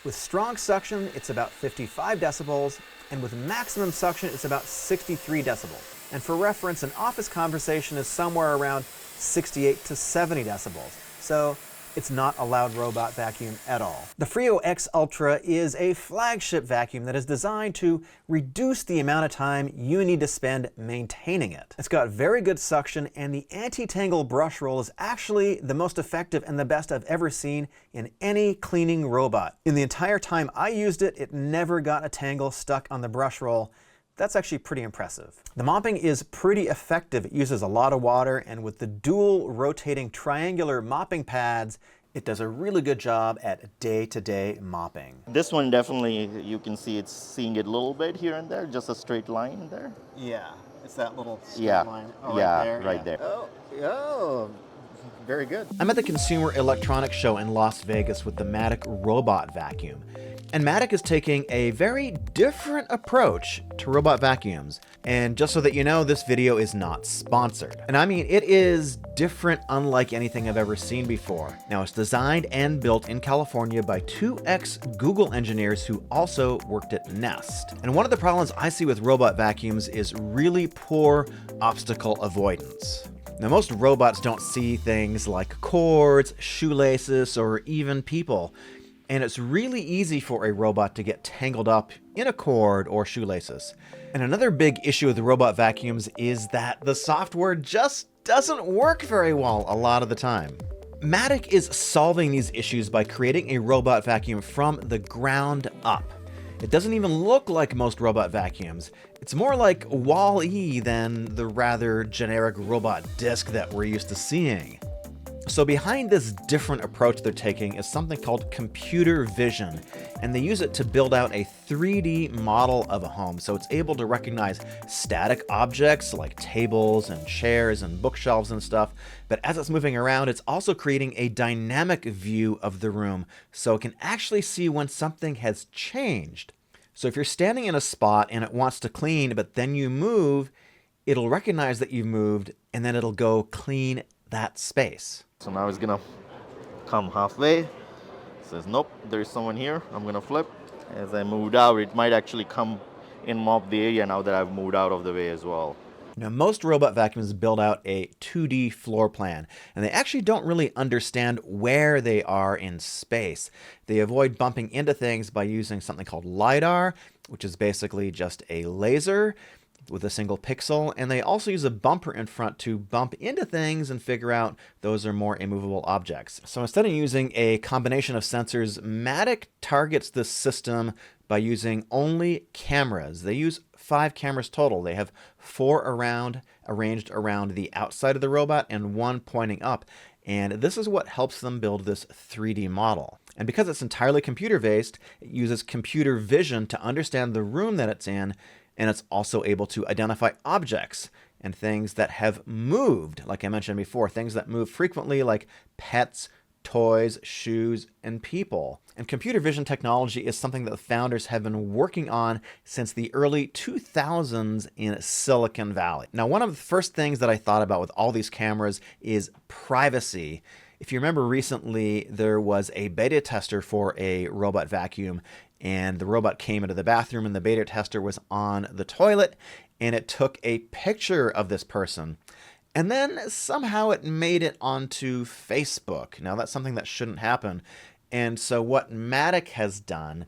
With strong suction, it's about 55 decibels, and with maximum suction, it's about 63 decibels. And for reference, an office conversation is somewhere around 68 to 70 decibels. So it's not a loud robot vacuum at all. The Freo X Ultra is a flagship vacuum that is designed to reduce the amount of time you need to spend maintaining it. It's got very good suction, and the anti-tangle brush roll is actually the most effective and the best I've ever seen in any cleaning robot. In the entire time I used it, it never got a tangle stuck on the brush roll. That's actually pretty impressive. The mopping is pretty effective. It uses a lot of water, and with the dual rotating triangular mopping pads, it does a really good job at day-to-day mopping. This one definitely, you can see it's seeing it a little bit here and there, just a straight line there. Yeah, it's that little straight Yeah. line. Oh, Yeah, right there. right there. Oh, very good. I'm at the Consumer Electronics Show in Las Vegas with the Matic robot vacuum. And Matic is taking a very different approach to robot vacuums. And just so that you know, this video is not sponsored. And I mean, it is different, unlike anything I've ever seen before. Now, it's designed and built in California by two ex-Google engineers who also worked at Nest. And one of the problems I see with robot vacuums is really poor obstacle avoidance. Now, most robots don't see things like cords, shoelaces, or even people. And it's really easy for a robot to get tangled up in a cord or shoelaces. And another big issue with robot vacuums is that the software just doesn't work very well a lot of the time. Matic is solving these issues by creating a robot vacuum from the ground up. It doesn't even look like most robot vacuums. It's more like Wall-E than the rather generic robot disc that we're used to seeing. So behind this different approach they're taking is something called computer vision, and they use it to build out a 3D model of a home. So it's able to recognize static objects like tables and chairs and bookshelves and stuff, but as it's moving around, it's also creating a dynamic view of the room, so it can actually see when something has changed. So if you're standing in a spot and it wants to clean, but then you move, it'll recognize that you moved, and then it'll go clean that space. So now it's gonna come halfway. It says, nope, there's someone here. I'm gonna flip. As I moved out, it might actually come and mop the area now that I've moved out of the way as well. Now, most robot vacuums build out a 2D floor plan, and they actually don't really understand where they are in space. They avoid bumping into things by using something called LiDAR, which is basically just a laser with a single pixel, and they also use a bumper in front to bump into things and figure out those are more immovable objects. So instead of using a combination of sensors, Matic targets this system by using only cameras. They use 5 cameras total. They have 4 arranged around the outside of the robot and 1 pointing up. And this is what helps them build this 3D model. And because it's entirely computer-based, it uses computer vision to understand the room that it's in, and it's also able to identify objects and things that have moved, like I mentioned before, things that move frequently like pets, toys, shoes, and people. And computer vision technology is something that the founders have been working on since the early 2000s in Silicon Valley. Now, one of the first things that I thought about with all these cameras is privacy. If you remember recently, there was a beta tester for a robot vacuum, and the robot came into the bathroom and the beta tester was on the toilet, and it took a picture of this person. And then somehow it made it onto Facebook. Now, that's something that shouldn't happen. And so what Matic has done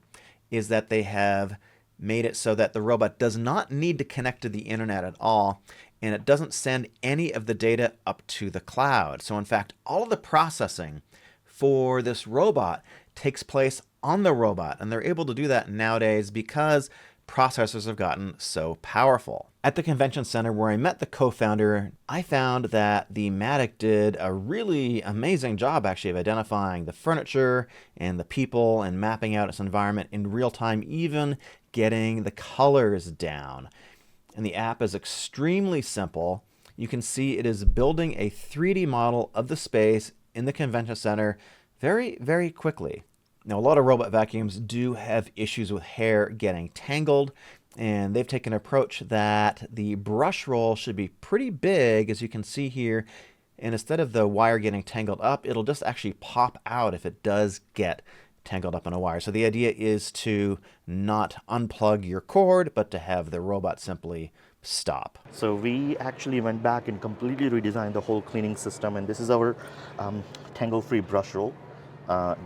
is that they have made it so that the robot does not need to connect to the internet at all, and it doesn't send any of the data up to the cloud. So in fact, all of the processing for this robot takes place on the robot, and they're able to do that nowadays because processors have gotten so powerful. At the convention center where I met the co-founder, I found that the Matic did a really amazing job actually of identifying the furniture and the people and mapping out its environment in real time, even getting the colors down. And the app is extremely simple. You can see it is building a 3D model of the space in the convention center very, very quickly. Now, a lot of robot vacuums do have issues with hair getting tangled, and they've taken an approach that the brush roll should be pretty big, as you can see here, and instead of the wire getting tangled up, it'll just actually pop out if it does get tangled up in a wire. So the idea is to not unplug your cord, but to have the robot simply stop. So we actually went back and completely redesigned the whole cleaning system, and this is our tangle-free brush roll.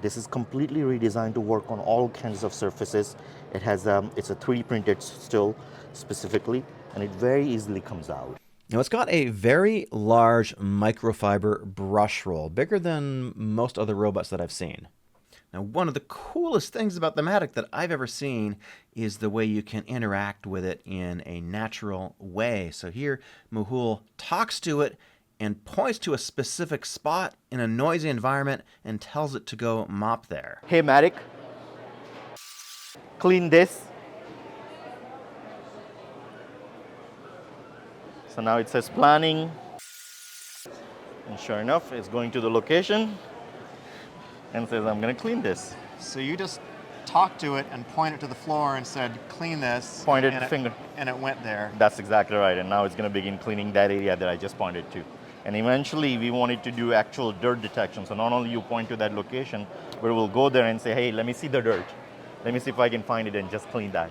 This is completely redesigned to work on all kinds of surfaces. It has it's a 3D printed still specifically, and it very easily comes out. Now, it's got a very large microfiber brush roll, bigger than most other robots that I've seen. Now, one of the coolest things about the Matic that I've ever seen is the way you can interact with it in a natural way. So here, Mehul talks to it and points to a specific spot in a noisy environment and tells it to go mop there. Hey Matic, clean this. So now it says planning, And sure enough, it's going to the location and says, I'm going to clean this. So you just talked to it and pointed to the floor and said, clean this. Pointed and finger. And it went there. That's exactly right. And now it's going to begin cleaning that area that I just pointed to. And eventually we wanted to do actual dirt detection. So not only you point to that location, but we'll go there and say, hey, let me see the dirt. Let me see if I can find it and just clean that.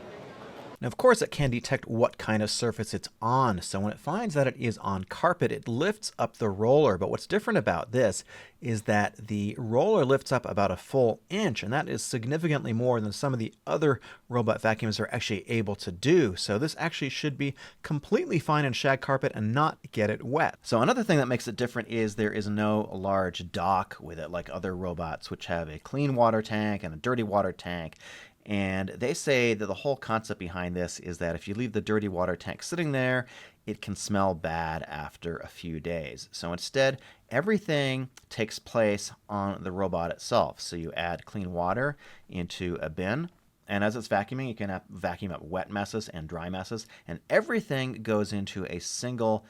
Now, of course, it can detect what kind of surface it's on. So when it finds that it is on carpet, it lifts up the roller. But what's different about this is that the roller lifts up about a full inch, and that is significantly more than some of the other robot vacuums are actually able to do. So this actually should be completely fine in shag carpet and not get it wet. So another thing that makes it different is there is no large dock with it like other robots, which have a clean water tank and a dirty water tank. And they say that the whole concept behind this is that if you leave the dirty water tank sitting there, it can smell bad after a few days. So instead, everything takes place on the robot itself. So you add clean water into a bin, and as it's vacuuming, you can vacuum up wet messes and dry messes, and everything goes into a single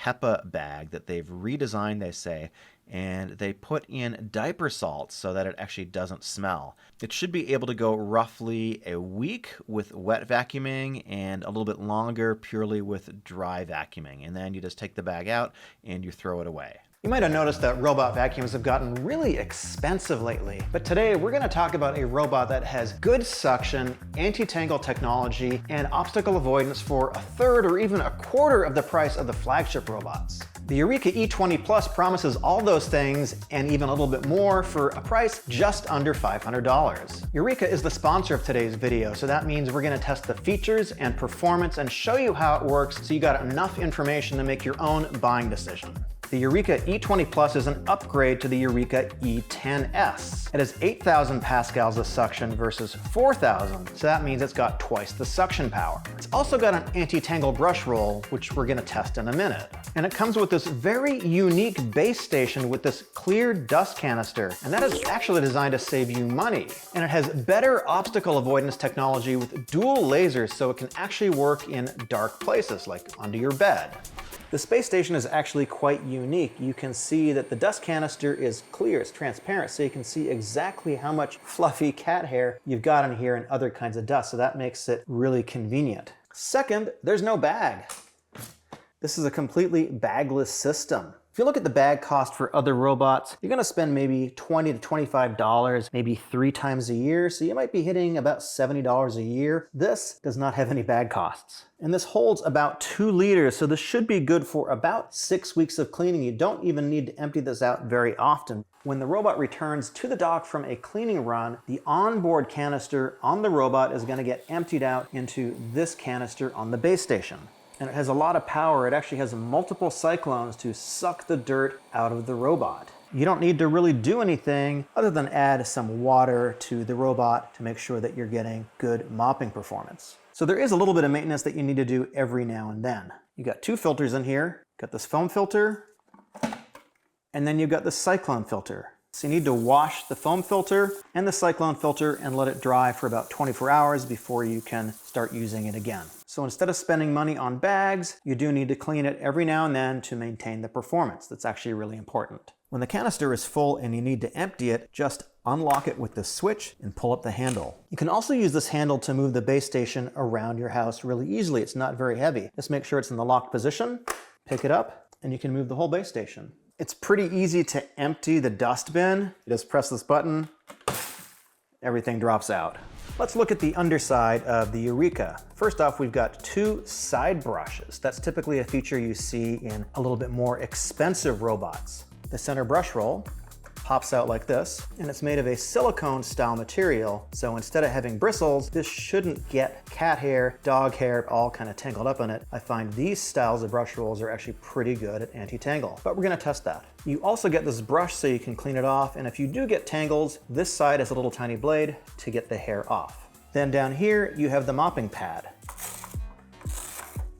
HEPA bag that they've redesigned, they say, and they put in diaper salt so that it actually doesn't smell. It should be able to go roughly a week with wet vacuuming and a little bit longer purely with dry vacuuming. And then you just take the bag out and you throw it away. You might have noticed that robot vacuums have gotten really expensive lately, but today we're going to talk about a robot that has good suction, anti-tangle technology, and obstacle avoidance for a third or even a quarter of the price of the flagship robots. The Eureka E20 Plus promises all those things and even a little bit more for a price just under $500. Eureka is the sponsor of today's video, so that means we're going to test the features and performance and show you how it works so you got enough information to make your own buying decision. The Eureka E20 Plus is an upgrade to the Eureka E10S. It has 8,000 pascals of suction versus 4,000, so that means it's got twice the suction power. It's also got an anti-tangle brush roll, which we're going to test in a minute. And it comes with this very unique base station with this clear dust canister, and that is actually designed to save you money. And it has better obstacle avoidance technology with dual lasers, so it can actually work in dark places, like under your bed. The space station is actually quite unique. You can see that the dust canister is clear, it's transparent, so you can see exactly how much fluffy cat hair you've got in here and other kinds of dust, so that makes it really convenient. Second, there's no bag. This is a completely bagless system. If you look at the bag cost for other robots, you're going to spend maybe $20 to $25, maybe 3 times a year, so you might be hitting about $70 a year. This does not have any bag costs. And this holds about 2 liters, so this should be good for about 6 weeks of cleaning. You don't even need to empty this out very often. When the robot returns to the dock from a cleaning run, the onboard canister on the robot is going to get emptied out into this canister on the base station. And it has a lot of power. It actually has multiple cyclones to suck the dirt out of the robot. You don't need to really do anything other than add some water to the robot to make sure that you're getting good mopping performance. So there is a little bit of maintenance that you need to do every now and then. You got 2 filters in here. Got this foam filter, and then you've got the cyclone filter. So you need to wash the foam filter and the cyclone filter and let it dry for about 24 hours before you can start using it again. So instead of spending money on bags, you do need to clean it every now and then to maintain the performance. That's actually really important. When the canister is full and you need to empty it, just unlock it with the switch and pull up the handle. You can also use this handle to move the base station around your house really easily. It's not very heavy. Just make sure it's in the locked position, pick it up, and you can move the whole base station. It's pretty easy to empty the dust bin. You just press this button, everything drops out. Let's look at the underside of the Eureka. First off, we've got 2 side brushes. That's typically a feature you see in a little bit more expensive robots. The center brush roll pops out like this, and it's made of a silicone style material. So instead of having bristles, this shouldn't get cat hair, dog hair, all kind of tangled up in it. I find these styles of brush rolls are actually pretty good at anti-tangle, but we're gonna test that. You also get this brush so you can clean it off, and if you do get tangles, this side has a little tiny blade to get the hair off. Then down here, you have the mopping pad.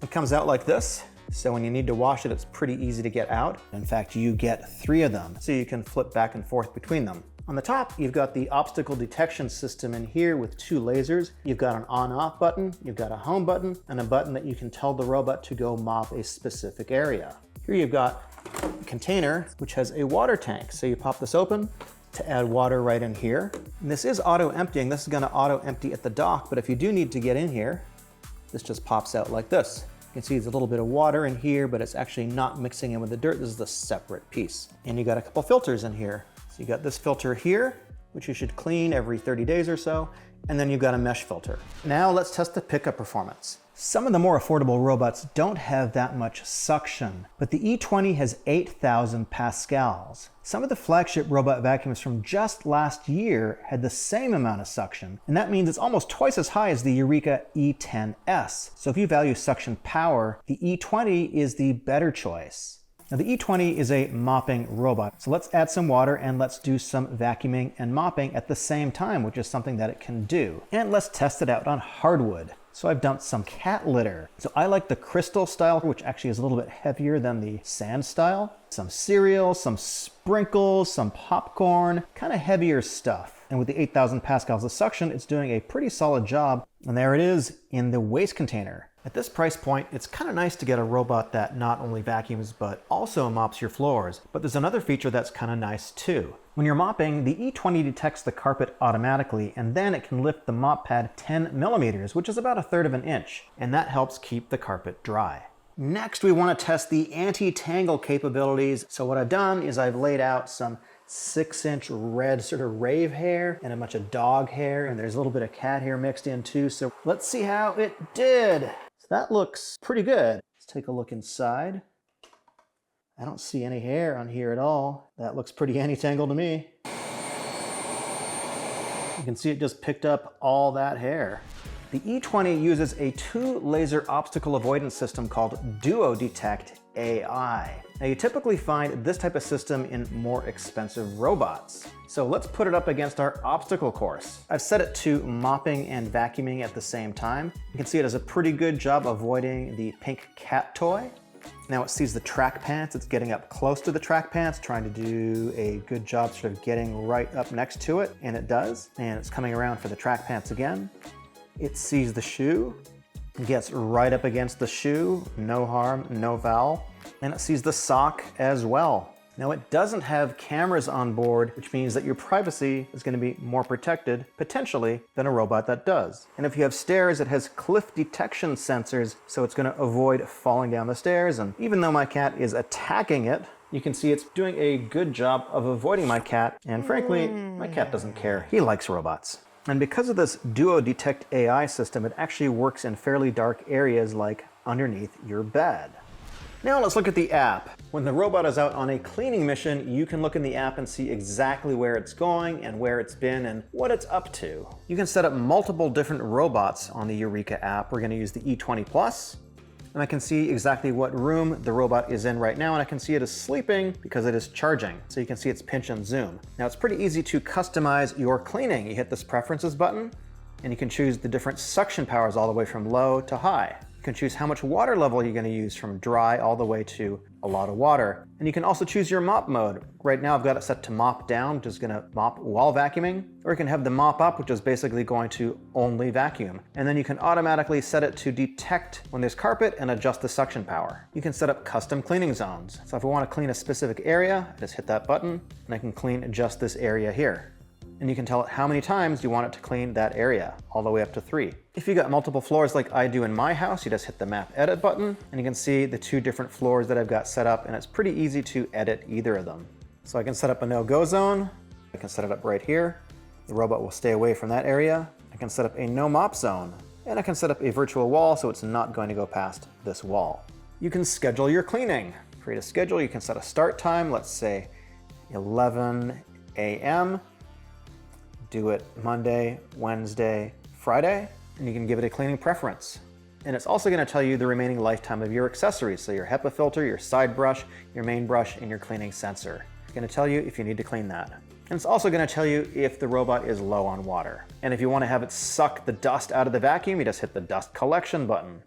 It comes out like this. So when you need to wash it, it's pretty easy to get out. In fact, you get 3 of them, so you can flip back and forth between them. On the top, you've got the obstacle detection system in here with 2 lasers. You've got an on-off button, you've got a home button, and a button that you can tell the robot to go mop a specific area. Here you've got container, which has a water tank. So you pop this open to add water right in here. And this is auto emptying. This is gonna auto empty at the dock, but if you do need to get in here, this just pops out like this. You can see there's a little bit of water in here, but it's actually not mixing in with the dirt. This is a separate piece. And you got a couple filters in here. So you got this filter here, which you should clean every 30 days or so. And then you've got a mesh filter. Now let's test the pickup performance. Some of the more affordable robots don't have that much suction, but the E20 has 8,000 pascals. Some of the flagship robot vacuums from just last year had the same amount of suction, and that means it's almost twice as high as the Eureka E10S. So if you value suction power, the E20 is the better choice. Now the E20 is a mopping robot, so let's add some water and let's do some vacuuming and mopping at the same time, which is something that it can do. And let's test it out on hardwood. So I've dumped some cat litter. So I like the crystal style, which actually is a little bit heavier than the sand style. Some cereal, some sprinkles, some popcorn, kind of heavier stuff. And with the 8,000 pascals of suction, it's doing a pretty solid job. And there it is in the waste container. At this price point, it's kind of nice to get a robot that not only vacuums, but also mops your floors. But there's another feature that's kind of nice too. When you're mopping, the E20 detects the carpet automatically, and then it can lift the mop pad 10 millimeters, which is about 1/3 of an inch. And that helps keep the carpet dry. Next, we want to test the anti-tangle capabilities. So what I've done is I've laid out some 6-inch red sort of rave hair and a bunch of dog hair, and there's a little bit of cat hair mixed in too. So let's see how it did. So that looks pretty good. Let's take a look inside. I don't see any hair on here at all. That looks pretty anti-tangle to me. You can see it just picked up all that hair. The E20 uses a 2-laser obstacle avoidance system called Detect AI. Now you typically find this type of system in more expensive robots. So let's put it up against our obstacle course. I've set it to mopping and vacuuming at the same time. You can see it does a pretty good job avoiding the pink cat toy. Now it sees the track pants. It's getting up close to the track pants, trying to do a good job sort of getting right up next to it, and it does. And it's coming around for the track pants again. It sees the shoe, gets right up against the shoe, no harm, no foul. And it sees the sock as well. Now it doesn't have cameras on board, which means that your privacy is going to be more protected, potentially, than a robot that does. And if you have stairs, it has cliff detection sensors, so it's going to avoid falling down the stairs. And even though my cat is attacking it, you can see it's doing a good job of avoiding my cat. And frankly, my cat doesn't care. He likes robots. And because of this Detect AI system, it actually works in fairly dark areas like underneath your bed. Now let's look at the app. When the robot is out on a cleaning mission, you can look in the app and see exactly where it's going and where it's been and what it's up to. You can set up multiple different robots on the Eureka app. We're going to use the E20 Plus. And I can see exactly what room the robot is in right now, and I can see it is sleeping because it is charging. So you can see its pinch and zoom. Now it's pretty easy to customize your cleaning. You hit this preferences button, and you can choose the different suction powers all the way from low to high. You can choose how much water level you're going to use from dry all the way to a lot of water. And you can also choose your mop mode. Right now I've got it set to mop down, which is going to mop while vacuuming, or you can have the mop up, which is basically going to only vacuum. And then you can automatically set it to detect when there's carpet and adjust the suction power. You can set up custom cleaning zones. So if I want to clean a specific area, I just hit that button and I can clean just this area here. And you can tell it how many times you want it to clean that area, all the way up to 3. If you got multiple floors like I do in my house, you just hit the map edit button and you can see the 2 different floors that I've got set up, and it's pretty easy to edit either of them. So I can set up a no-go zone. I can set it up right here. The robot will stay away from that area. I can set up a no mop zone, and I can set up a virtual wall so it's not going to go past this wall. You can schedule your cleaning. Create a schedule. You can set a start time, let's say 11 a.m. Do it Monday, Wednesday, Friday, and you can give it a cleaning preference. And it's also going to tell you the remaining lifetime of your accessories. So your HEPA filter, your side brush, your main brush, and your cleaning sensor. It's going to tell you if you need to clean that. And it's also going to tell you if the robot is low on water. And if you want to have it suck the dust out of the vacuum, you just hit the dust collection button.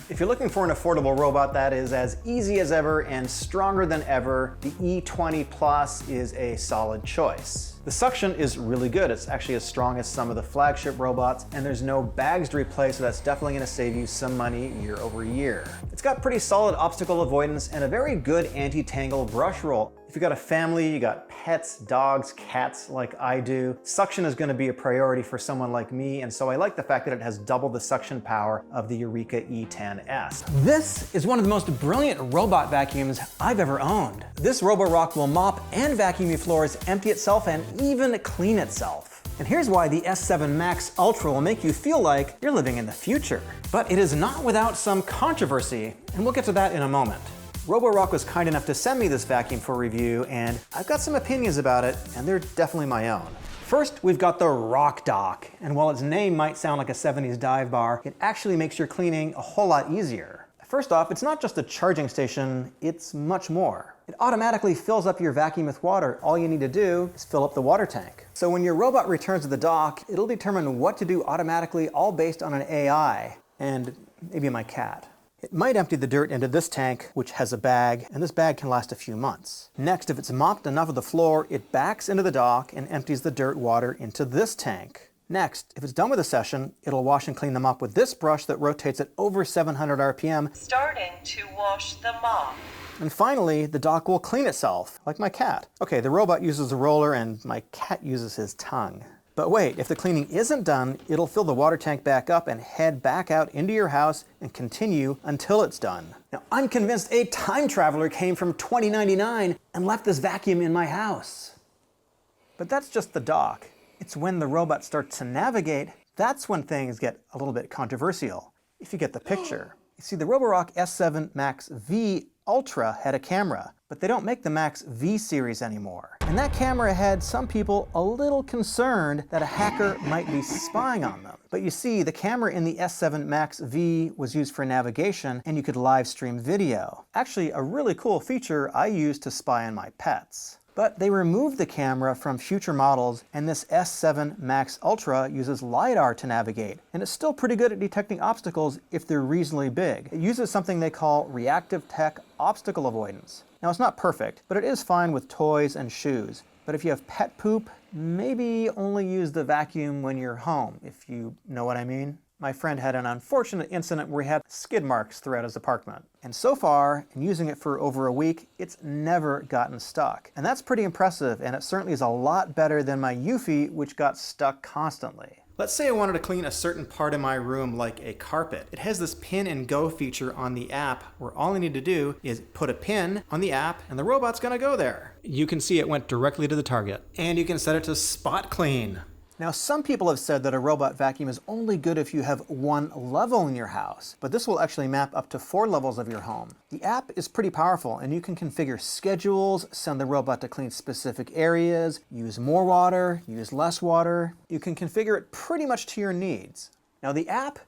If you're looking for an affordable robot that is as easy as ever and stronger than ever, the E20 Plus is a solid choice. The suction is really good. It's actually as strong as some of the flagship robots, and there's no bags to replace, so that's definitely going to save you some money year over year. It's got pretty solid obstacle avoidance and a very good anti-tangle brush roll. If you've got a family, you got pets, dogs, cats like I do, suction is going to be a priority for someone like me, and so I like the fact that it has double the suction power of the Eureka E10S. This is one of the most brilliant robot vacuums I've ever owned. This Roborock will mop and vacuum your floors, empty itself, and even clean itself. And here's why the S7 Max Ultra will make you feel like you're living in the future. But it is not without some controversy, and we'll get to that in a moment. Roborock was kind enough to send me this vacuum for review, and I've got some opinions about it, and they're definitely my own. First, we've got the Rock Dock, and while its name might sound like a 70s dive bar, it actually makes your cleaning a whole lot easier. First off, it's not just a charging station, it's much more. It automatically fills up your vacuum with water. All you need to do is fill up the water tank. So when your robot returns to the dock, it'll determine what to do automatically, all based on an AI, and maybe my cat. It might empty the dirt into this tank, which has a bag, and this bag can last a few months. Next, if it's mopped enough of the floor, it backs into the dock and empties the dirt water into this tank. Next, if it's done with a session, it'll wash and clean the mop with this brush that rotates at over 700 RPM. Starting to wash the mop. And finally, the dock will clean itself, like my cat. Okay, the robot uses a roller and my cat uses his tongue. But wait, if the cleaning isn't done, it'll fill the water tank back up and head back out into your house and continue until it's done. Now, I'm convinced a time traveler came from 2099 and left this vacuum in my house. But that's just the dock. It's when the robot starts to navigate, that's when things get a little bit controversial, if you get the picture. You see, the Roborock S7 Max V Ultra had a camera, but they don't make the Max V series anymore. And that camera had some people a little concerned that a hacker might be spying on them. But you see, the camera in the S7 Max V was used for navigation, and you could live stream video. Actually, a really cool feature I use to spy on my pets. But they removed the camera from future models, and this S7 Max Ultra uses LiDAR to navigate, and it's still pretty good at detecting obstacles if they're reasonably big. It uses something they call reactive tech obstacle avoidance. Now, it's not perfect, but it is fine with toys and shoes. But if you have pet poop, maybe only use the vacuum when you're home, if you know what I mean. My friend had an unfortunate incident where he had skid marks throughout his apartment. And so far, in using it for over a week, it's never gotten stuck. And that's pretty impressive, and it certainly is a lot better than my eufy, which got stuck constantly. Let's say I wanted to clean a certain part of my room like a carpet. It has this pin and go feature on the app where all I need to do is put a pin on the app and the robot's gonna go there. You can see it went directly to the target. And you can set it to spot clean. Now, some people have said that a robot vacuum is only good if you have one level in your house, but this will actually map up to 4 levels of your home. The app is pretty powerful, and you can configure schedules, send the robot to clean specific areas, use more water, use less water. You can configure it pretty much to your needs. Now, the app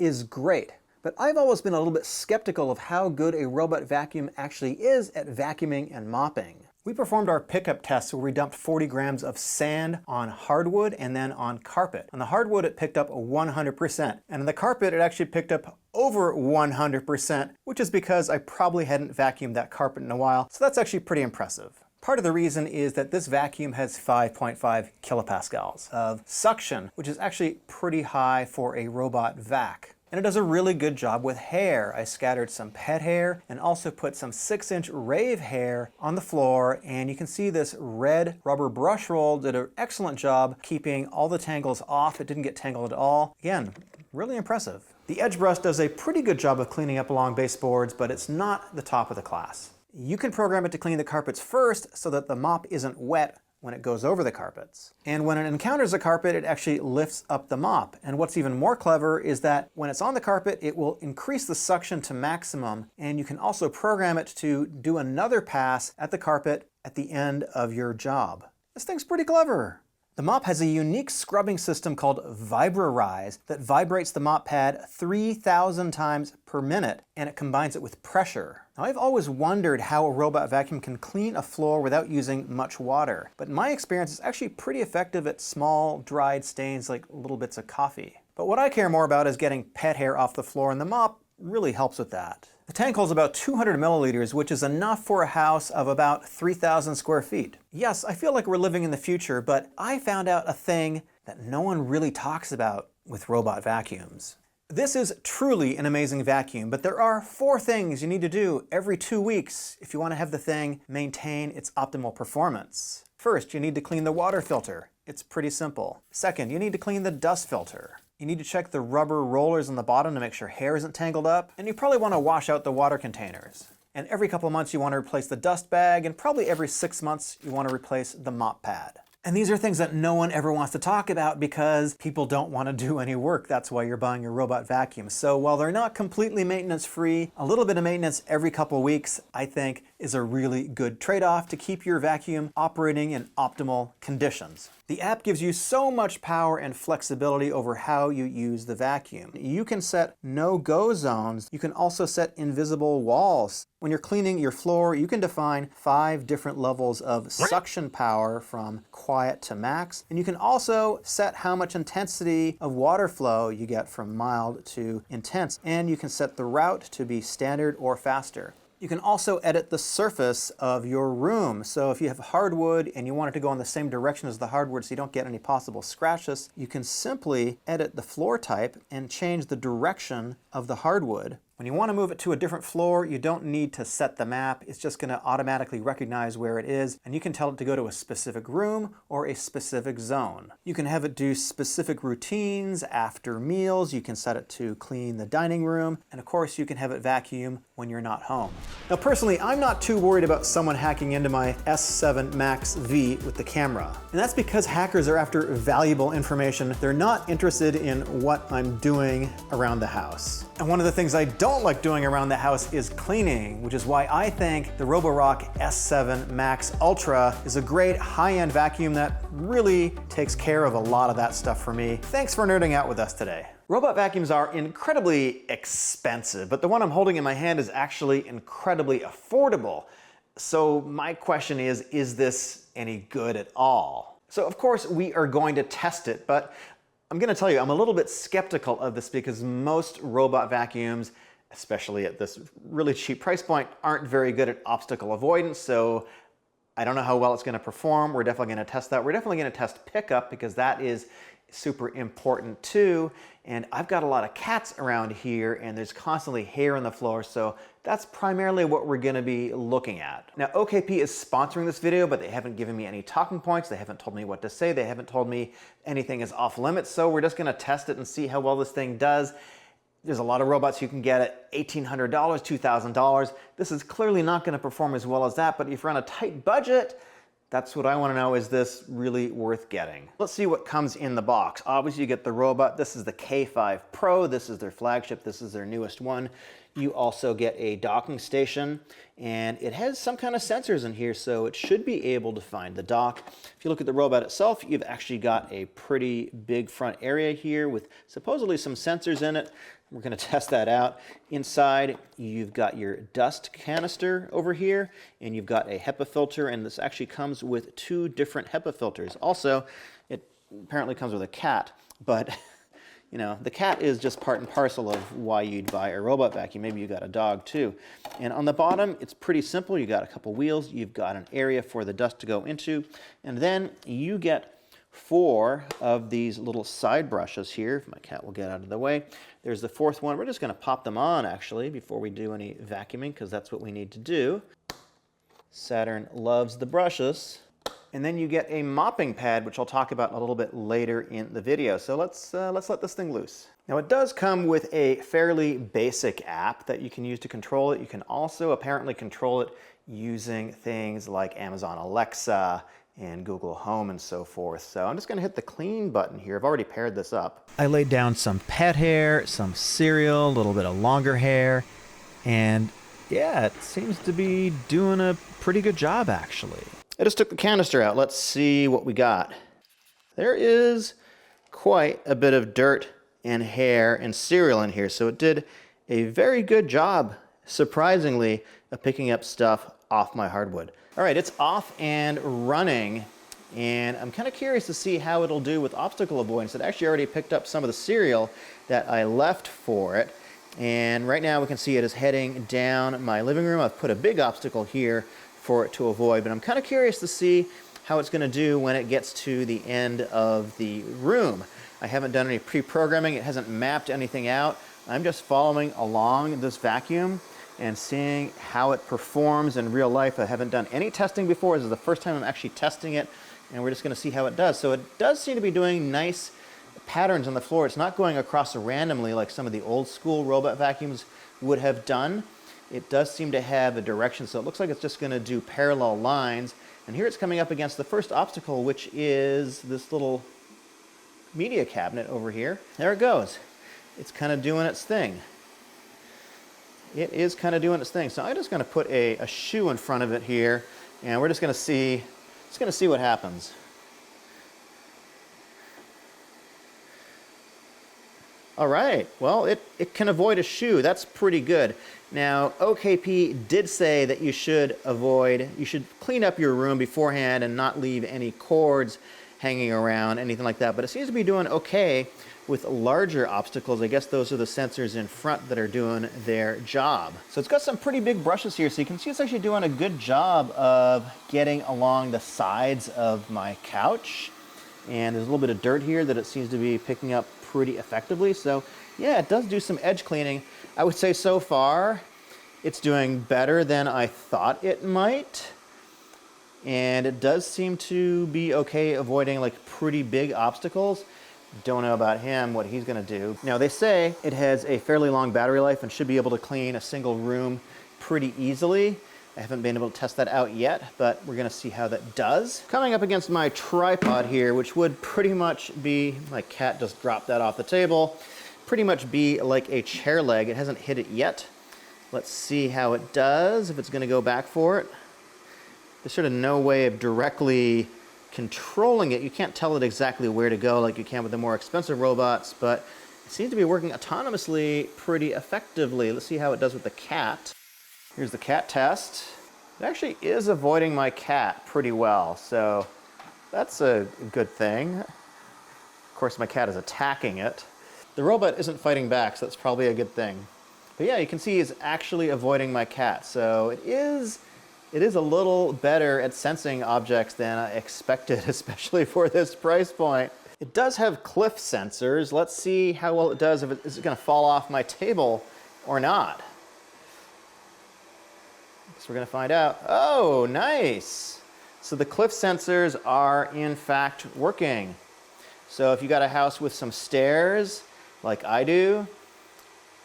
is great, but I've always been a little bit skeptical of how good a robot vacuum actually is at vacuuming and mopping. We performed our pickup tests where we dumped 40 grams of sand on hardwood and then on carpet. On the hardwood, it picked up 100%, and on the carpet, it actually picked up over 100%, which is because I probably hadn't vacuumed that carpet in a while, so that's actually pretty impressive. Part of the reason is that this vacuum has 5.5 kilopascals of suction, which is actually pretty high for a robot vac. And it does a really good job with hair. I scattered some pet hair and also put some 6-inch rave hair on the floor, and you can see this red rubber brush roll did an excellent job keeping all the tangles off. It didn't get tangled at all. Again, really impressive. The edge brush does a pretty good job of cleaning up along baseboards, but it's not the top of the class. You can program it to clean the carpets first so that the mop isn't wet when it goes over the carpets. And when it encounters a carpet, it actually lifts up the mop. And what's even more clever is that when it's on the carpet, it will increase the suction to maximum, and you can also program it to do another pass at the carpet at the end of your job. This thing's pretty clever. The mop has a unique scrubbing system called VibraRise that vibrates the mop pad 3,000 times per minute, and it combines it with pressure. Now, I've always wondered how a robot vacuum can clean a floor without using much water, but in my experience, it's actually pretty effective at small, dried stains like little bits of coffee. But what I care more about is getting pet hair off the floor, and the mop really helps with that. The tank holds about 200 milliliters, which is enough for a house of about 3,000 square feet. Yes, I feel like we're living in the future, but I found out a thing that no one really talks about with robot vacuums. This is truly an amazing vacuum, but there are 4 things you need to do every 2 weeks if you want to have the thing maintain its optimal performance. First, you need to clean the water filter. It's pretty simple. Second, you need to clean the dust filter. You need to check the rubber rollers on the bottom to make sure hair isn't tangled up, and you probably want to wash out the water containers. And every couple of months you want to replace the dust bag, and probably every 6 months you want to replace the mop pad. And these are things that no one ever wants to talk about because people don't want to do any work. That's why you're buying your robot vacuum. So while they're not completely maintenance free, a little bit of maintenance every couple of weeks, I think, is a really good trade-off to keep your vacuum operating in optimal conditions. The app gives you so much power and flexibility over how you use the vacuum. You can set no-go zones. You can also set invisible walls. When you're cleaning your floor, you can define 5 different levels of suction power from quiet to max. And you can also set how much intensity of water flow you get from mild to intense. And you can set the route to be standard or faster. You can also edit the surface of your room. So if you have hardwood and you want it to go in the same direction as the hardwood so you don't get any possible scratches, you can simply edit the floor type and change the direction of the hardwood. When you want to move it to a different floor, you don't need to set the map. It's just going to automatically recognize where it is, and you can tell it to go to a specific room or a specific zone. You can have it do specific routines after meals. You can set it to clean the dining room, and of course you can have it vacuum when you're not home. Now personally, I'm not too worried about someone hacking into my S7 Max V with the camera. And that's because hackers are after valuable information. They're not interested in what I'm doing around the house. And one of the things I don't like doing around the house is cleaning, which is why I think the Roborock S7 Max Ultra is a great high-end vacuum that really takes care of a lot of that stuff for me. Thanks for nerding out with us today. Robot vacuums are incredibly expensive, but the one I'm holding in my hand is actually incredibly affordable. So my question is this any good at all? So of course we are going to test it, but I'm gonna tell you, I'm a little bit skeptical of this because most robot vacuums, especially at this really cheap price point, aren't very good at obstacle avoidance. So I don't know how well it's gonna perform. We're definitely gonna test that. We're definitely gonna test pickup because that is super important too. And I've got a lot of cats around here and there's constantly hair on the floor. So that's primarily what we're gonna be looking at. Now, OKP is sponsoring this video, but they haven't given me any talking points. They haven't told me what to say. They haven't told me anything is off limits. So we're just gonna test it and see how well this thing does. There's a lot of robots you can get at $1,800, $2,000. This is clearly not gonna perform as well as that, but if you're on a tight budget, that's what I want to know, is this really worth getting? Let's see what comes in the box. Obviously you get the robot. This is the K5 Pro. This is their flagship. This is their newest one. You also get a docking station and it has some kind of sensors in here, so it should be able to find the dock. If you look at the robot itself, you've actually got a pretty big front area here with supposedly some sensors in it. We're going to test that out. Inside, you've got your dust canister over here, and you've got a HEPA filter, and this actually comes with 2 different HEPA filters. Also, it apparently comes with a cat, but you know, the cat is just part and parcel of why you'd buy a robot vacuum. Maybe you got a dog too. And on the bottom, it's pretty simple. You got a couple wheels, you've got an area for the dust to go into, and then you get 4 of these little side brushes here. If my cat will get out of the way. There's the 4th one. We're just going to pop them on actually before we do any vacuuming because that's what we need to do. Saturn loves the brushes. And then you get a mopping pad, which I'll talk about a little bit later in the video. So let's let this thing loose. Now it does come with a fairly basic app that you can use to control it. You can also apparently control it using things like Amazon Alexa and Google Home and so forth. So I'm just gonna hit the clean button here. I've already paired this up. I laid down some pet hair, some cereal, a little bit of longer hair, and yeah, it seems to be doing a pretty good job actually. I just took the canister out. Let's see what we got. There is quite a bit of dirt and hair and cereal in here, so it did a very good job, surprisingly, of picking up stuff off my hardwood. All right, it's off and running, and I'm kind of curious to see how it'll do with obstacle avoidance. It actually already picked up some of the cereal that I left for it, And right now we can see it is heading down my living room. I've put a big obstacle here for it to avoid, but I'm kind of curious to see how it's going to do when it gets to the end of the room. I haven't done any pre-programming. It hasn't mapped anything out. I'm just following along this vacuum and seeing how it performs in real life. I haven't done any testing before. This is the first time I'm actually testing it, and we're just going to see how it does. So it does seem to be doing nice patterns on the floor. It's not going across randomly like some of the old school robot vacuums would have done. It does seem to have a direction, so it looks like it's just going to do parallel lines. And here it's coming up against the first obstacle, which is this little media cabinet over here. There it goes. It's kind of doing its thing. It is kind of doing its thing. So I'm just going to put a shoe in front of it here, and we're just going to see what happens. All right, well, it can avoid a shoe. That's pretty good. Now, OKP did say that you should clean up your room beforehand and not leave any cords hanging around, anything like that. But it seems to be doing okay with larger obstacles. I guess those are the sensors in front that are doing their job. So it's got some pretty big brushes here, so you can see it's actually doing a good job of getting along the sides of my couch. And there's a little bit of dirt here that it seems to be picking up pretty effectively. So yeah, it does do some edge cleaning. I would say so far it's doing better than I thought it might. And it does seem to be okay avoiding like pretty big obstacles. Don't know about him, what he's gonna do. Now they say it has a fairly long battery life and should be able to clean a single room pretty easily. I haven't been able to test that out yet, but we're gonna see how that does. Coming up against my tripod here, which would pretty much be, my cat just dropped that off the table, pretty much be like a chair leg. It hasn't hit it yet. Let's see how it does, if it's gonna go back for it. There's sort of no way of directly controlling it. You can't tell it exactly where to go like you can with the more expensive robots, but it seems to be working autonomously pretty effectively. Let's see how it does with the cat. Here's the cat test. It actually is avoiding my cat pretty well, so that's a good thing. Of course, my cat is attacking it. The robot isn't fighting back, so that's probably a good thing. But yeah, you can see he's actually avoiding my cat, so it is a little better at sensing objects than I expected, especially for this price point. It does have cliff sensors. Let's see how well it does, is it gonna fall off my table or not. So we're gonna find out. Oh, nice. So the cliff sensors are in fact working. So if you got a house with some stairs, like I do,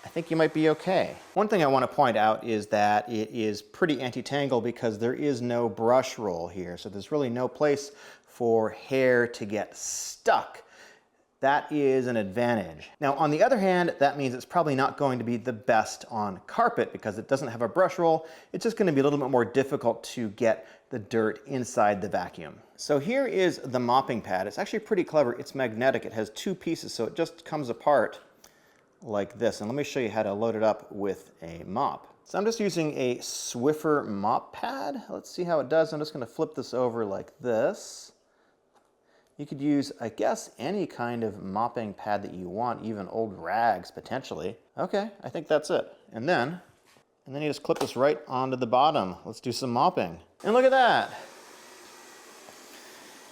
I think you might be okay. One thing I want to point out is that it is pretty anti-tangle because there is no brush roll here. So there's really no place for hair to get stuck. That is an advantage. Now, on the other hand, that means it's probably not going to be the best on carpet because it doesn't have a brush roll. It's just going to be a little bit more difficult to get the dirt inside the vacuum. So here is the mopping pad. It's actually pretty clever. It's magnetic. It has two pieces, so it just comes apart like this. And let me show you how to load it up with a mop. So I'm just using a Swiffer mop pad. Let's see how it does. I'm just going to flip this over like this. You could use, I guess, any kind of mopping pad that you want, even old rags potentially. Okay, I think that's it. And then you just clip this right onto the bottom. Let's do some mopping. And look at that.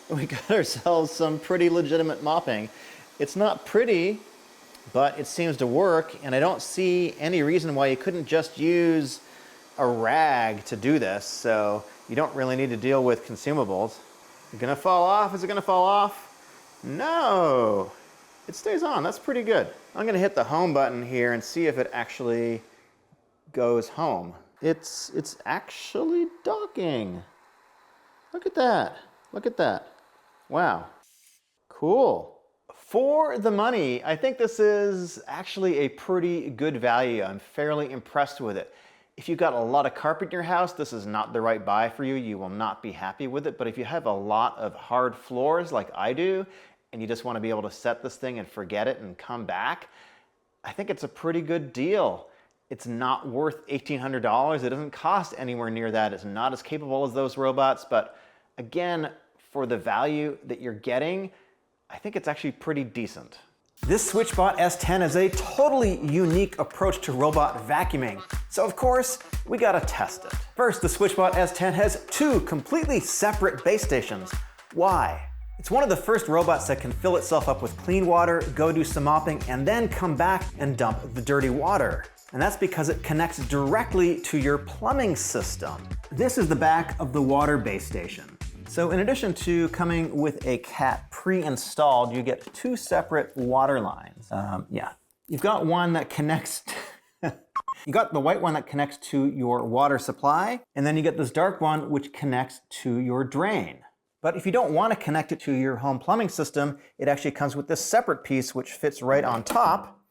We got ourselves some pretty legitimate mopping. It's not pretty, but it seems to work, and I don't see any reason why you couldn't just use a rag to do this, so you don't really need to deal with consumables. Is it gonna fall off? Is it gonna fall off? No, it stays on. That's pretty good. I'm gonna hit the home button here and see if it actually goes home. It's actually docking. Look at that. Look at that. Wow. Cool. For the money, I think this is actually a pretty good value. I'm fairly impressed with it. If you've got a lot of carpet in your house, this is not the right buy for you. You will not be happy with it. But if you have a lot of hard floors like I do, and you just want to be able to set this thing and forget it and come back, I think it's a pretty good deal. It's not worth $1,800. It doesn't cost anywhere near that. It's not as capable as those robots. But again, for the value that you're getting, I think it's actually pretty decent. This Switchbot S10 is a totally unique approach to robot vacuuming, so of course, we gotta test it. First, the Switchbot S10 has 2 completely separate base stations. Why? It's one of the first robots that can fill itself up with clean water, go do some mopping, and then come back and dump the dirty water. And that's because it connects directly to your plumbing system. This is the back of the water base station. So in addition to coming with a cat pre-installed, you get 2 separate water lines. You've got one that connects, you got the white one that connects to your water supply, and then you get this dark one which connects to your drain. But if you don't want to connect it to your home plumbing system, it actually comes with this separate piece which fits right on top.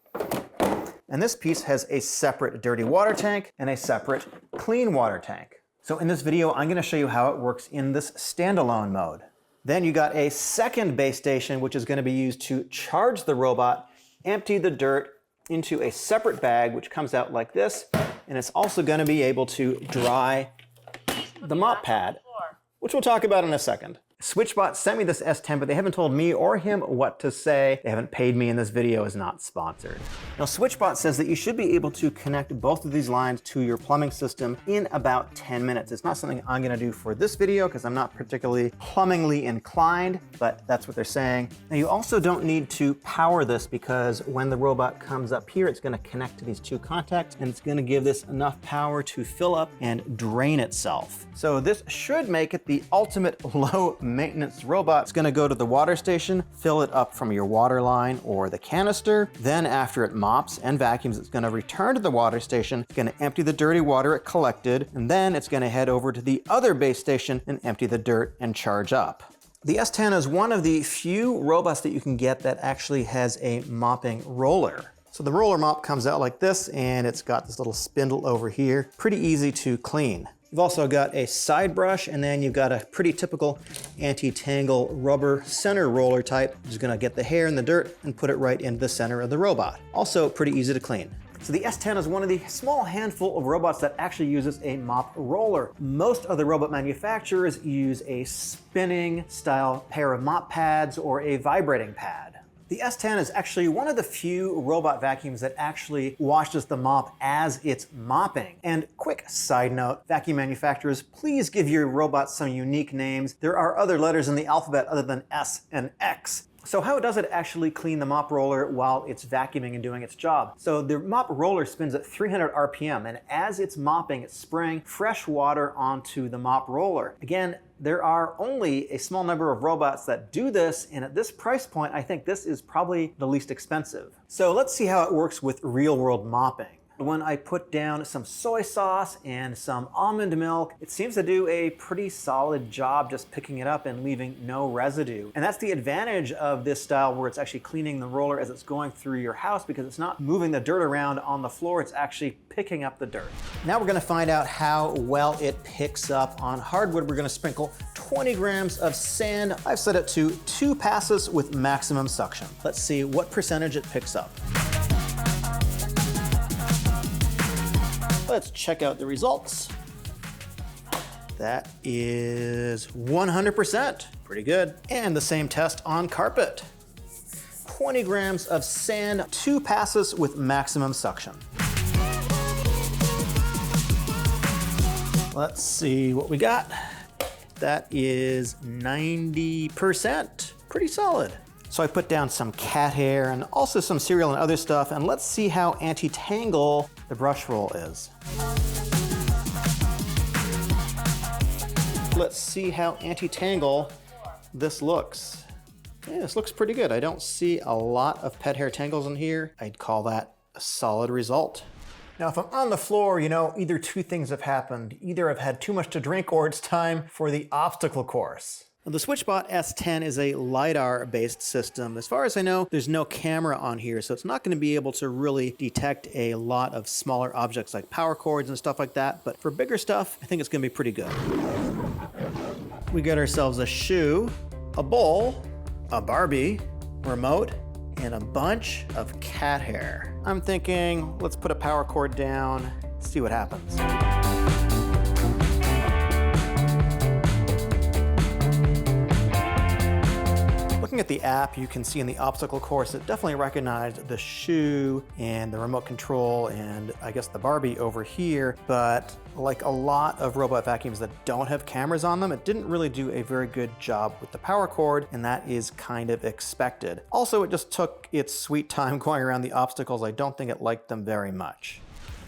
And this piece has a separate dirty water tank and a separate clean water tank. So in this video, I'm going to show you how it works in this standalone mode. Then you got a second base station, which is going to be used to charge the robot, empty the dirt into a separate bag, which comes out like this. And it's also going to be able to dry the mop pad, which we'll talk about in a second. Switchbot sent me this S10, but they haven't told me or him what to say. They haven't paid me, and this video is not sponsored. Now, Switchbot says that you should be able to connect both of these lines to your plumbing system in about 10 minutes. It's not something I'm gonna do for this video because I'm not particularly plumbingly inclined, but that's what they're saying. Now, you also don't need to power this because when the robot comes up here, it's gonna connect to these 2 contacts, and it's gonna give this enough power to fill up and drain itself. So this should make it the ultimate low maintenance robot. It's gonna go to the water station, fill it up from your water line or the canister. Then after it mops and vacuums, it's gonna return to the water station. It's gonna empty the dirty water it collected, and then it's gonna head over to the other base station and empty the dirt and charge up. The S10 is one of the few robots that you can get that actually has a mopping roller. So the roller mop comes out like this, and it's got this little spindle over here. Pretty easy to clean. You've also got a side brush, and then you've got a pretty typical anti-tangle rubber center roller type. Just gonna get the hair and the dirt and put it right in the center of the robot. Also pretty easy to clean. So the S10 is one of the small handful of robots that actually uses a mop roller. Most of the robot manufacturers use a spinning style pair of mop pads or a vibrating pad. The S10 is actually one of the few robot vacuums that actually washes the mop as it's mopping. And quick side note, vacuum manufacturers, please give your robots some unique names. There are other letters in the alphabet other than S and X. So how does it actually clean the mop roller while it's vacuuming and doing its job? So the mop roller spins at 300 RPM, and as it's mopping, it's spraying fresh water onto the mop roller. Again, there are only a small number of robots that do this, and at this price point, I think this is probably the least expensive. So let's see how it works with real-world mopping. When I put down some soy sauce and some almond milk, it seems to do a pretty solid job just picking it up and leaving no residue. And that's the advantage of this style where it's actually cleaning the roller as it's going through your house because it's not moving the dirt around on the floor, it's actually picking up the dirt. Now we're gonna find out how well it picks up on hardwood. We're gonna sprinkle 20 grams of sand. I've set it to 2 passes with maximum suction. Let's see what percentage it picks up. Let's check out the results. That is 100%, pretty good. And the same test on carpet. 20 grams of sand, 2 passes with maximum suction. Let's see what we got. That is 90%, pretty solid. So I put down some cat hair and also some cereal and other stuff, and let's see how anti-tangle the brush roll is. Let's see how anti-tangle this looks. Yeah, this looks pretty good. I don't see a lot of pet hair tangles in here. I'd call that a solid result. Now, if I'm on the floor, you know, either 2 things have happened. Either I've had too much to drink or it's time for the obstacle course. The Switchbot S10 is a LiDAR-based system. As far as I know, there's no camera on here, so it's not going to be able to really detect a lot of smaller objects like power cords and stuff like that. But for bigger stuff, I think it's going to be pretty good. We got ourselves a shoe, a bowl, a Barbie, remote, and a bunch of cat hair. I'm thinking, let's put a power cord down, see what happens. Looking Looking at the app, you can see in the obstacle course it definitely recognized the shoe and the remote control and I guess the Barbie over here, but like a lot of robot vacuums that don't have cameras on them, it didn't really do a very good job with the power cord, and that is kind of expected. Also, it just took its sweet time going around the obstacles. I don't think it liked them very much.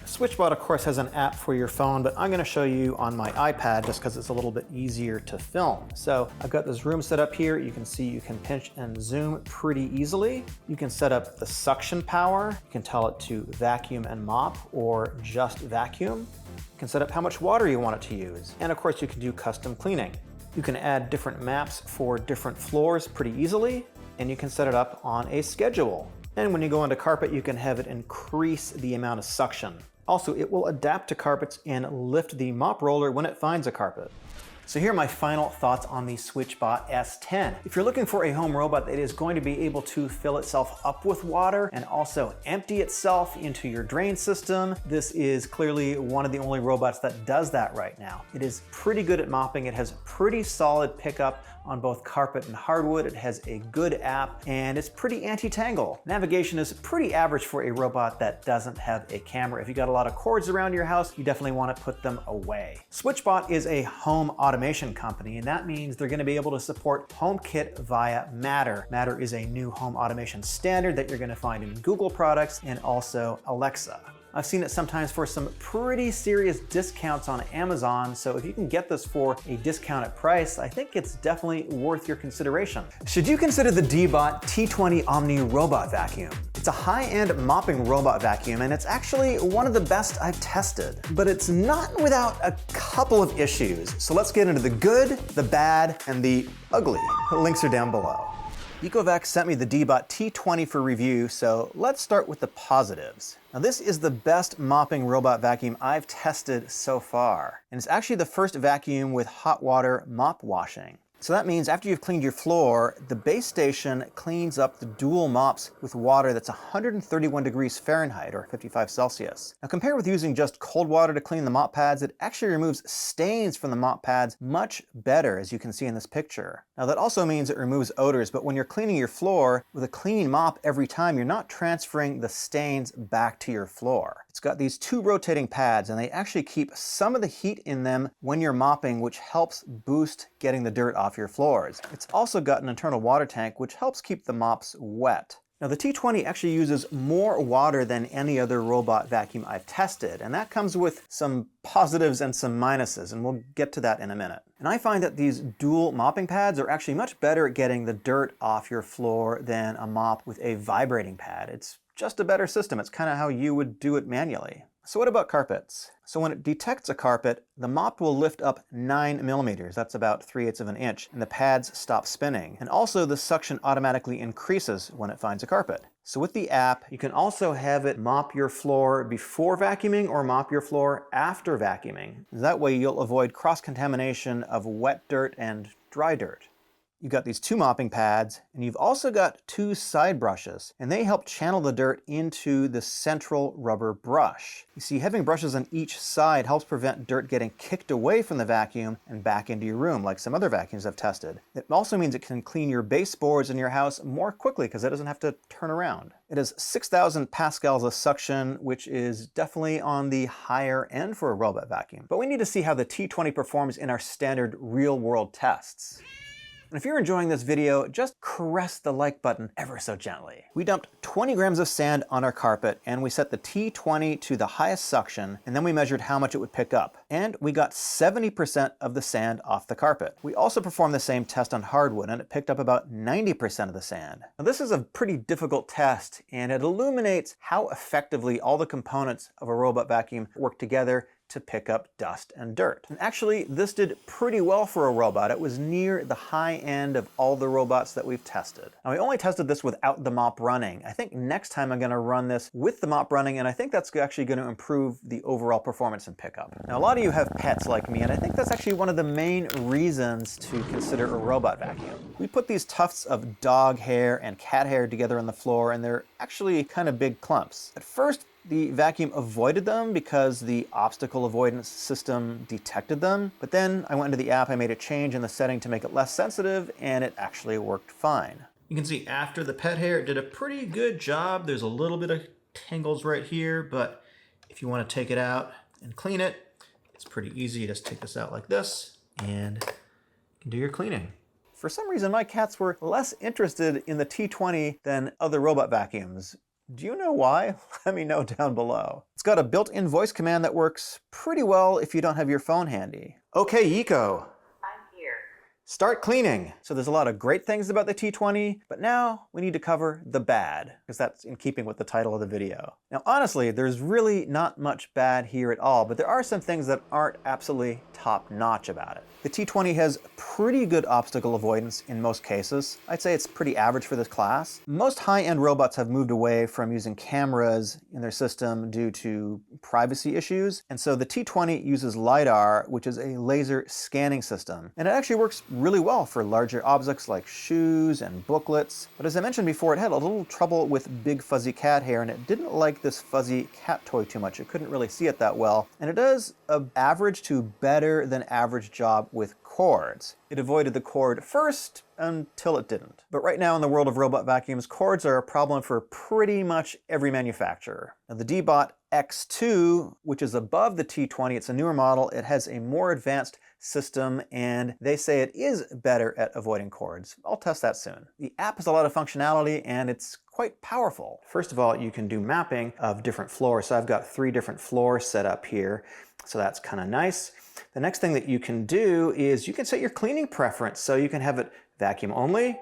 Switchbot, of course, has an app for your phone, but I'm going to show you on my iPad just because it's a little bit easier to film. So I've got this room set up here. You can see you can pinch and zoom pretty easily. You can set up the suction power. You can tell it to vacuum and mop or just vacuum. You can set up how much water you want it to use. And of course, you can do custom cleaning. You can add different maps for different floors pretty easily, and you can set it up on a schedule. And when you go onto carpet, you can have it increase the amount of suction. Also, it will adapt to carpets and lift the mop roller when it finds a carpet. So here are my final thoughts on the Switchbot S10. If you're looking for a home robot that is going to be able to fill itself up with water and also empty itself into your drain system, this is clearly one of the only robots that does that right now. It is pretty good at mopping. It has pretty solid pickup on both carpet and hardwood. It has a good app and it's pretty anti-tangle. Navigation is pretty average for a robot that doesn't have a camera. If you got a lot of cords around your house, you definitely want to put them away. Switchbot is a home automation company, and that means they're going to be able to support HomeKit via Matter. Matter is a new home automation standard that you're going to find in Google products and also Alexa. I've seen it sometimes for some pretty serious discounts on Amazon, so if you can get this for a discounted price, I think it's definitely worth your consideration. Should you consider the Deebot T20 Omni robot vacuum? It's a high-end mopping robot vacuum, and it's actually one of the best I've tested. But it's not without a couple of issues, so let's get into the good, the bad, and the ugly. The links are down below. Ecovacs sent me the Deebot T20 for review, so let's start with the positives. Now this is the best mopping robot vacuum I've tested so far, and it's actually the first vacuum with hot water mop washing. So that means after you've cleaned your floor, the base station cleans up the dual mops with water that's 131 degrees Fahrenheit or 55 Celsius. Now compared with using just cold water to clean the mop pads, it actually removes stains from the mop pads much better, as you can see in this picture. Now that also means it removes odors, but when you're cleaning your floor with a clean mop every time, you're not transferring the stains back to your floor. It's got these two rotating pads, and they actually keep some of the heat in them when you're mopping, which helps boost getting the dirt off your floors. It's also got an internal water tank, which helps keep the mops wet. Now the T20 actually uses more water than any other robot vacuum I've tested, and that comes with some positives and some minuses, and we'll get to that in a minute. And I find that these dual mopping pads are actually much better at getting the dirt off your floor than a mop with a vibrating pad. It's just a better system. It's kind of how you would do it manually. So what about carpets? So when it detects a carpet, the mop will lift up 9 millimeters, that's about 3/8 of an inch, and the pads stop spinning. And also the suction automatically increases when it finds a carpet. So with the app, you can also have it mop your floor before vacuuming or mop your floor after vacuuming. That way you'll avoid cross-contamination of wet dirt and dry dirt. You've got these two mopping pads, and you've also got two side brushes, and they help channel the dirt into the central rubber brush. You see, having brushes on each side helps prevent dirt getting kicked away from the vacuum and back into your room, like some other vacuums I've tested. It also means it can clean your baseboards in your house more quickly because it doesn't have to turn around. It has 6,000 pascals of suction, which is definitely on the higher end for a robot vacuum. But we need to see how the T20 performs in our standard real-world tests. And if you're enjoying this video, just caress the like button ever so gently. We dumped 20 grams of sand on our carpet, and we set the T20 to the highest suction, and then we measured how much it would pick up. And we got 70% of the sand off the carpet. We also performed the same test on hardwood, and it picked up about 90% of the sand. Now this is a pretty difficult test, and it illuminates how effectively all the components of a robot vacuum work together to pick up dust and dirt. And actually, this did pretty well for a robot. It was near the high end of all the robots that we've tested. Now, we only tested this without the mop running. I think next time I'm gonna run this with the mop running, and I think that's actually gonna improve the overall performance and pickup. Now, a lot of you have pets like me, and I think that's actually one of the main reasons to consider a robot vacuum. We put these tufts of dog hair and cat hair together on the floor, and they're actually kind of big clumps. At first, the vacuum avoided them because the obstacle avoidance system detected them, but then I went into the app, I made a change in the setting to make it less sensitive, and it actually worked fine. You can see after the pet hair, it did a pretty good job. There's a little bit of tangles right here, but if you want to take it out and clean it, it's pretty easy. You just take this out like this and you can do your cleaning. For some reason, my cats were less interested in the T20 than other robot vacuums. Do you know why? Let me know down below. It's got a built-in voice command that works pretty well if you don't have your phone handy. Okay, Eco. I'm here. Start cleaning. So there's a lot of great things about the T20, but now we need to cover the bad, because that's in keeping with the title of the video. Now, honestly, there's really not much bad here at all, but there are some things that aren't absolutely top-notch about it. The T20 has pretty good obstacle avoidance in most cases. I'd say it's pretty average for this class. Most high-end robots have moved away from using cameras in their system due to privacy issues, and so the T20 uses LiDAR, which is a laser scanning system. And it actually works really well for larger objects like shoes and booklets. But as I mentioned before, it had a little trouble with big fuzzy cat hair, and it didn't like this fuzzy cat toy too much. It couldn't really see it that well. And it does an average to better than average job with cords. It avoided the cord first until it didn't. But right now in the world of robot vacuums, cords are a problem for pretty much every manufacturer. Now the Deebot X2, which is above the T20, it's a newer model, it has a more advanced system, and they say it is better at avoiding cords. I'll test that soon. The app has a lot of functionality, and it's quite powerful. First of all, you can do mapping of different floors. So I've got 3 different floors set up here, so that's kind of nice. The next thing that you can do is you can set your cleaning preference. So you can have it vacuum only,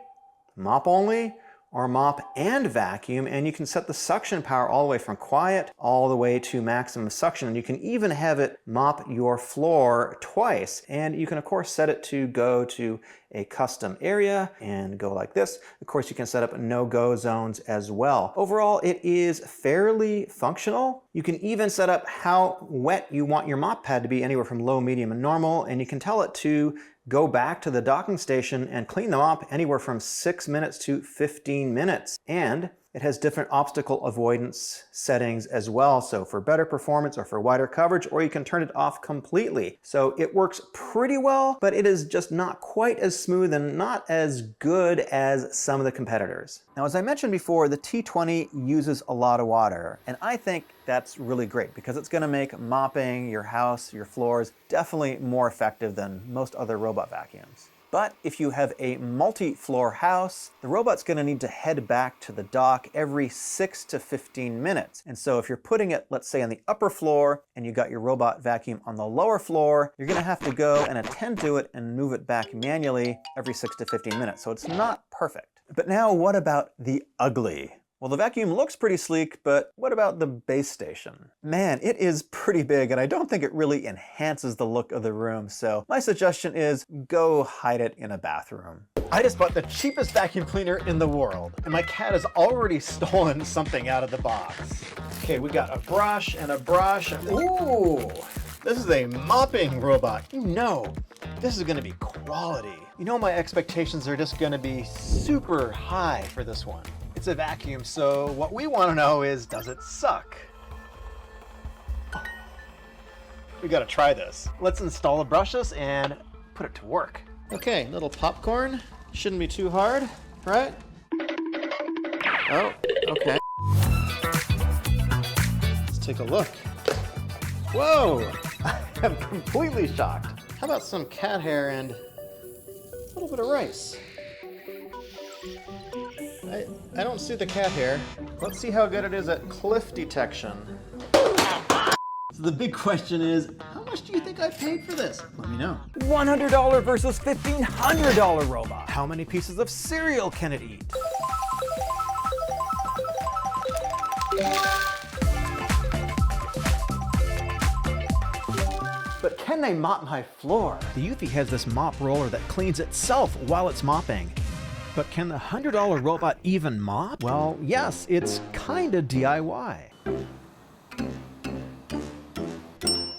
mop only, or mop and vacuum, and you can set the suction power all the way from quiet all the way to maximum suction. And you can even have it mop your floor twice. And you can of course set it to go to a custom area and go like this. Of course, you can set up no-go zones as well. Overall, it is fairly functional. You can even set up how wet you want your mop pad to be, anywhere from low, medium, and normal, and you can tell it to go back to the docking station and clean the mop anywhere from 6 minutes to 15 minutes. And it has different obstacle avoidance settings as well. So for better performance or for wider coverage, or you can turn it off completely. So it works pretty well, but it is just not quite as smooth and not as good as some of the competitors. Now, as I mentioned before, the T20 uses a lot of water, and I think that's really great because it's gonna make mopping your house, your floors, definitely more effective than most other robot vacuums. But if you have a multi-floor house, the robot's gonna need to head back to the dock every 6 to 15 minutes. And so if you're putting it, let's say on the upper floor, and you got your robot vacuum on the lower floor, you're gonna have to go and attend to it and move it back manually every 6 to 15 minutes. So it's not perfect. But now what about the ugly? Well, the vacuum looks pretty sleek, but what about the base station? Man, it is pretty big, and I don't think it really enhances the look of the room, so my suggestion is go hide it in a bathroom. I just bought the cheapest vacuum cleaner in the world, and my cat has already stolen something out of the box. Okay, we got a brush and a brush, and ooh, this is a mopping robot. You know, this is gonna be quality. You know, my expectations are just gonna be super high for this one. It's a vacuum, so what we want to know is, does it suck? We gotta try this. Let's install the brushes and put it to work. Okay, little popcorn. Shouldn't be too hard, right? Oh, okay. Let's take a look. Whoa! I am completely shocked. How about some cat hair and a little bit of rice? I don't see the cat hair. Let's see how good it is at cliff detection. So the big question is, how much do you think I paid for this? Let me know. $100 versus $1,500 robot. How many pieces of cereal can it eat? But can they mop my floor? The Eufy has this mop roller that cleans itself while it's mopping. But can the $100 robot even mop? Well, yes, it's kinda DIY.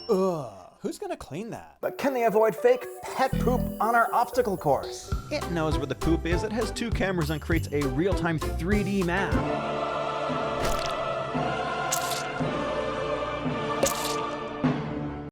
Ugh, who's gonna clean that? But can they avoid fake pet poop on our obstacle course? It knows where the poop is, it has 2 cameras and creates a real-time 3D map.